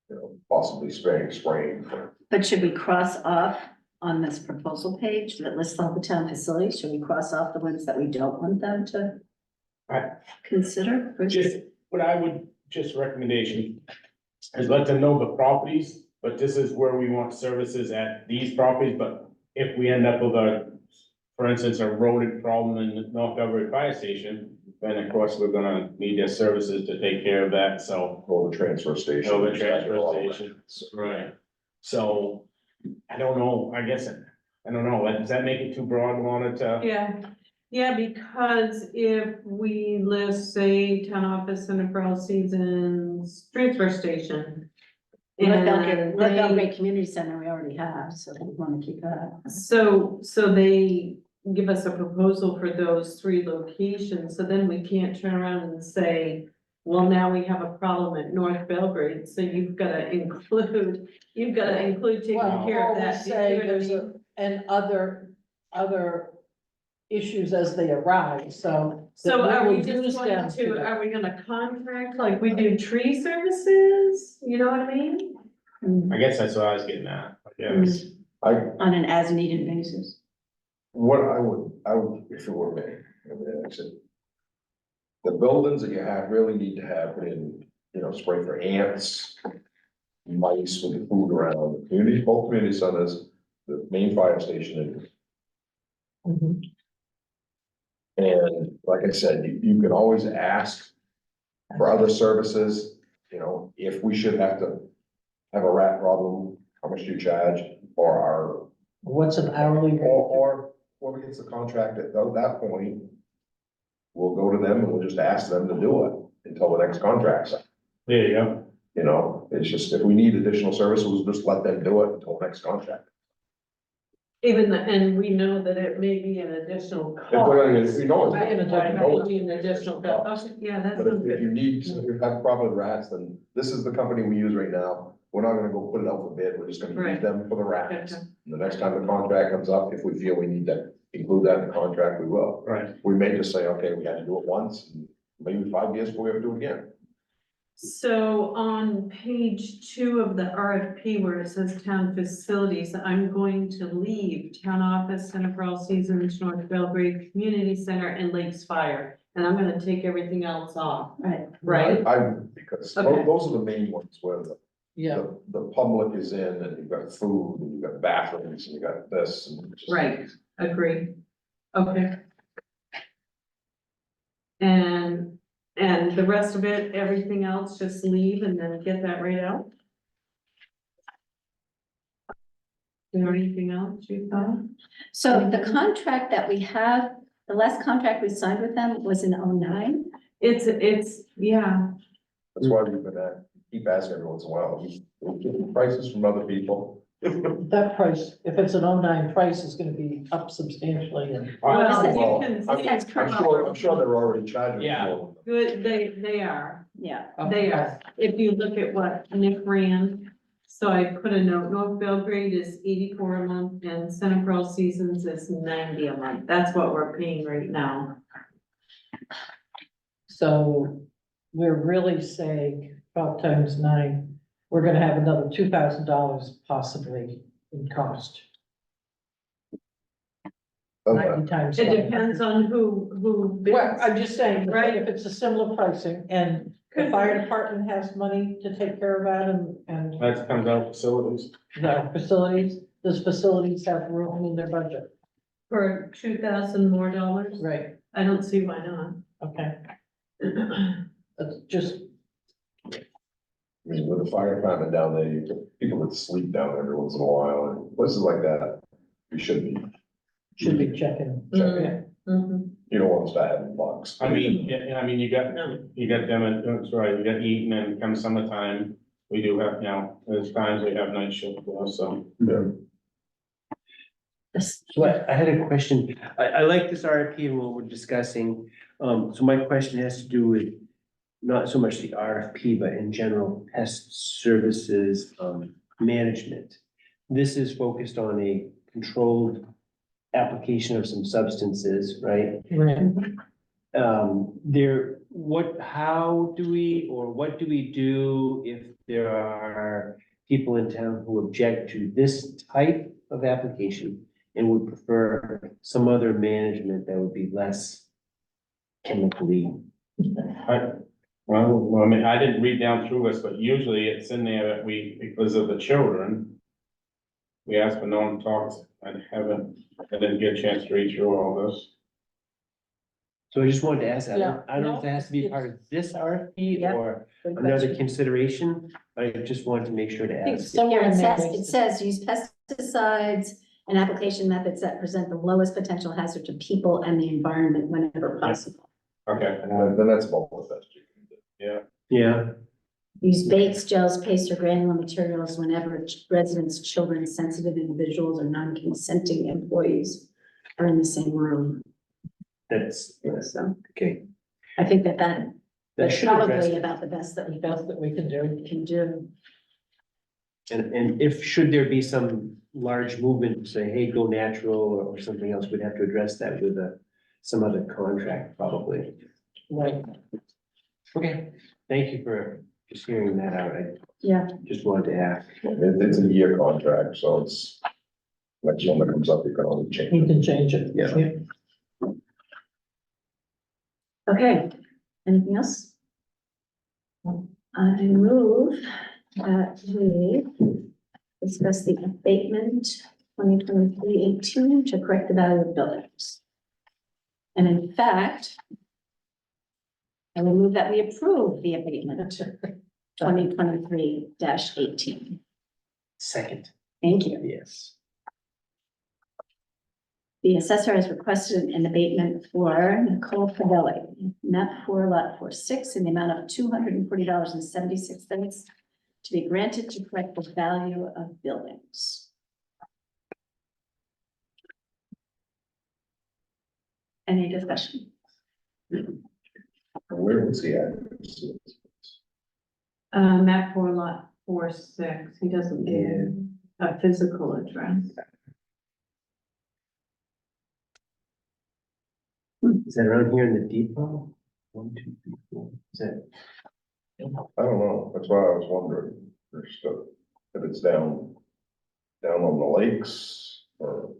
you know, possibly spraying. But should we cross off on this proposal page that lists all the town facilities? Should we cross off the ones that we don't want them to consider? Just, what I would, just recommendation is let them know the properties, but this is where we want services at these properties, but if we end up with for instance, a rodent problem in the North Belgrade Fire Station, then of course, we're gonna need their services to take care of that, so. Or the transfer station. Or the transfer station. Right. So, I don't know, I guess, I don't know, does that make it too broad, wanted to? Yeah, because if we list, say, town office, Center for All Seasons, transfer station. North And Belgrade Community Center, we already have, so we want to keep that. so they give us a proposal for those 3 locations, so then we can't turn around and say, well, now we have a problem at North Belgrade, so you've gotta include taking well, care or of we that. Do you see say what I there's mean? and other issues as they arise, so. So that are we will use just going them to, are we gonna contract like we do tree services? You know what I mean? I guess that's what I was getting at, I guess. On an as-needed basis. What I would, if it were me, I mean, I said, the buildings that you have really need to have in, you know, spray for ants, mice with the food around, the community, both community centers, the main fire station. Mhm. And like I said, you can always ask for other services, you know, if we should have to have a rat problem, how much do you charge? Or What's an hourly rate? or whoever gets the contract at that point, we'll go to them and we'll just ask them to do it until the next contract's up. There you go. You know, it's just, if we need additional services, we'll just let them do it until the next contract. And we know that it may be an additional If we're gonna, cost. you know, Right, it's. right, you know it may be an it's- additional cost. Okay, yeah, that But sounds if good. you need, if you have a problem with rats, then this is the company we use right now. We're not gonna go put it out for bid, we're just gonna use Right. them for the rats. Gotcha. And the next time the contract comes up, if we feel we need to include that in the contract, we will. Right. We may just say, okay, we had to do it once, and maybe 5 years before we ever do it again. So on page 2 of the RFP where it says town facilities, I'm going to leave town office, Center for All Seasons, North Belgrade Community Center and Lakes Fire. And I'm gonna take everything else off, Right. right? Because Okay. those are the main ones where Yeah, the public is in, and you've got food, and you've got bathrooms, and you got this, and. just- Right, agree. Okay. And the rest of it, everything else, just leave and then get that right out? Is there anything else you thought? So the contract that we have, the last contract we signed with them was in '09. Yeah, That's why we've been keep asking every once in a while, we get prices from other people. that price, if it's an '09 price, is gonna be up substantially and. well, Well, you can I'm see, I'm sure they're already charging. Yeah. for them. good, they are, Yeah. they are. If you look at what Nick ran, so I put a note, North Belgrade is 84 a month and Center for All Seasons is 90 a month. That's what we're paying right now. So we're really saying 12 times 9, we're gonna have another $2,000 possibly in cost. Okay. 90 times. It 5. depends on who bids. Well, I'm just saying, Right. if it's a similar pricing and the fire department has money to take care of that and That comes out of facilities. the facilities, Does facilities have room in their budget? For $2,000 more dollars? Right, I don't see why not. okay. That's just, I mean, with the fire department down there, you get people that sleep down every once in a while, and places like that, you should be, should be checking. Checking. Mhm. you don't want to start having bugs. I mean, yeah, I mean, you got them, that's right, you got Eaton, and come summertime, we do have, there's times we have night shift, so. Yeah. So I had a question. I like this RFP and what we're discussing. So my question has to do with not so much the RFP, but in general, pest services, management. This is focused on a controlled application of some substances, right? Right. How do we, or what do we do if there are people in town who object to this type of application and would prefer some other management that would be less chemically? Well, I mean, I didn't read down through this, but usually it's in there that because of the children, we ask for no one talks, I didn't get a chance to read through all this. So I just wanted to ask that. Yeah. I don't know if it has to be part of this RFP Yeah. or Good another question. consideration. I just wanted to make sure to I think ask. somewhere Yeah, in it there says, needs it to- says use pesticides and application methods that present the lowest potential hazard to people and the environment whenever possible. Okay, Then that's about the best you can do. yeah, Yeah, Use baits, gels, paste, or granular materials whenever residents, children, sensitive individuals, or non-consenting employees are in the same room. that's, So okay. I think that That that's should address probably it. about the best that we can do. we can do. And if, should there be some large movement, to say, hey, go natural or something else, we'd have to address that with some other contract probably. Right. Okay, thank you for just hearing that out. I Yeah, just wanted to ask. It's a year contract, so it's, next one that comes up, you can only change You it. can change it. Yeah. okay. Anything else? I move that we discuss the abatement 2023-18 to correct the value of buildings. And in fact, I will move that we approve the abatement 2023-18. Second, Thank you. yes. The assessor has requested an abatement for Nicole Favelli, map 4 lot 46, in the amount of $240.76 to be granted to correct the value of buildings. Any discussion? Where was he at? Map 4 lot 46, he doesn't give a physical address. Is that around here in the depot? 1, 2, 3, 4. Is that? I don't know, that's why I was wondering, there's stuff, if it's down on the lakes, or.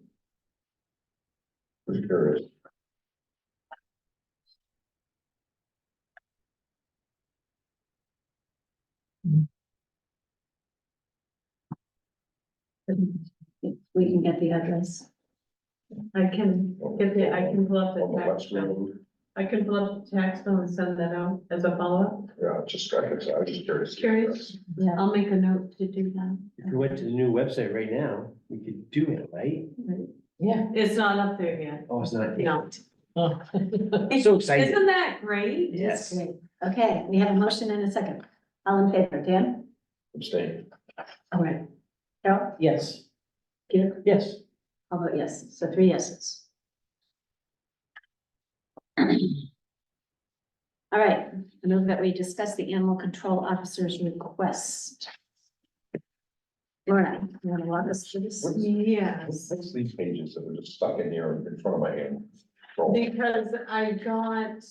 Just curious. We can get the address. I can I can pull up the On the tax west bill. road, I can pull up the tax bill and send that out as a follow-up. yeah, I was just curious. Curious. Yeah. I'll make a note to do that. If we went to the new website right now, we could do it, right? Yeah. It's not up there yet. Oh, it's not. No. Oh. So excited. Isn't that great? Yes. Great. Okay, we have a motion and a second. All in favor, Dan? Abstain. All right. Carol? Yes. Peter? Yes. I'll vote yes. So 3 yeses. All right, I move that we discuss the animal control officer's request. Lorna, you want to walk us through this? Yes. What's these pages that are just stuck in here in front of my hand? Oh, Because I got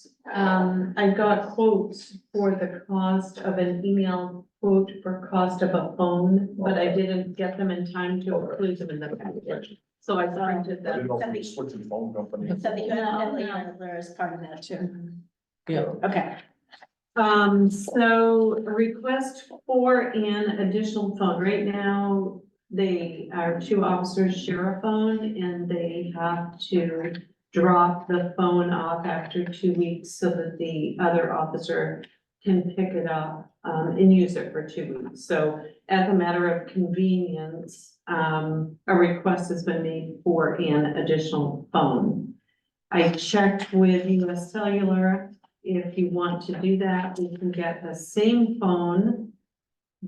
quotes for the cost of an email quote for cost of a phone, but I didn't get them in time to include them in the package. So I printed I didn't them. know if we were switching phone companies. So the No, There is part of that too. Yeah. Okay, So a request for an additional phone. Right now, our two officers share a phone and they have to drop the phone off after 2 weeks so that the other officer can pick it up, and use it for 2 weeks. So as a matter of convenience, a request has been made for an additional phone. I checked with US Cellular. If you want to do that, we can get the same phone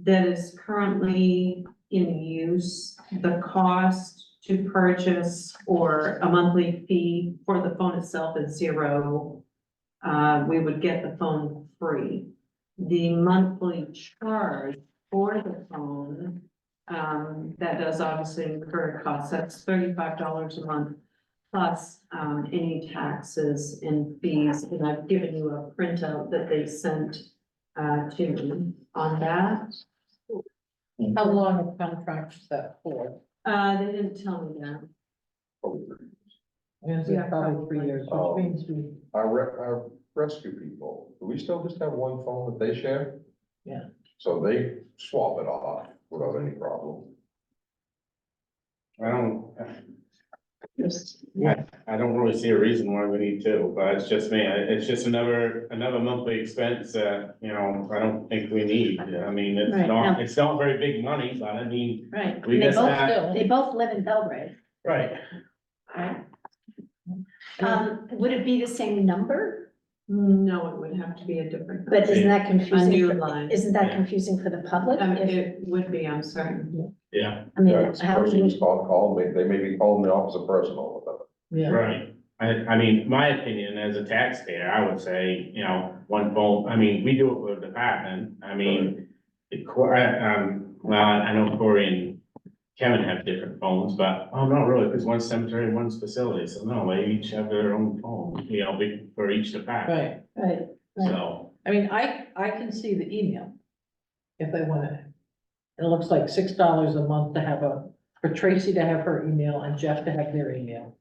that is currently in use. The cost to purchase or a monthly fee for the phone itself is $0. We would get the phone free. The monthly charge for the phone, that does obviously incur costs. That's $35 a month plus, any taxes and fees. And I've given you a printout that they sent, to me on that. How long a contract is that for? They didn't tell me that. Is Yeah, it probably 3 years, Oh. which means we, Our rescue people, do we still just have one phone that they share? Yeah. So they swap it off without any problem. I don't, I don't really see a reason why we need to, but it's just me, it's just another monthly expense that, you know, I don't think we need. I mean, Right, it's not very big money, but I mean, Right. We And they just both, had- they both live in Belgrade, right. right? Would it be the same number? No, it would have to be a different. But isn't that A confusing? new for- line. Isn't that Yeah. confusing for the public? It If- would be, I'm sorry. Yeah, I mean, Yeah, how suppose can you you, just call me, they may be calling the opposite person all the time. yeah. right. I mean, my opinion as a taxpayer, I would say, you know, one phone, I mean, we do it with the department, I mean, well, I know Corey and Kevin have different phones, but, oh, no, really, because one's cemetery and one's facility, so no, they each have their own phone, you know, for each department, Right, right, so. I mean, I can see the email. If they want it. It looks like $6 a month to have for Tracy to have her email and Jeff to have their email.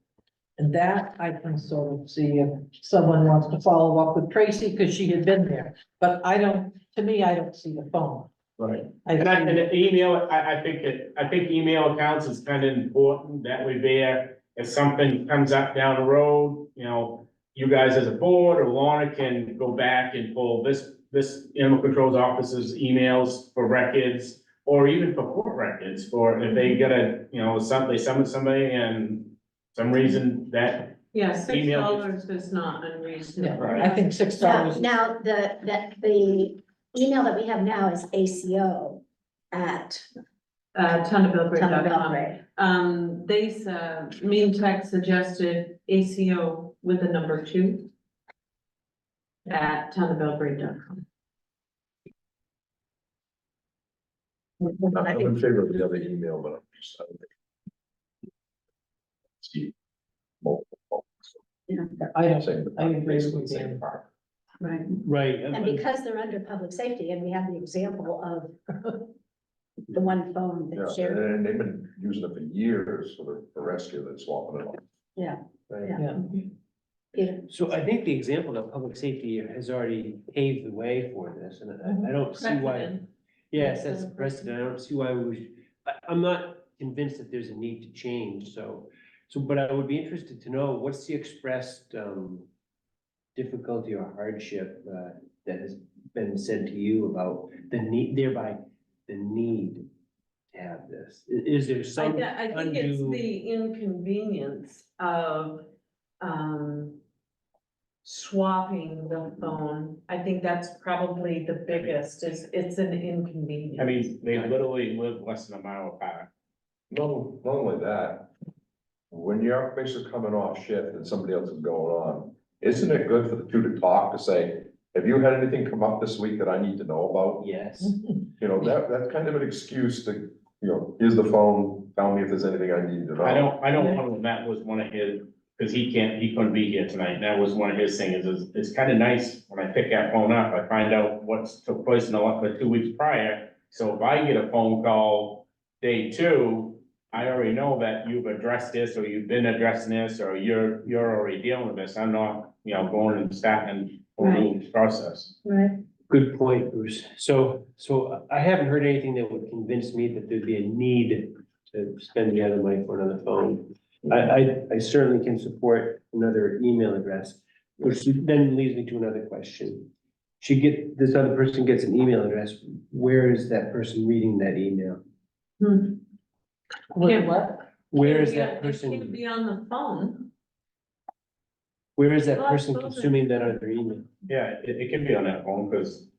And that I can sort of see if someone wants to follow up with Tracy, because she had been there, but to me, I don't see the phone. Right. I And see- the email, I think email accounts is kind of important, that way there, if something comes up down the road, you know, you guys as a board or Lorna can go back and pull this animal control's office's emails for records, or even for court records, for if they get you know, they summon somebody and some reason that, Yeah, Email. $6 is not Yeah, unreasonable. I think $6. now, the email that we have now is ACO at Town of TownofBelgrade.com. Belgrade. They said, Mean Tech suggested ACO with the number 2 at TownofBelgrade.com. I'm in favor of the other email, but I'm just, I don't think. See. Multiple phones. I don't, Same, I agree basically with the same you. part. Right. Right. And because they're under public safety, and we have the example of the one phone Yeah, that's shared. and they've been using it for years for the rescue, that's swapping it off. Yeah. Right. Yeah. Yeah. Yeah. So I think the example of public safety has already paved the way for this, and I don't see why. Precedent. Yes, that's a precedent. I don't see why I'm not convinced that there's a need to change, but I would be interested to know what's the expressed, difficulty or hardship, that has been said to you about the need, thereby the need to have this? Is there some I think it's undue? the inconvenience of, swapping the phone. I think that's probably the biggest, it's an inconvenience. I mean, they literally live less than a mile apart. Not only that, when your officer is coming off shift and somebody else is going on, isn't it good for the two to talk, to say, have you had anything come up this week that I need to know about? Yes. You know, that's kind of an excuse to, you know, here's the phone, tell me if there's anything I need to know. I know one of them, that was one of his, because he couldn't be here tonight, that was one of his things, is it's kind of nice when I pick that phone up, I find out what's took place in the 2 weeks prior. So if I get a phone call day 2, I already know that you've addressed this, or you've been addressing this, or you're already dealing with this, I'm not, you know, going and starting a new process. Right. Good point, Bruce. So I haven't heard anything that would convince me that there'd be a need to spend the other money for another phone. I certainly can support another email address, which then leads me to another question. This other person gets an email address, where is that person reading that email? Wait, what? Where is It that can't person, be on the phone. where is that Well, person those are- consuming that other email? Yeah, it can be on that phone, because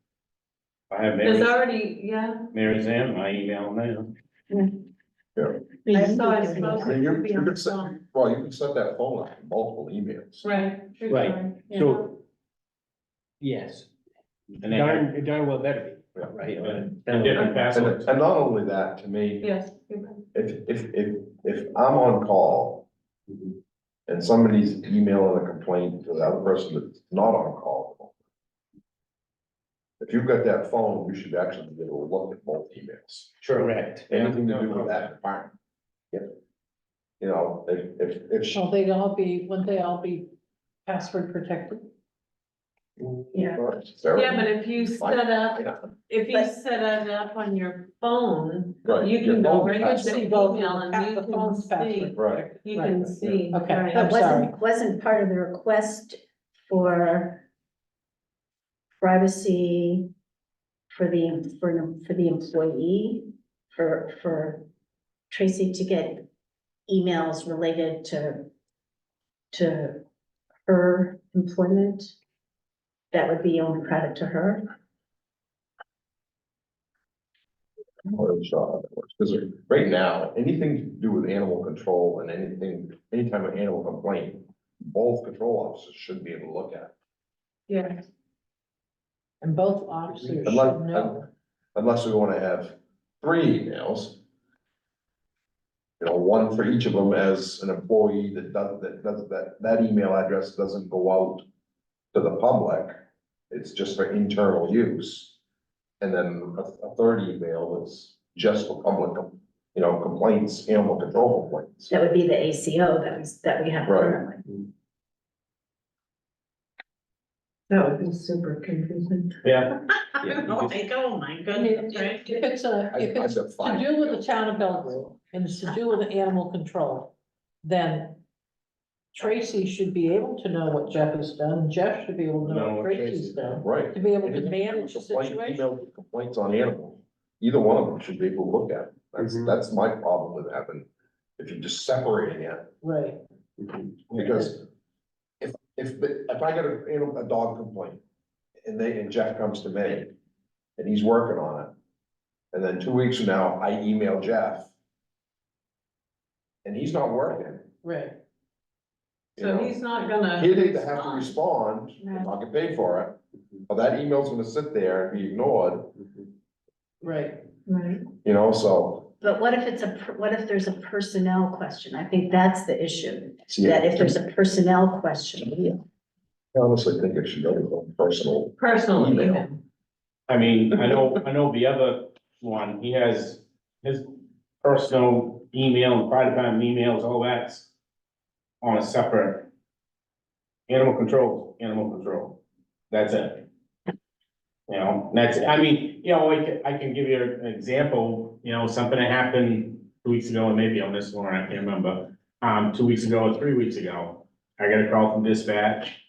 I have There's Mary's, already, yeah. Mary's and my email now. I saw I suppose I mean, it you could be on could the set, phone. well, you can set that phone up, multiple emails. Right. true, Right. sorry. Yeah. So, yes, And they have darn well better be, Yeah. right? a different And, password. and not only that, to me, Yes. you're right. if I'm on call and somebody's emailing a complaint to the other person that's not on call, if you've got that phone, you should actually be able to look at both emails. Correct. Anything to do with that department. Yep. You know, if she. Well, wouldn't they all be password protected? Yeah. Sarah, Yeah, but if you Fine. set up, yeah, if you set it up on your phone, Right, you your can go phone right password. to the See both, email and you the can phone's see, password. Right. you Right, can right, see. Okay. right. But I'm sorry. wasn't part of the request for privacy for the employee, for Tracy to get emails related to her employment? That would be only credit to her? Because right now, anything to do with animal control and any type of animal complaint, both control officers should be able to look at. Yeah. And both officers should Unless, know. unless we wanna have 3 emails. You know, one for each of them as an employee that email address doesn't go out to the public. It's just for internal use. And then a third email that's just for public, complaints, animal control complaints. That would be the ACO that we have Right. currently. That would be super confusing. Yeah. Like, oh my I mean, goodness, if right? if it's if it's I'd to find- do with the town of Belgrade and it's to do with animal control, then Tracy should be able to know what Jeff has done, and Jeff should be able to know what Tracy's done, Right. to be able to Anything manage the complaint- situation. email with complaints on animals, either one of them should be able to look at it. That's my problem with having, if you're just separating it, Right, because if I get a dog complaint and Jeff comes to me and he's working on it, and then 2 weeks from now, I email Jeff and he's not working, right. you So know, he's not gonna. he'd either have to respond and I'll get paid for it, or that email's gonna sit there and be ignored, Right. Right. so. But what if there's a personnel question? I think that's the issue, that if there's a personnel question. I honestly think it should go to a personal. Personal Email. email. I mean, I know the other one, he has his personal email and fire department emails, all that's on a separate animal control, that's it. I mean, I can give you an example, something that happened 2 weeks ago, and maybe on this one, I can't remember. 2 weeks ago or 3 weeks ago, I got a call from dispatch,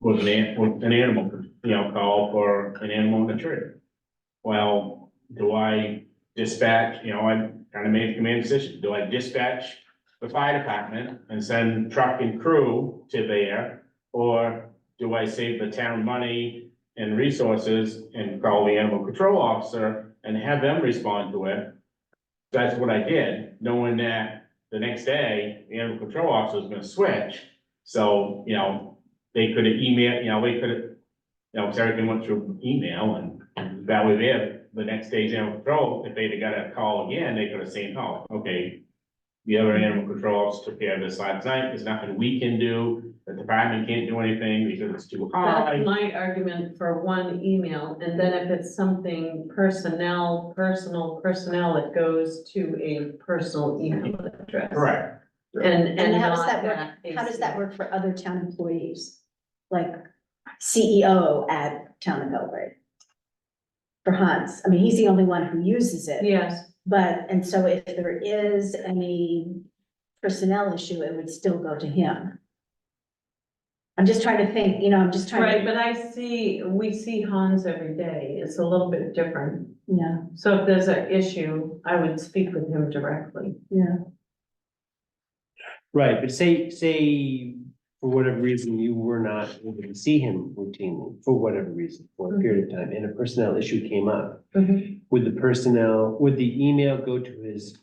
with an animal, call for an animal in the tree. Well, do I dispatch, I kind of made a command decision, do I dispatch the fire department and send truck and crew to there? Or do I save the town money and resources and call the animal control officer and have them respond to it? That's what I did, knowing that the next day, the animal control officer was gonna switch. So, they could have emailed, because everything went through email, and that way the next day's animal control, if they'd have got a call again, they could have seen, oh, okay. The other animal control officer took care of this last night, there's nothing we can do, the department can't do anything because it's too That's high. my argument for one email, and then if it's something personal, it goes to a personal email address. Correct. And And how does not that work? that How does that ACO. work for other town employees? Like CEO at Town of Belgrade? For Hans, I mean, he's the only one who uses it. Yes, But, and so if there is any personnel issue, it would still go to him. I'm just trying to think, I'm just trying Right, to, but we see Hans every day. It's a little bit different. yeah, So if there's an issue, I would speak with him directly. yeah. Right, but say, for whatever reason, you were not able to see him routinely, for whatever reason, for a period of time, and a personnel issue came up. Would the email go to his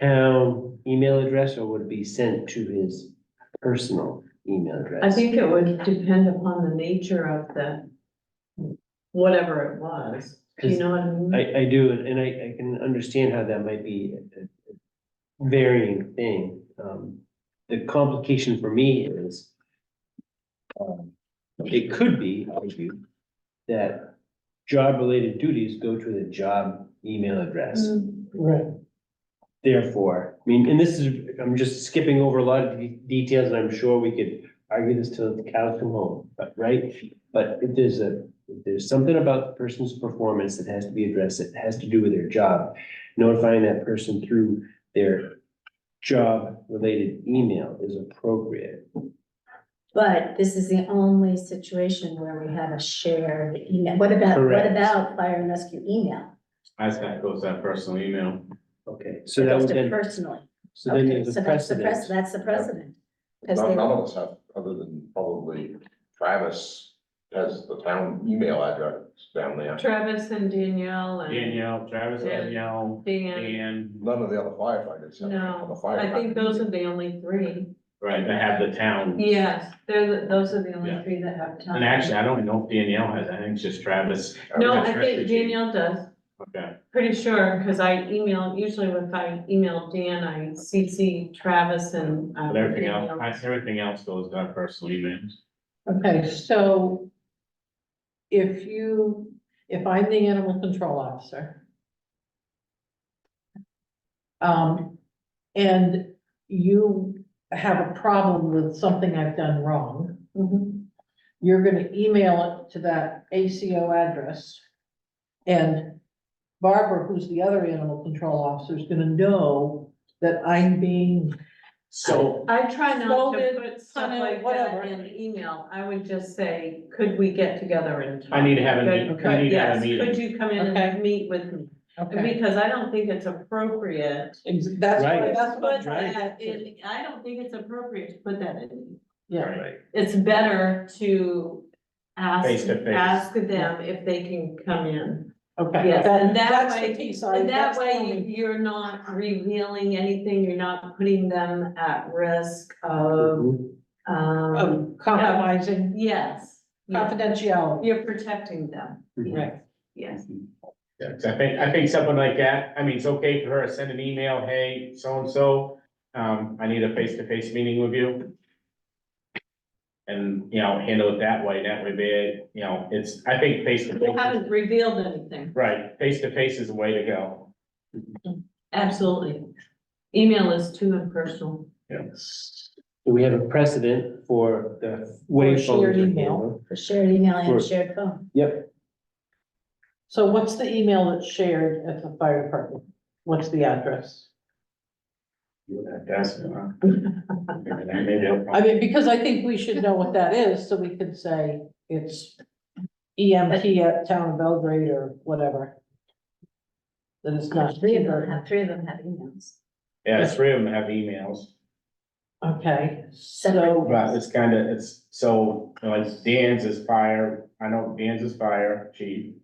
town email address, or would it be sent to his personal email address? I think it would depend upon the nature of whatever it was. Do you know what I mean? I do, and I can understand how that might be a varying thing. The complication for me is, it could be argued that job-related duties go to the job email address. Right. Therefore, and this is, I'm just skipping over a lot of details, and I'm sure we could argue this till the cows come home, but, right? But if there's something about the person's performance that has to be addressed, it has to do with their job, notifying that person through their job-related email is appropriate. But this is the only situation where we have a shared email. What about fire and rescue email? I just gotta go to that personal email. Okay, so It that goes would to then, personally. so then Okay, there's so a that's the precedent. that's the precedent. Because None they, none of us have, other than probably Travis has the town email address down there. Travis and Danielle and Danielle, Travis, Danielle, Dan. Dan, None of the other firefighters have. on the No, fire I think those are department. the only three. right, they have the town. Yes, those are the only Yeah. three that have time. And actually, I don't know if Danielle has, I think it's just Travis. No, Travis I think Rescue Chief. Danielle does. Okay, Pretty sure, because usually if I email Dan, I CC Travis and. but everything else goes to our personal emails. Okay, so if I'm the animal control officer, and you have a problem with something I've done wrong, Mhm. you're gonna email it to that ACO address. And Barbara, who's the other animal control officer, is gonna know that I'm being, So, I try not to Scolded, put stuff punted, like whatever. that in email. I would just say, could we get together and talk? I need to have a Could- meeting. could- We need to have a yes, meeting. Could you come in Okay. and meet with me? okay, Because I don't think it's appropriate. that's Right. what, that's what I'm Put trying that to. in, I don't think it's appropriate to put that in. Yeah, Right. It's better to Face to face. ask them if they can come in. okay. Yes, and that That's the way, piece and that that's way only- you're not revealing anything, you're not putting them at risk of, Of compromising yes. confidentiality. You're protecting them, Mhm. yes, yes. yeah, 'cause I think something like that, I mean, it's okay for her to send an email, hey, so-and-so, I need a face-to-face meeting with you. And, handle it that way, I think We face-to-face, haven't revealed anything, right, face-to-face is the way to go. absolutely. Email is too impersonal. Do we have a precedent for the way For shared phones are email. handled? for shared email and For- shared phone. Yep, So what's the email that's shared at the fire department? What's the address? You would have to ask her, huh? Maybe they'll- I mean, because I think we should know what that is, so we can say it's EMT at Town of Belgrade or whatever. That it's not. Three of them have emails. Yeah, 3 of them have emails, Okay, Separate. so, but it's so, like Dan's is fire, I know Dan's is fire chief.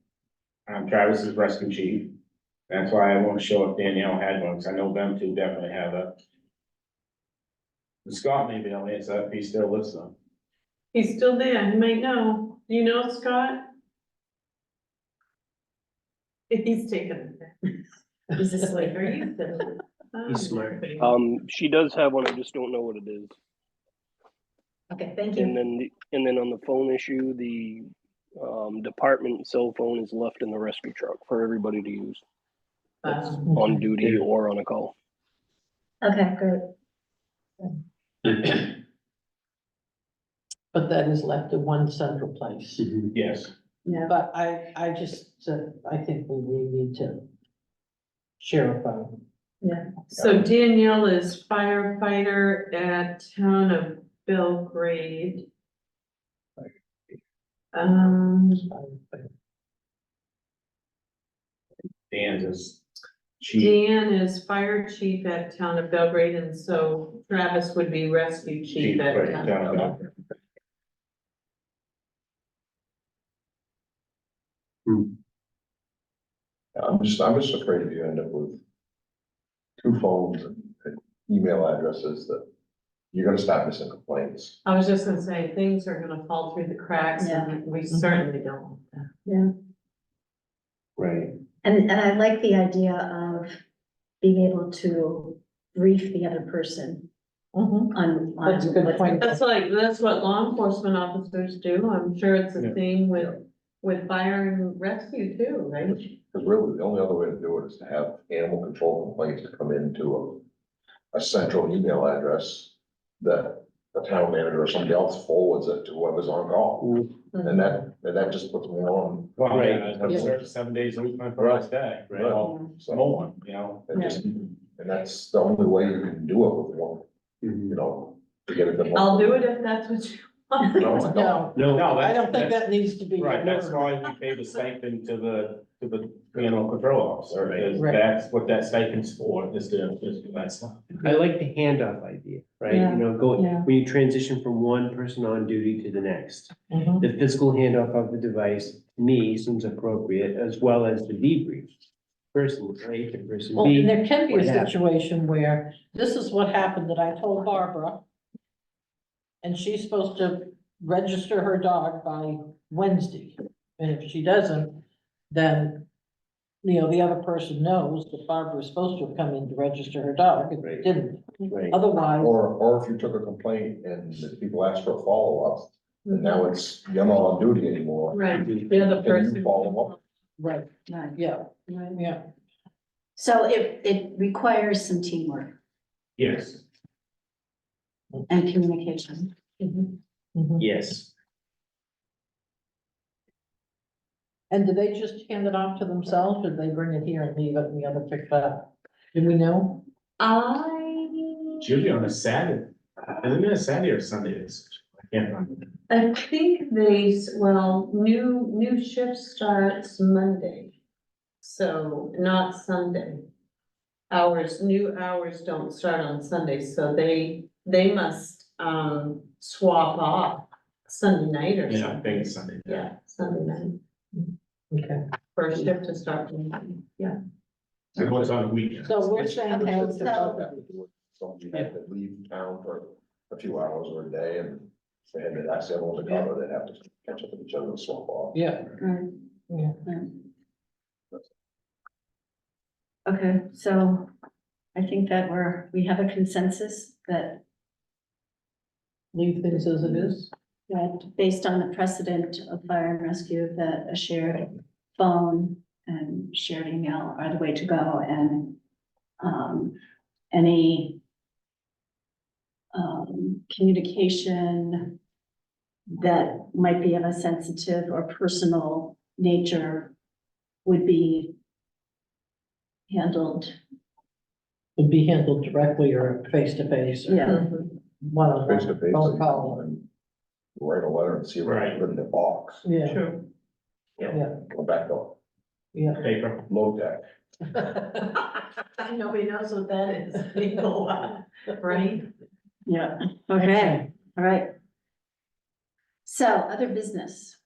Travis is rescue chief, that's why I won't show if Danielle had one, because I know them two definitely have it. Scott maybe don't answer if he still listening. He's still there, he might know. Do you know Scott? If he's taken. He's just like, are you? kidding?" he's smart. She does have one, I just don't know what it is. Okay, thank And you. then on the phone issue, the department cell phone is left in the rescue truck for everybody to use on duty or on a call. Okay, great. but that is left in one central place. Mhm. Yes, Yeah. But I think we really need to share a phone. So Danielle is firefighter at Town of Belgrade. Dan is chief, Dan is fire chief at Town of Belgrade, and so Travis would be rescue chief at right, Town down of Belgrade. I'm just afraid if you end up with two phones and email addresses that you're gonna start missing complaints. I was just gonna say, things are gonna fall through the cracks, and we certainly don't want that. Right. And I like the idea of being able to brief the other person on. That's a good what's- point. That's what law enforcement officers do. I'm sure it's a thing with fire and rescue too, right? Because really, the only other way to do it is to have animal control complaints come into a central email address that the town manager or somebody else forwards it to whoever's on call. And that just puts more on. well, Right. yeah, I'm there 7 days a week, my first day, Right. well, So, no one, you know. and that's the only way you can do it with one, Mhm. you know, to get it done. I'll do it if that's what you want. No, No, No, I don't think that needs to be. Right, that's why we pay the stipend to the animal control officer, because Right. that's what that stipend's for, is to do that stuff. I like the handoff idea, right? Yeah, You know, go, yeah. when you transition from one person on duty to the next. Mhm. The physical handoff of the device, to me, seems appropriate, as well as the debrief. Person A to person Well, and B. there can be a what happened. situation where this is what happened that I told Barbara. And she's supposed to register her dog by Wednesday. And if she doesn't, then, you know, the other person knows that Barbara is supposed to have come in to register her dog and Right. didn't. Right. Otherwise, or if you took a complaint and the people asked for a follow-up, and now it's, you're not on duty anymore. Right, the other Can person. you follow up? right, Right. yeah, Right. yeah. So it requires some teamwork Yes. and communication. Mhm. Yes. And do they just hand it off to themselves, or do they bring it here and leave it and the other pick it up? Do we know? It's usually on a Saturday, isn't it a Saturday or Sunday? I can't remember. I think new shift starts Monday, so not Sunday. New hours don't start on Sunday, so they must, swap off Sunday night or Yeah, I something. think it's Sunday. Yeah, Sunday night, Okay, first shift to start Monday, yeah. It was on the weekend. so we're saying. Which hand is it difficult over. to do. Somebody had to leave town for a few hours or a day, and they had to ask everyone to cover, they'd have to catch up with each other and swap off. Yeah, Right. yeah. Okay, so I think that we have a consensus that Leave things as it is. based on the precedent of fire and rescue, that a shared phone and shared email are the way to go, and any communication that might be of a sensitive or personal nature would be handled. Would be handled directly or face to face. Yeah. One Face to on face, one, so phone you call. can write a letter and see if Right. it's in the box, Yeah, True. go back to yeah. Paper. low tech. Nobody knows what that is, legal, right? Yeah, okay, all right. So, other business.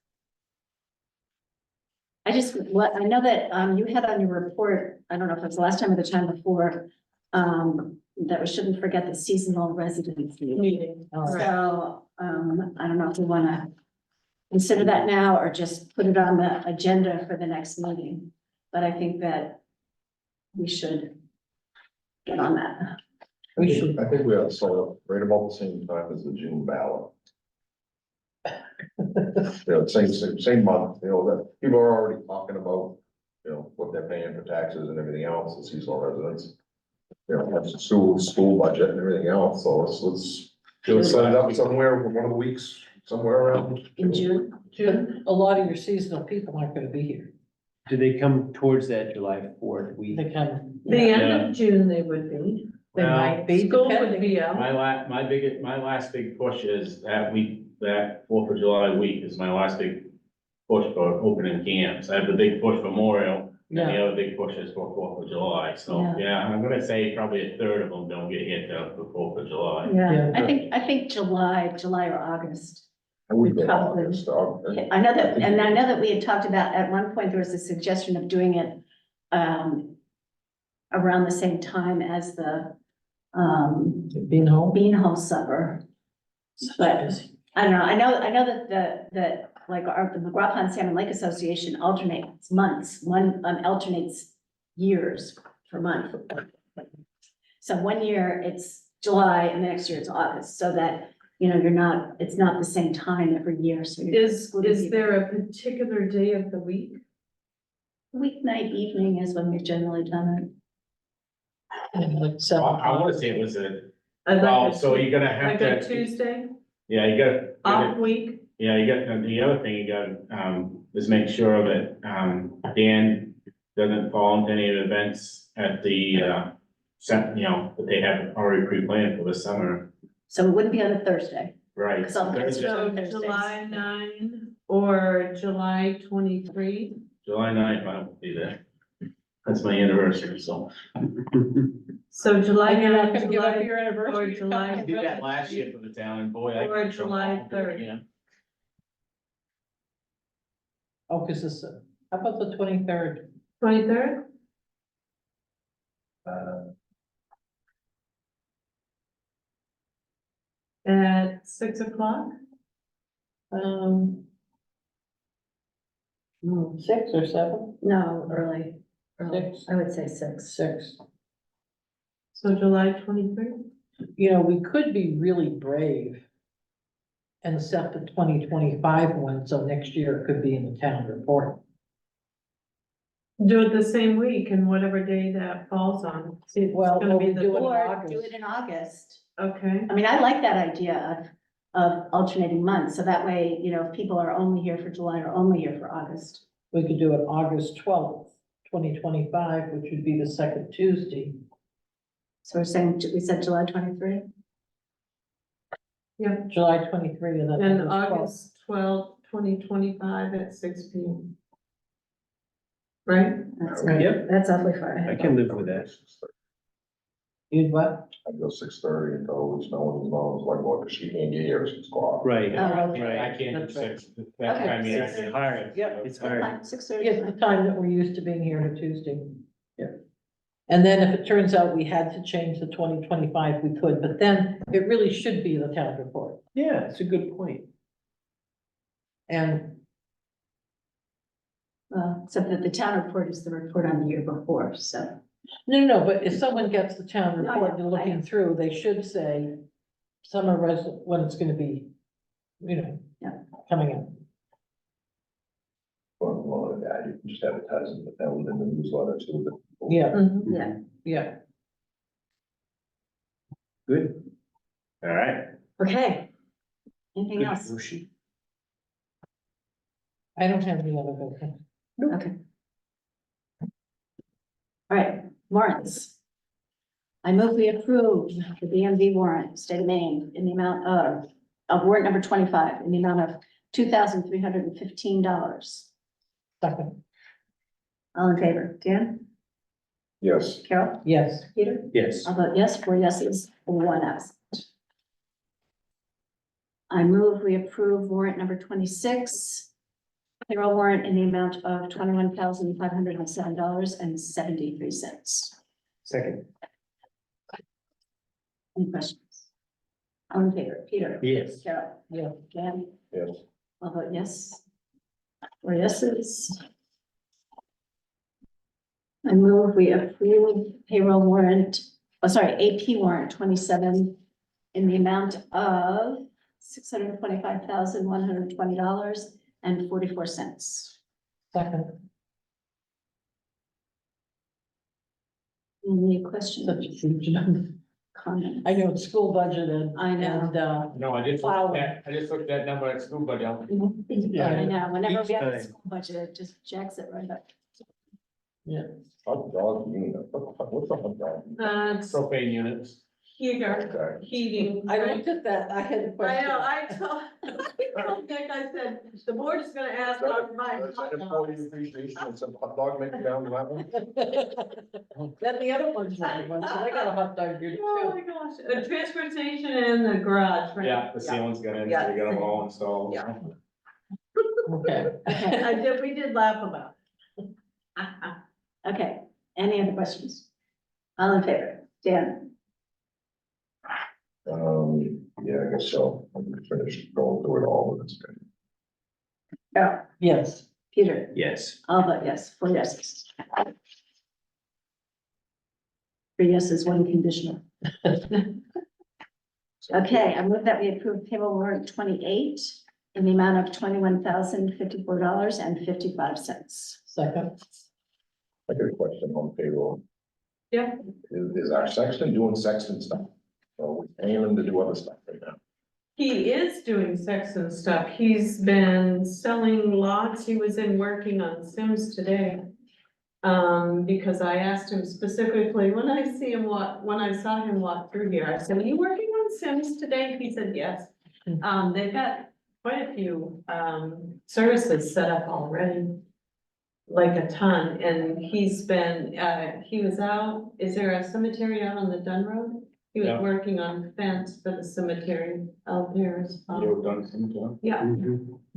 I know that, you had on your report, I don't know if it was the last time or the time before, that we shouldn't forget the seasonal residency. Meeting. All right. So, I don't know if we wanna consider that now or just put it on the agenda for the next meeting. But I think that we should get on that. We should. I think we ought to start up right about the same time as the June ballot. You know, same month, you know, that people are already talking about, you know, what they're paying for taxes and everything else, the seasonal residents. You know, have school budget and everything else, so let's set it up somewhere for one of the weeks, somewhere around. In June, But a lot of your seasonal people aren't gonna be here. Do they come towards that July 4th week? They come, The end of June they would be. they Well, might be School would depending. be out. My last big push is that week, that 4th of July week is my last big push for opening camps. I have the big push Memorial, and the other big push is for 4th of July, so, Yeah. yeah, I'm gonna say probably a third of them don't get hit till the 4th of July. Yeah, I think July or August. I would go Probably. August, I know that, and I know that we had talked about, at one point, there was a suggestion of doing it around the same time as the Being home. Bean Supper. But I don't know, I know that like the McGraw Pond Salmon Lake Association alternates months, one alternates years per month. So one year it's July and the next year it's August, so that, you know, it's not the same time every year, so. you're excluding Is people. there a particular day of the week? Weeknight evening is when we've generally done Like 7 I wanna o'clock. say it was a, Like well, a so Tu- you're gonna have Like a to, Tuesday, yeah, you gotta. off week? Yeah, you got, and the other thing you got, is make sure that, Dan doesn't fall into any of the events at the, that they have already pre-planned for the summer, it, so it wouldn't be on a Thursday. right? 'Cause I'll- Thursday, So Thursdays. July 9 or July 23? July 9th, I won't be there. That's my anniversary, so. So July And you're not 9, gonna give up July, your anniversary. or July- I did that last year for the town, and boy, I. Or July 3rd. Yeah. Oh, cause this, how about the 23rd? 23rd? At 6 o'clock? 6 or 7? No, early. 6. I would say 6. 6. So July 23rd? You know, we could be really brave and set the 2025 one, so next year it could be in the town report. Do it the same week and whatever day that falls on. See, it's Well, gonna be we the- do it in Or August. do it in August. Okay, I mean, I like that idea of alternating months, so that way, you know, if people are only here for July or only here for August. We could do it August 12th, 2025, which would be the second Tuesday. So we're saying, we said July 23? July 23 and then and August 12th. August 12th, 2025 at 6 p.m. Right? That's, Yep. that's awfully far I ahead. can live with that. You'd what? I go 6:30 until it's no one knows, like, what, the sheet in year, 6 o'clock. Right, Oh, I right. can't do That's right. 6, that Okay, time, yeah. It's hard. Yep. It's hard. 6:30. Yes, the time that we're used to being here on a Tuesday. Yeah. And then if it turns out we had to change the 2025, we could, but then it really should be the town report. Yeah, it's a good point. And Except that the town report is the report on the year before, so. no, but if someone gets the town No, report I and know. looking through, they should say summer when it's gonna be, Yeah. coming in. Well, yeah, you can just advertise it, but that would in the newsletter too. but- Yeah, Yeah. yeah. Good. All right. Okay. Anything Good else? motion. I don't have any other business. Okay. All right, warrants. I move we approve the BMV warrant, state of Maine, in the amount of warrant number 25, in the amount of $2,315. Second, All in favor, Dan, Yes, Carol, yes. Peter? Yes. I'll vote yes, 4 yeses, 1 absent. I move we approve warrant number 26, payroll warrant in the amount of $21,507.73. Second. Any questions? All in favor, Peter? Yes. Carol? Yeah. Dan? yes, I'll vote yes. 4 yeses. I move we approve payroll warrant, AP warrant 27 in the amount of $625,120.44. Second, Any questions, such a huge number. comments? I know it's school budgeted. I know. And, No, I just looked at that number at school, but I know, whenever we have a Each time. school budget, it just jacks it right up. Hot dog unit, what's a hot dog? It's Propane units. heater, Okay. heating. I looked at that, I had a I question. know, I told Nick, I said, the board is gonna ask on my That's hot an employee dogs. appreciation, and some hot dog make it down to that one. Then the other one's running one, so they got a hot dog unit Oh too. my gosh, a transfer station and the garage, right? Yeah, the ceiling's got in, so we got them all installed. Yeah. Okay. Okay, we did laugh about it. Okay, any other questions? All in favor? Dan? Yeah, I guess so. I'm finished going through it all with this. Carol? Yes. Peter? Yes. I'll vote yes, 4 yeses. 3 yeses, 1 conditional. Okay, I move that we approve payroll warrant 28 in the amount of $21,054.55. Second. I got a question on payroll. Yeah. Is our sexton doing sexton stuff? Or we paying him to do other stuff right now? He is doing Sexton stuff. He's been selling lots. He was in working on Sims today. Because I asked him specifically, when I saw him walk through here, I said, are you working on Sims today? He said, yes. They've got quite a few, services set up already. Like a ton, and he's been, he was out, is there a cemetery out on the Dunn Road? He was Yeah. working on fence for the cemetery out there as well. You've done some, John? Yeah,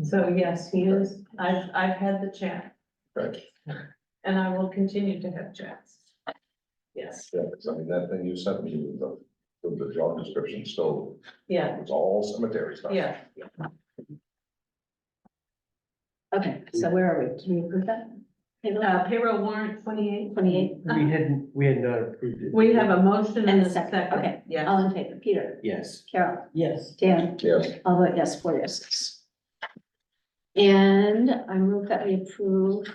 so yes, he is. I've had the chat. Right. And I will continue to have chats. Yes, Yeah, because I mean, that thing you sent me with the job description, still, yeah, it's all cemetery stuff. yeah. Okay, so where are we? Did we approve that? Payroll Payroll warrant 28. 28, We had not approved it. We have a motion and and a a second, second. okay. Yeah. All in favor? Peter? Yes. Carol? Yes. Dan? Yes. I'll vote yes, 4 yeses. And I move that we approve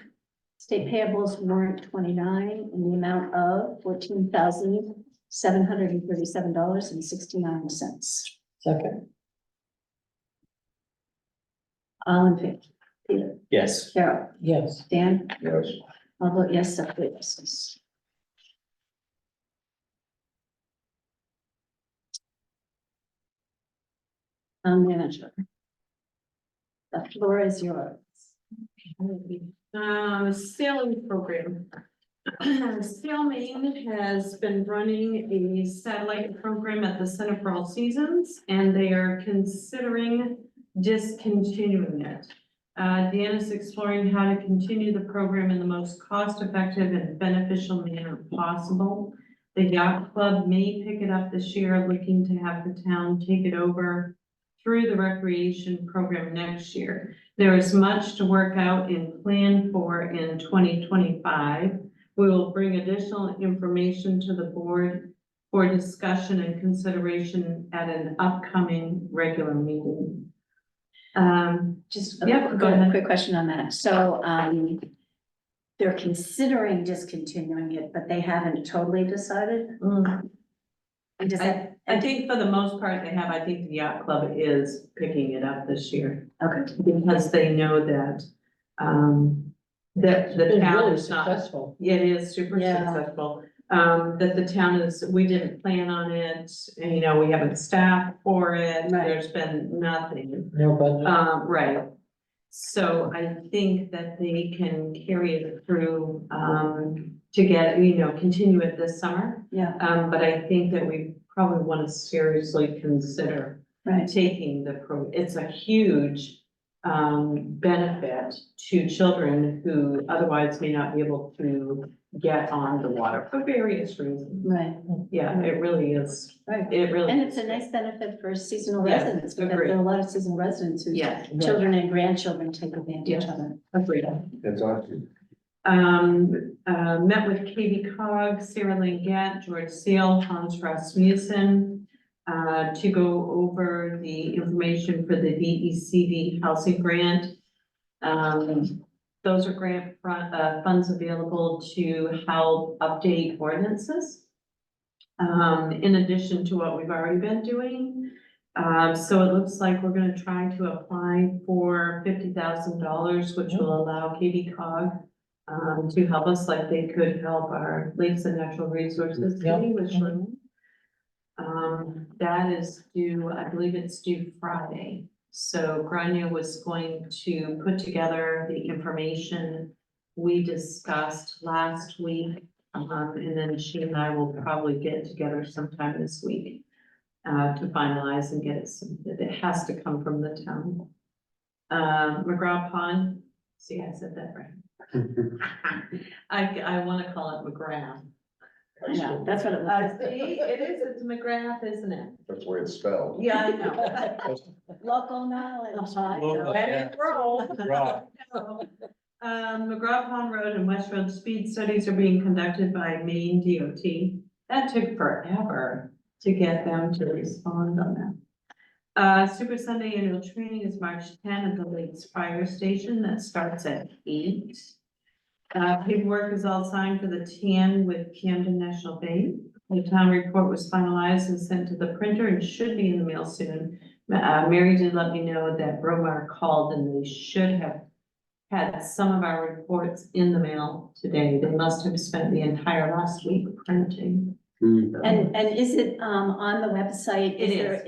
state payables warrant 29 in the amount of $14,737.69. Second. All in favor? Peter? Yes. Carol? Yes. Dan? Yes. I'll vote yes, so 4 yeses. Town manager. The floor is yours. Sailing program. Sail Maine has been running a satellite program at the Center for All Seasons, and they are considering discontinuing it. Dan is exploring how to continue the program in the most cost-effective and beneficial manner possible. The yacht club may pick it up this year, looking to have the town take it over through the recreation program next year. There is much to work out and plan for in 2025. We will bring additional information to the board for discussion and consideration at an upcoming regular meeting. Just Yeah, a go ahead. quick question on that. So, they're considering discontinuing it, but they haven't totally decided? And does that, I think for the most part they have, I think the yacht club is picking it up this year. okay, Because they know that, that the Been town really is not. successful. It is super Yeah. successful, that the town is, we didn't plan on it, and you know, we haven't staffed for it, Right. there's been nothing. No budget. Right, so I think that they can carry it through, to get, you know, continue it this summer. yeah, But I think that we probably want to seriously consider right, taking it's a huge benefit to children who otherwise may not be able to get on the water for various reasons. right, Yeah, it really is. right. It really. And it's is. a nice benefit for seasonal Yeah, residents, because agreed. there are a lot of seasonal residents whose Yeah. children and grandchildren take advantage Yes. of it. Agreed. That's awesome. Met with Katie Cog, Sarah Langette, George Seal, Hans Rasmussen, to go over the information for the DECD housing grant. Those are grant funds available to help update ordinances. In addition to what we've already been doing. So it looks like we're gonna try to apply for $50,000, which will allow Katie Cog to help us like they could help our Lakes and Natural Resources Yep. Committee with Sherman. That is due, I believe it's due Friday. So Grania was going to put together the information we discussed last week. And then she and I will probably get together sometime this week to finalize and get it submitted. It has to come from the town. McGraw Pond, see, I said that right. I want to call it McGrath. Yeah, that's what it was. See, it is, it's McGrath, isn't it? That's the way it's spelled. Yeah, I know. Local knowledge. Local, Let yeah. it roll. Right. McGraw Pond Road and West Road speed studies are being conducted by Maine DOT. That took forever to get them to respond on that. Super Sunday annual training is March 10 at the Lakes Fire Station. That starts at 8. Paperwork is all signed for the TAN with Camden National Bank. The town report was finalized and sent to the printer and should be in the mail soon. Mary did let me know that Bromar called and they should have had some of our reports in the mail today. They must have spent the entire last week printing. And is it, on the website? It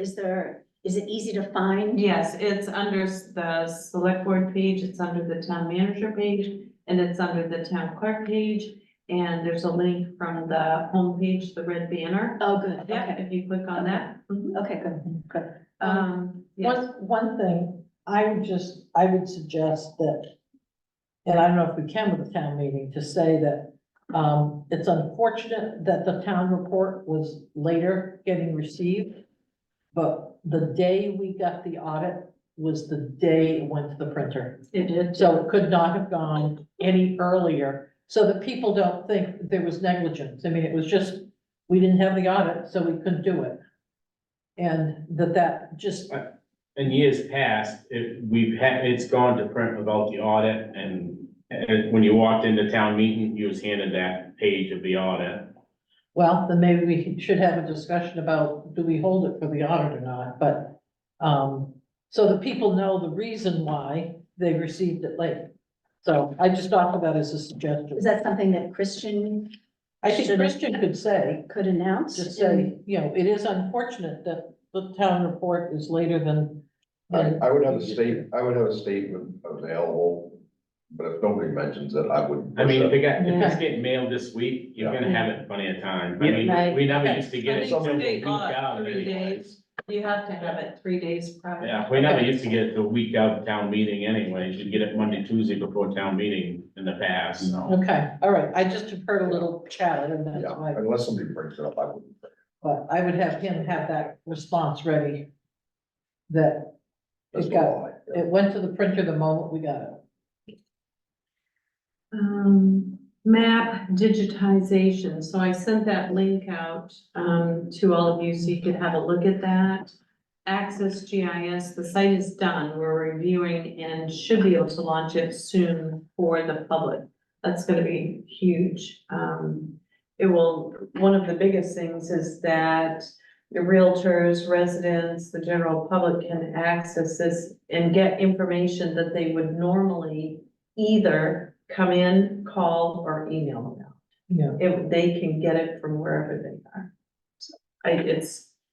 Is it easy to find? Yes, it's under the select board page, it's under the town manager page, and it's under the town clerk page. And there's a link from the homepage, the red banner. Oh, good, Yeah, okay, if you click on that. Mhm. okay, good. Yes. One thing, I would suggest that, and I don't know if we can with the town meeting, to say that it's unfortunate that the town report was later getting received. But the day we got the audit was the day it went to the printer. It did. So it could not have gone any earlier, so that people don't think there was negligence. I mean, it was just, we didn't have the audit, so we couldn't do it. And that just, In years past, it's gone to print without the audit, and when you walked into town meeting, you was handed that page of the audit. well, then maybe we should have a discussion about, do we hold it for the audit or not, but, so that people know the reason why they received it late. So I just offer that as a suggestion. Is that something that Christian I think Christian could say, could announce? just say, you know, it is unfortunate that the town report is later than. I would have a statement available, but if nobody mentions it, I would. I mean, if it's getting mailed this week, you're gonna have it plenty of time. I mean, we never used to get it until a week out. 3 days. You have to have it 3 days prior. Yeah, we never used to get it the week of town meeting anyways. You'd get it Monday, Tuesday before town meeting in the past, so. Okay, all right, I just have heard a little chatter, and that's Yeah, why, unless somebody brings it up, I wouldn't. but I would have him have that response ready. That That's it got, all I- yeah. it went to the printer the moment we got it. Map digitization, so I sent that link out, to all of you so you could have a look at that. Access GIS, the site is done, we're reviewing and should be able to launch it soon for the public. That's gonna be huge. One of the biggest things is that the realtors, residents, the general public can access this and get information that they would normally either come in, call, or email about. Yeah, They can get it from wherever they are. So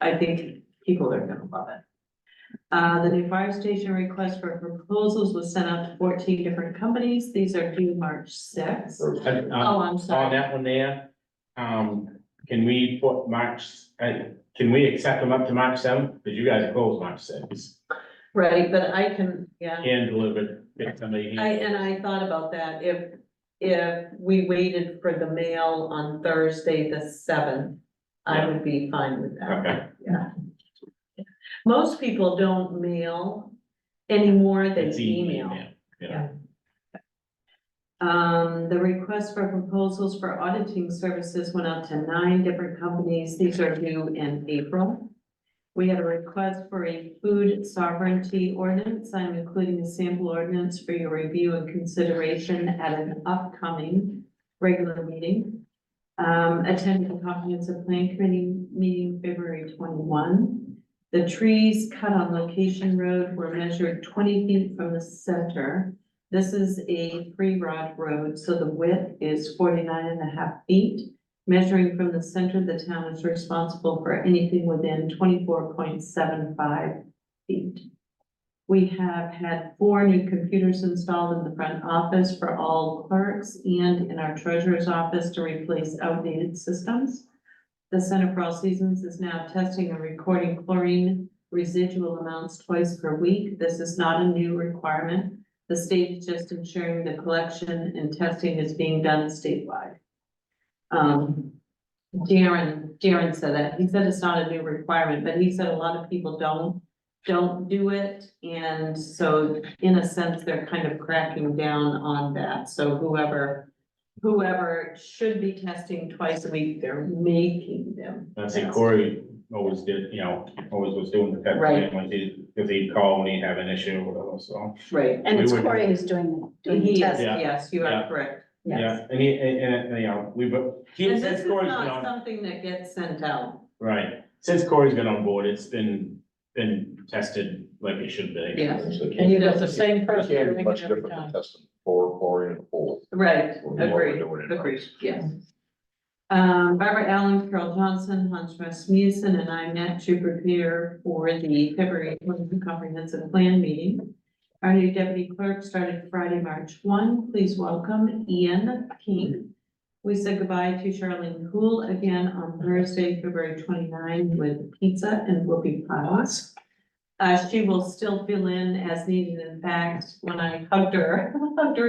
I think people are gonna love it. The new fire station request for proposals was sent out to 14 different companies. These are due March 6th. Oh, I'm On sorry. that one there, can we put can we accept them up to March 7th? Because you guys are closed March 6th. Right, but I can, yeah. Hand delivered, get somebody. I thought about that, if we waited for the mail on Thursday, the 7th, I would be fine with that. Okay. Yeah. Most people don't mail anymore, they It's easy, email. Yeah. The request for proposals for auditing services went out to 9 different companies, these are due in April. We had a request for a food sovereignty ordinance. I'm including a sample ordinance for your review and consideration at an upcoming regular meeting. Attended the comprehensive plan committee meeting February 21. The trees cut on Location Road were measured 20 feet from the center. This is a free rod road, so the width is 49.5 feet. Measuring from the center, the town is responsible for anything within 24.75 feet. We have had 4 new computers installed in the front office for all clerks and in our treasurer's office to replace outdated systems. The Center for All Seasons is now testing and recording chlorine residual amounts twice per week. This is not a new requirement. The state is just ensuring the collection and testing is being done statewide. Darren said that. He said it's not a new requirement, but he said a lot of people don't do it. And so in a sense, they're kind of cracking down on that. So whoever should be testing twice a week, they're making them. I think Corey always did, always was doing the tech Right. plan if he'd call when he'd have an issue or whatever, so. Right. And it's We would- Corey who's doing the He is, test. Yeah. yes, you Yeah. are correct. Yes. Yeah, and And this since is Corey's not been on, something that gets sent out. right, since Corey's been on board, it's been tested like it should be. Yeah. And you got the same person Can't be doing much it every different than time. testing for chlorine and full. Right, What we're agreed, doing in-house. agreed, yes. Barbara Allen, Carol Johnson, Hans Rasmussen, and I met to prepare for the February 20 Comprehensive Plan meeting. Our new deputy clerk started Friday, March 1. Please welcome Ian King. We said goodbye to Charlene Cool again on Thursday, February 29 with pizza and whoopie pies. She will still fill in as needed. In fact, when I hugged her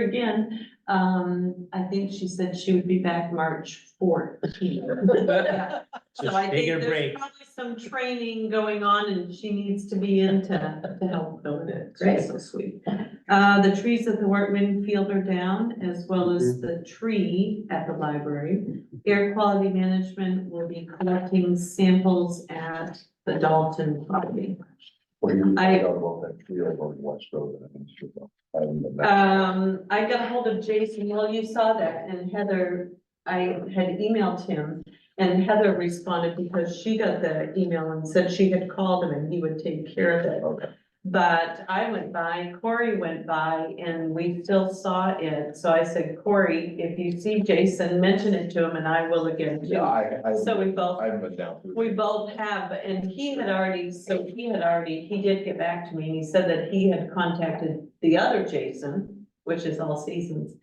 again, I think she said she would be back March 4th. Yeah. So Just I taking think a there's break. probably some training going on and she needs to be in to help build it. Great. So sweet. The trees at the Workman Field are down, as well as the tree at the library. Air quality management will be collecting samples at the Dalton property. What do you I- find out about that tree over on West Road? I haven't been back. I got a hold of Jason, well, you saw that, and Heather, I had emailed him, and Heather responded because she got the email and said she had called him and he would take care of it. Okay. But I went by, Corey went by, and we still saw it, so I said, Corey, if you see Jason, mention it to him, and I will again Yeah, too. So we both I haven't been down through. we both have, and he did get back to me, and he said that he had contacted the other Jason, which is All Seasons.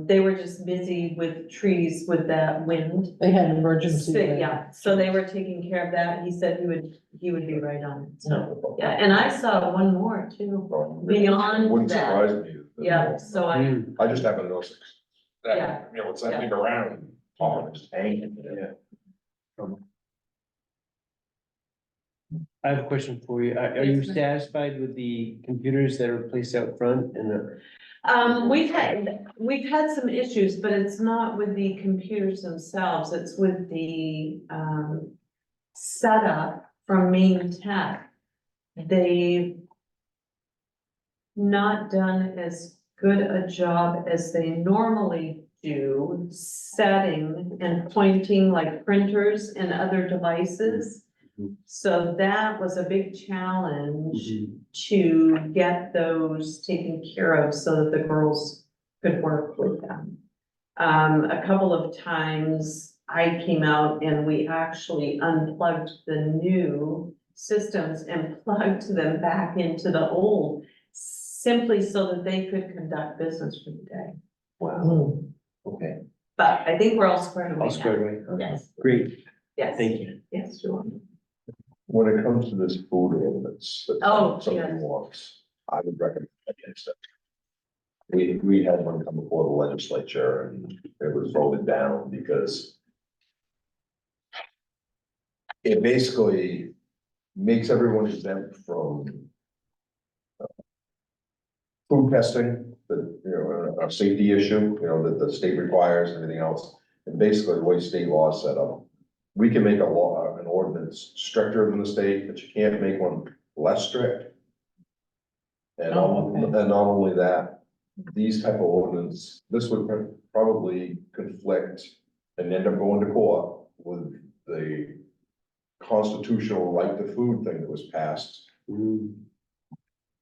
They were just busy with trees with that wind. They had an emergency. there. Yeah, so they were taking care of that. He said he would be right on it, so, yeah, and I saw one more too, beyond Wouldn't that. surprise me. Yeah, so I just happen to notice Yeah. that, it's that big around, often just hanging. Yeah. I have a question for you. Are you satisfied with the computers that are placed out front and the? we've had some issues, but it's not with the computers themselves, it's with the, setup from Main Tech. They've not done as good a job as they normally do, setting and pointing like printers and other devices. So that was a big challenge to get those taken care of so that the girls could work with them. A couple of times I came out and we actually unplugged the new systems and plugged them back into the old, simply so that they could conduct business for the day. Wow, okay. But I think we're all squared away All now. squared away. Yes, Great, yes. thank you. Yes, sure. When it comes to this food ordinance that Oh, somebody yes. wants, I would recommend against it. We had one come before the legislature and it was voted down because it basically makes everyone exempt from food testing, a safety issue, that the state requires and everything else. And basically the way state law is set up, we can make an ordinance stricter than the state, but you can't make one less strict. And not only that, these type of ordinance, this would probably conflict and end up going to court with the constitutional right to food thing that was passed in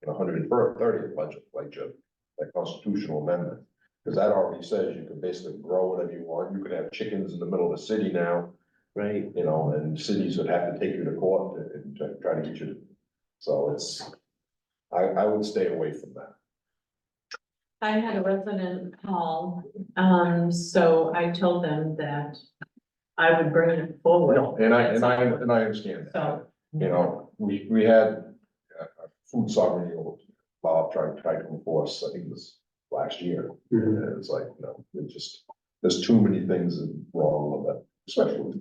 130th legislature. that constitutional amendment. Because that already says you can basically grow whatever you want, you could have chickens in the middle of the city now, Right, you know, and cities would have to take you to court to try to get you. So it's, I would stay away from that. I had a resident call, so I told them that I would bring it forward. No, and I understand that, So, you know, we had food sovereignty, Bob tried to enforce, I think it was last year. Mhm. And it's like, no, it just, there's too many things wrong with it, especially.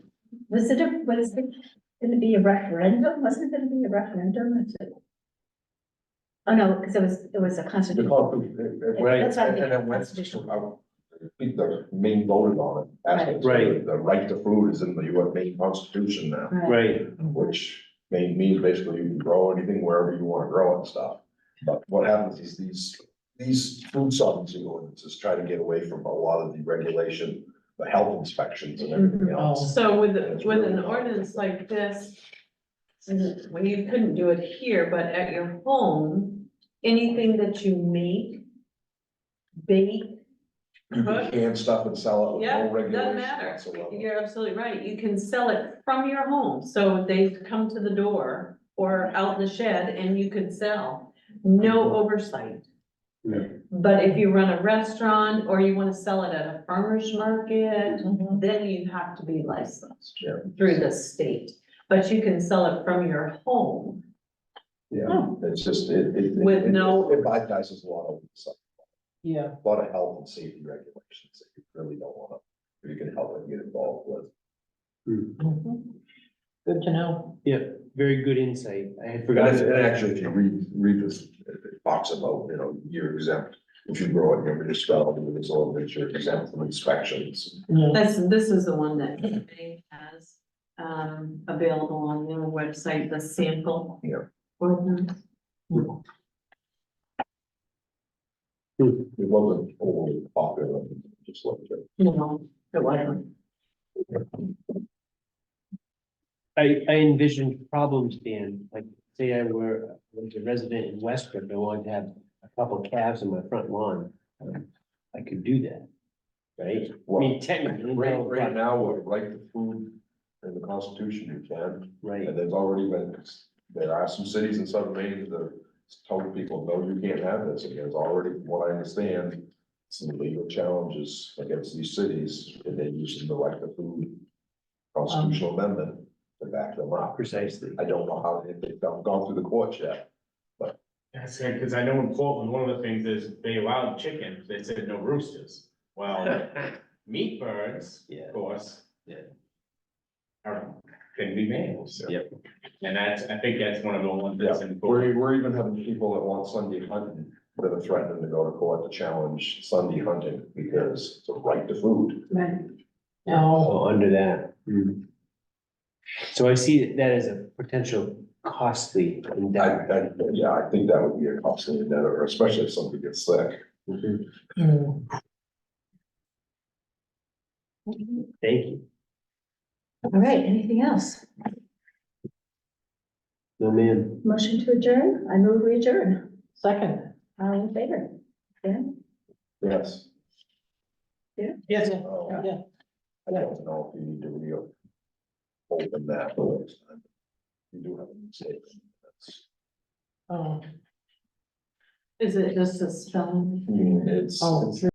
Was it gonna be a referendum? Wasn't it gonna be a referendum? Oh, no, because it was a The constitution. Right, That's what I and mean, then when, constitutional. I think the main voted on it, aspects, Right. the right to food is in the US main constitution now, right. which means basically you can grow anything wherever you wanna grow it and stuff. But what happens is these food sovereignty ordinances try to get away from a lot of the regulation, the health inspections and everything else. so with an ordinance like this, when you couldn't do it here, but at your home, anything that you make, bake, You can can stuff and sell it with yeah, no doesn't regulation matter. whatsoever. You're absolutely right. You can sell it from your home. So they come to the door or out in the shed and you could sell. No oversight. Yeah. But if you run a restaurant or you want to sell it at a farmer's market, then you have to be licensed Yeah. through the state. But you can sell it from your home. Yeah, it's just, With no- it bypasses a lot of stuff. Yeah, A lot of health and safety regulations that you really don't wanna, if you can help it get involved with. good to know. Yeah, very good insight. I had And forgotten. actually, if you read this, it talks about, you know, you're exempt, if you grow it in your municipality, it's all that you're exempt from inspections. Yeah. This is the one that they has, available on their website, the sample. Yeah. Ordinance. It wasn't overly popular, just like that. No, it wasn't. I envisioned problems, Dan, like say I was a resident in Westbrook, I wanted to have a couple calves in my front lawn. I could do that, right? I mean, technically, Right now, with right to food in the Constitution, you can, right, and there's already been, there are some cities in southern Maine that have told people, no, you can't have this, and there's already, what I understand, some legal challenges against these cities, and they're using the right to food constitutional amendment to back them up. precisely. I don't know how, if they've gone through the courts yet. That's it, because I know in Portland, one of the things is they allowed chickens, they said no roosters. Well, meat birds, Yeah. of course. Yeah. Can be males. So. Yep. And I think that's one of the ones that's in. We're even having people that want Sunday hunting, that are threatening to go to court to challenge Sunday hunting because it's a right to food. Right. No, Oh, under that. So I see that as a potential costly endeavor. Yeah, I think that would be a costly endeavor, especially if somebody gets sick. mm, Thank you. All right, anything else? No, ma'am. Motion to adjourn? I move we adjourn. second. All in favor? Yeah, Yes. Yes, Oh, yeah. I don't know if you need to open that for next time. You do have a mistake. That's- Oh. Is it just a spelling? It's, Oh. it's